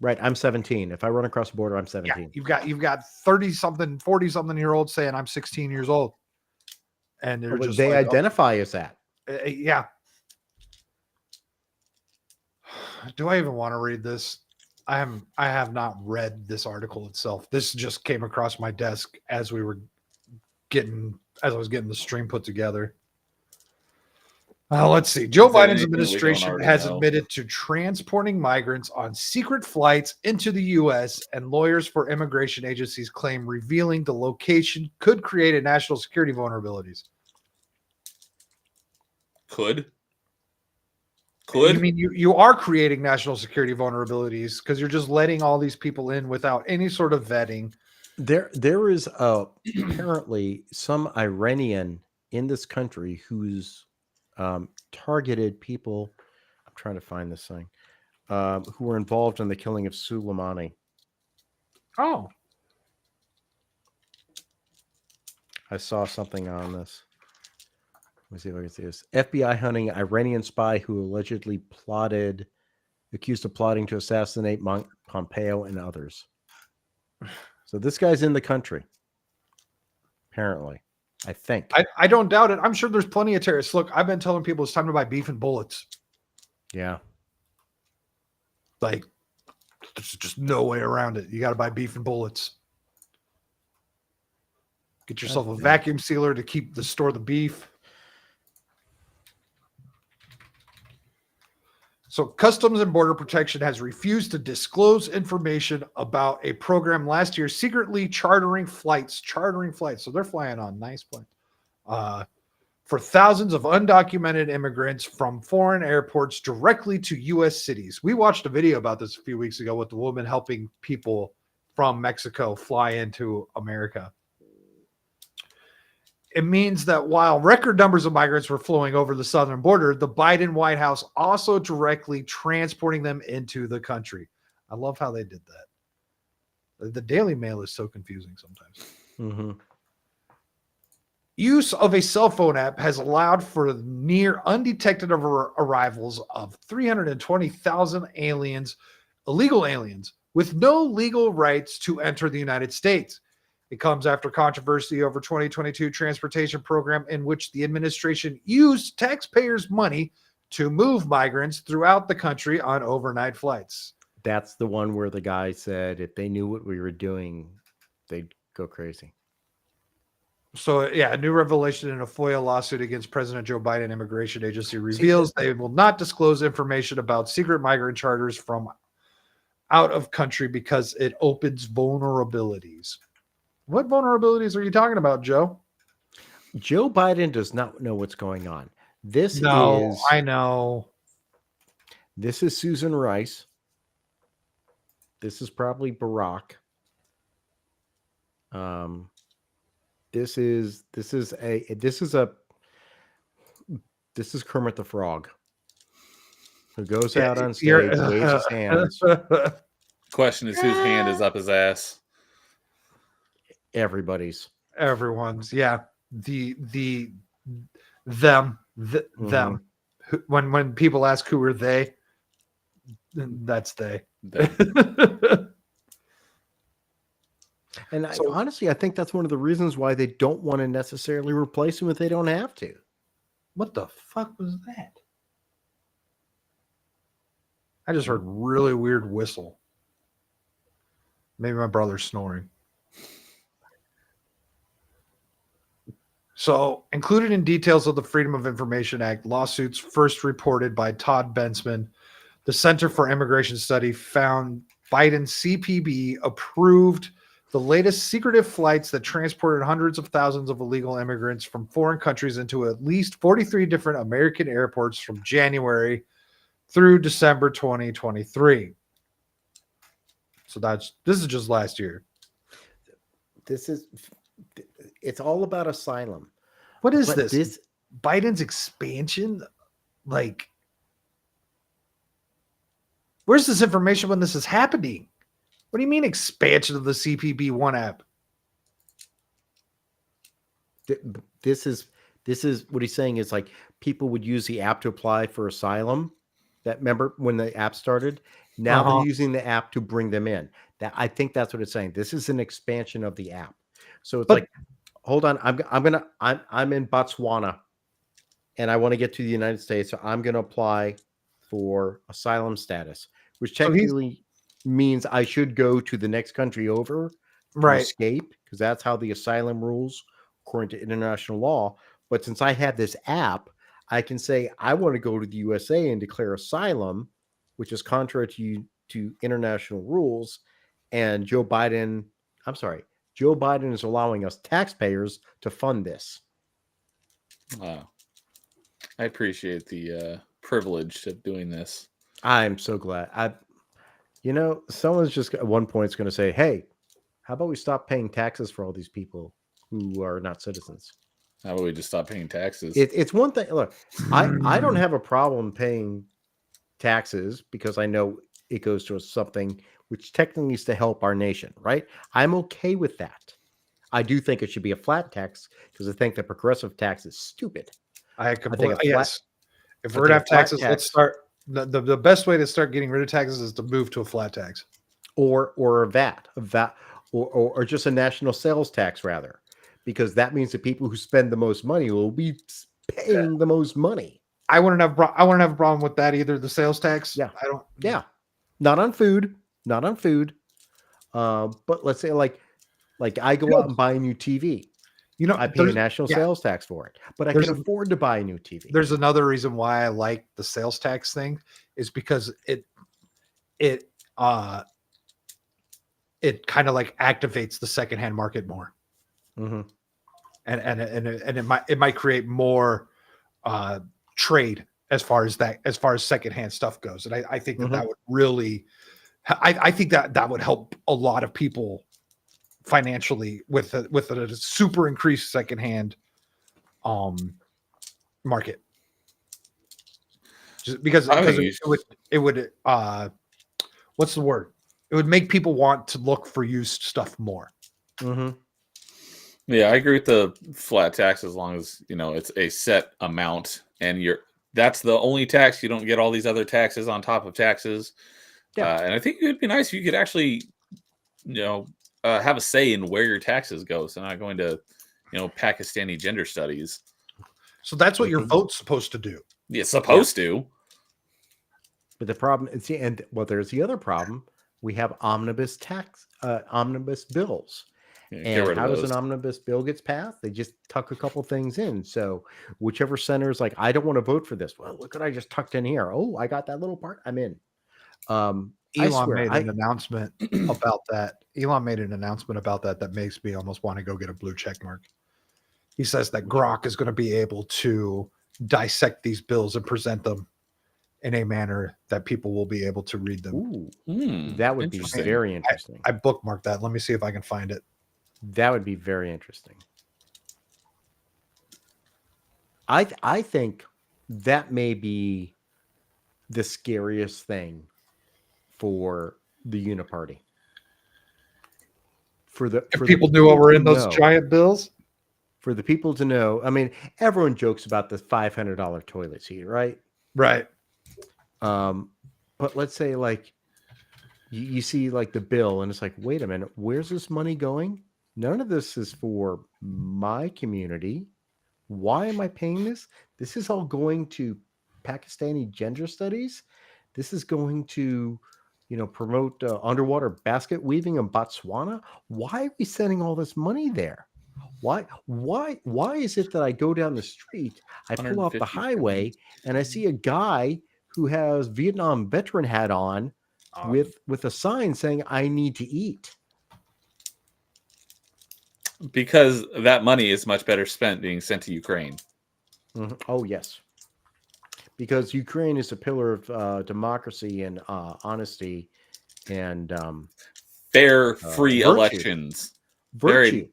Right. I'm 17. If I run across the border, I'm 17. Yeah, you've got 30 something, 40 something year olds saying I'm 16 years old. And they're just they like, identify as that. Yeah. Do I even want to read this? I have not read this article itself. This just came across my desk as I was getting the stream put together. Let's see. Joe Biden's administration has admitted to transporting migrants on secret flights into the U.S., and lawyers for immigration agencies claim revealing the location could create a national security vulnerabilities. Could? You mean you are creating national security vulnerabilities because you're just letting all these people in without any sort of vetting. There is apparently some Iranian in this country who's targeted people. I'm trying to find this thing. Who were involved in the killing of Soleimani. Oh, I saw something on this. Let me see if I can see this. FBI hunting Iranian spy who allegedly accused of plotting to assassinate Pompeo and others. So this guy's in the country, apparently. I think. I don't doubt it. I'm sure there's plenty of terrorists. Look, I've been telling people it's time to buy beef and bullets. Yeah. Like, there's just no way around it. You got to buy beef and bullets. Get yourself a vacuum sealer to store the beef. So Customs and Border Protection has refused to disclose information about a program last year secretly chartering flights. So they're flying on nice planes for thousands of undocumented immigrants from foreign airports directly to U.S. cities. We watched a video about this a few weeks ago with the woman helping people from Mexico fly into America. It means that while record numbers of migrants were flowing over the southern border, the Biden White House also directly transporting them into the country. I love how they did that. The Daily Mail is so confusing sometimes. Mm-hmm. Use of a cell phone app has allowed for near undetected arrivals of 320,000 illegal aliens, with no legal rights to enter the United States. It comes after controversy over 2022 transportation program in which the administration used taxpayers' money to move migrants throughout the country on overnight flights. That's the one where the guy said if they knew what we were doing, they'd go crazy. So, yeah, a new revelation in a FOIA lawsuit against President Joe Biden Immigration Agency reveals they will not disclose information about secret migrant charters from out of country because it opens vulnerabilities. What vulnerabilities are you talking about, Joe? Joe Biden does not know what's going on. I know. This is Susan Rice. This is probably Barack. This is Kermit the Frog, who goes out on stage, waves his hands. Question is whose hand is up his ass? Everyone's. Yeah. them Mhm. them. When people ask who are they, then that's they. And So- honestly, I think that's one of the reasons why they don't want to necessarily replace them if they don't have to. What the fuck was that? I just heard really weird whistle. Maybe my brother's snoring. So, included in details of the Freedom of Information Act lawsuits first reported by Todd Bensman, the Center for Immigration Study found Biden's CPB approved the latest secretive flights that transported hundreds of thousands of illegal immigrants from foreign countries into at least 43 different American airports from January through December 2023. So this is just last year. It's all about asylum. What is But this? Biden's expansion? Like, where's this information when this is happening? What do you mean expansion of the CPB One app? This is what he's saying is like people would use the app to apply for asylum. That remember when the app started? Now they're using the app to bring them in. That I think that's what it's saying. This is an expansion of the app. So it's like, hold on, I'm in Botswana and I want to get to the United States. So I'm gonna apply for asylum status, which technically means I should go to the next country over to escape, because that's how the asylum rules according to international law. But since I have this app, I can say I want to go to the USA and declare asylum, which is contrary to international rules. And Joe Biden is allowing us taxpayers to fund this. Wow. I appreciate the privilege of doing this. I'm so glad. Someone's just at one point is going to say, hey, how about we stop paying taxes for all these people who are not citizens? How about we just stop paying taxes? It's one thing. Look, I don't have a problem paying taxes because I know it goes to something which technically is to help our nation, right? I'm okay with that. I do think it should be a flat tax because I think the progressive tax is stupid. I completely yes. If we're I gonna have think a flat taxes, tax- let's start. The best way to start getting rid of taxes is to move to a flat tax, or a VAT, or just a national sales tax rather, because that means the people who spend the most money will be paying the most money. I wouldn't have a problem with that either. The sales tax, Yeah. I don't. Yeah, not on food. But let's say like I go out and buy a new TV. I pay a national sales tax for it, but I can afford to buy a new TV. There's another reason why I like the sales tax thing is because it kind of like activates the secondhand market more, and it might create more trade as far as secondhand stuff goes, and I think that would really, I think that would help a lot of people financially with a super increased secondhand market, just because it would what's the word? It would make people want to look for used stuff more. Yeah, I agree with the flat tax as long as it's a set amount and that's the only tax. You don't get all these other taxes on top of taxes. Yeah, and I think it would be nice if you could actually have a say in where your taxes go. So not going to Pakistani gender studies. So that's what your vote's supposed to do. It's supposed to. But the problem is, there's the other problem. We have omnibus bills. And how does an omnibus bill gets passed? They just tuck a couple things in. So whichever senator's like, I don't want to vote for this. Well, look what I just tucked in here. Oh, I got that little part. I'm in. Elon made an announcement about that. That makes me almost want to go get a blue check mark. He says that Grok is going to be able to dissect these bills and present them in a manner that people will be able to read them. Ooh, that would be very interesting. I bookmarked that. Let me see if I can find it. That would be very interesting. I think that may be the scariest thing for the uniparty. If people knew what were in those giant bills. for the people to know, I mean, everyone jokes about the $500 toilet seat, right? Right. But let's say like you see like the bill and it's like, wait a minute, where's this money going? None of this is for my community. Why am I paying this? This is all going to Pakistani gender studies. This is going to, promote underwater basket weaving in Botswana. Why are we sending all this money there? Why is it that I go down the street, I pull off the 150 highway, and I see a guy who has Vietnam veteran hat on with a sign saying I need to eat? Because that money is much better spent being sent to Ukraine. Oh, yes. Because Ukraine is a pillar of democracy and honesty and Fair, free virtue. elections. Virtue.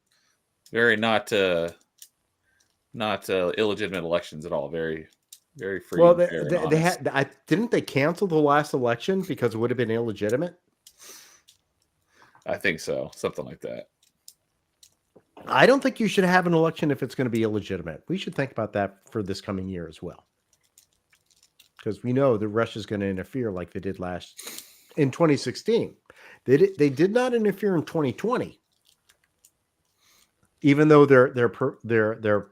Very not illegitimate elections at all. Very, very free. Well, and fair and they honest. had. Didn't they cancel the last election because it would have been illegitimate? I think so. Something like that. I don't think you should have an election if it's going to be illegitimate. We should think about that for this coming year as well. Because we know that Russia's going to interfere like they did in 2016. They did not interfere in 2020. Even though their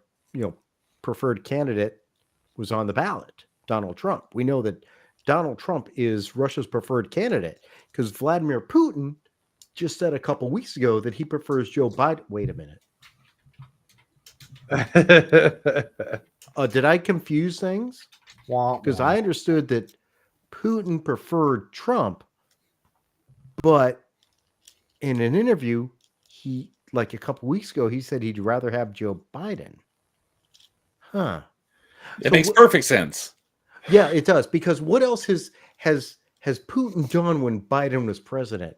preferred candidate was on the ballot, Donald Trump. We know that Donald Trump is Russia's preferred candidate because Vladimir Putin just said a couple weeks ago that he prefers Joe Biden. Wait a minute. Did I confuse things? Because I understood that Putin preferred Trump, but in an interview, he, like a couple weeks ago, he said he'd rather have Joe Biden. Huh. It makes perfect sense. Yeah, it does. Because what else has Putin done when Biden was president?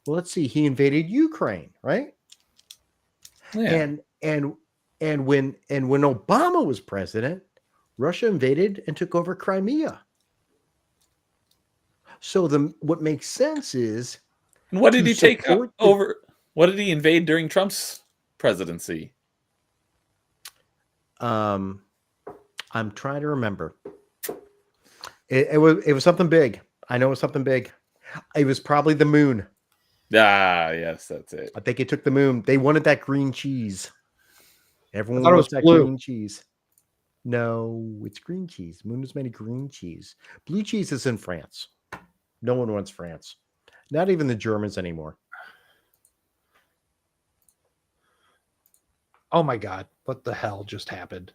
Well, let's see. He invaded Ukraine, right? Yeah. And when Obama was president, Russia invaded and took over Crimea. So what makes sense is, And what did he take over? What did he invade during Trump's presidency? I'm trying to remember. It was something big. I know it was something big. It was probably the moon. Ah, yes, that's it. I think it took the moon. They wanted that green cheese. Everyone thought it wants was that blue. green cheese. No, it's green cheese. Moon is made of green cheese. Blue cheese is in France. No one wants France. Not even the Germans anymore. Oh my God. What the hell just happened?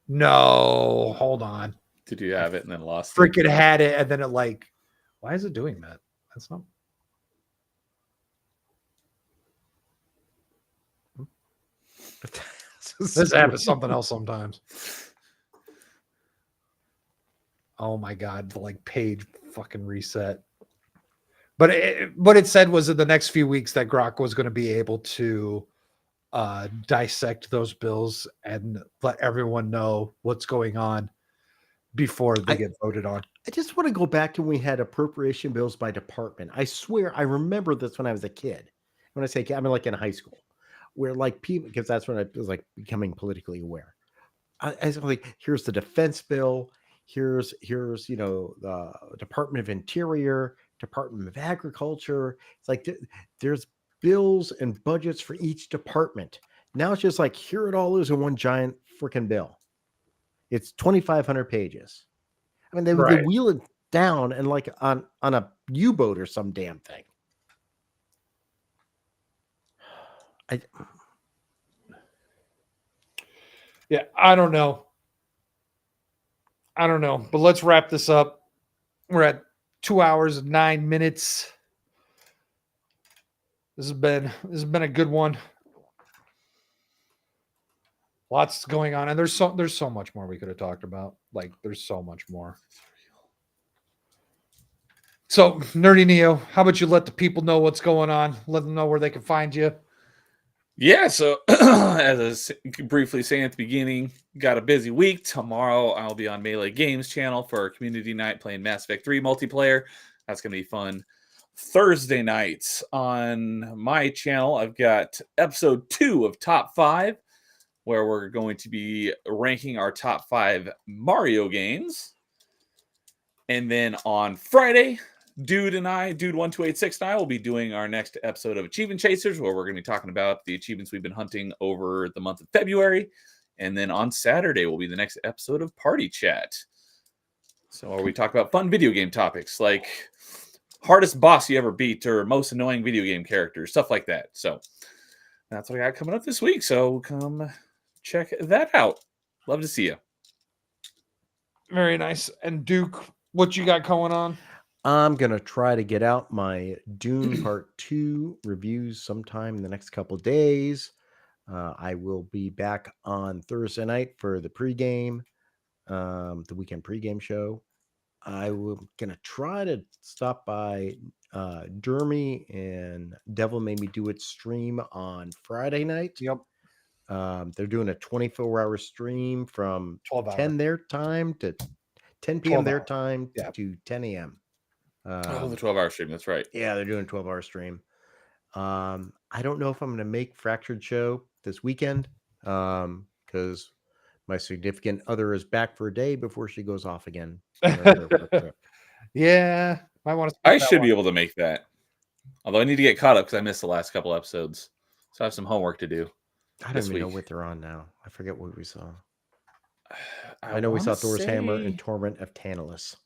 No, hold on. Did you have it and then lost it? Freaking had it. And then it why is it doing that? That's not. This happens something else sometimes. Oh my God. The page fucking reset. But what it said was in the next few weeks that Grok was going to be able to dissect those bills and let everyone know what's going on before they get voted on. I just want to go back to when we had appropriation bills by department. I swear I remember this when I was a kid. When I say kid, I mean in high school, where people, because that's when I was becoming politically aware. I was like, here's the defense bill. Here's the Department of Interior, Department of Agriculture. It's like there's bills and budgets for each department. Now it's just here it all is in one giant freaking bill. It's 2,500 pages. I mean, they wheel it down and on a U-boat or some damn thing. Yeah, I don't know. But let's wrap this up. We're at 2 hours and 9 minutes. This has been a good one. Lots going on, and there's so much more we could have talked about. There's so much more. So, Nerdy Neo, how about you let the people know what's going on? Let them know where they can find you. Yeah, so as I was briefly saying at the beginning, got a busy week. Tomorrow I'll be on Melee Games channel for our community night playing Mass Effect 3 multiplayer. That's going to be fun. Thursday nights on my channel, I've got episode 2 of Top 5. where we're going to be ranking our top 5 Mario games. And then on Friday, Dude12869 will be doing our next episode of Achievement Chasers, where we're going to be talking about the achievements we've been hunting over the month of February. And then on Saturday will be the next episode of Party Chat. So where we talk about fun video game topics like hardest boss you ever beat or most annoying video game characters, stuff like that. So that's what I got coming up this week. So come check that out. Love to see you. Very nice. And Duke, what you got going on? I'm going to try to get out my Dune Part 2 reviews sometime in the next couple of days. I will be back on Thursday night for the pregame, the weekend pregame show. I'm going to try to stop by Dermy and Devil Made Me Do It stream on Friday night. Yep. They're doing a 24-hour stream from 12 hour. 10 their time to 10 p.m. their hour. time Yeah. to 10 a.m. The 12-hour stream. That's right. Yeah, they're doing a 12-hour stream. I don't know if I'm going to make Fractured Show this weekend because my significant other is back for a day before she goes off again. Yeah, might want to. I should be able to make that. Although I need to get caught up because I missed the last couple episodes. So I have some homework to do. I don't even know what they're on now. I forget what we saw. I know we saw wanna Thor's Hammer and say- Torment of Tantalus.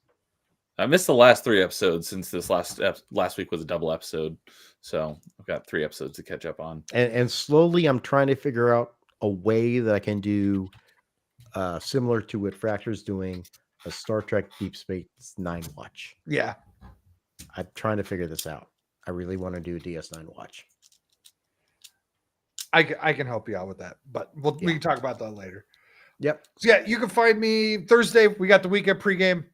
I missed the last 3 episodes since this last week was a double episode. So I've got 3 episodes to catch up on. And slowly I'm trying to figure out a way that I can do similar to what Fracture's doing, a Star Trek Deep Space Nine watch. Yeah. I'm trying to figure this out. I really want to do a DS9 watch. I can help you out with that, but we can talk about that later. Yep. So yeah, you can find me Thursday. We got the weekend pregame.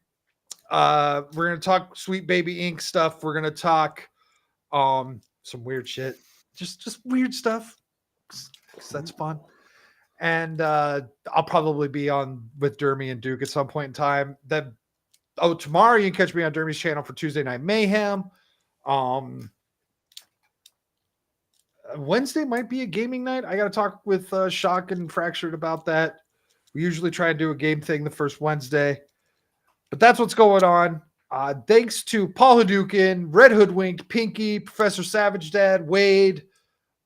We're gonna talk Sweet Baby Inc. stuff. We're gonna talk some weird shit, just weird stuff. 'Cause that's fun. And I'll probably be on with Dermy and Duke at some point in time. Then tomorrow you can catch me on Dermy's channel for Tuesday Night Mayhem. Wednesday might be a gaming night. I got to talk with Shock and Fractured about that. We usually try and do a game thing the first Wednesday, but that's what's going on. Thanks to Paul Hadouken, Red Hoodwinked, Pinky, Professor Savage Dad, Wade.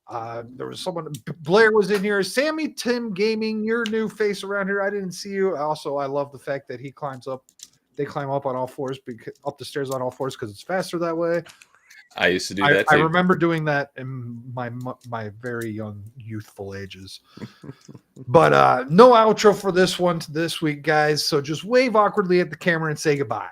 There was someone, Blair was in here. Sammy Tim Gaming, your new face around here. I didn't see you. Also, I love the fact that he climbs up. They climb up on all fours, up the stairs on all fours because it's faster that way. I used to do that I too. remember doing that in my very young, youthful ages. But no outro for this week, guys. So just wave awkwardly at the camera and say goodbye.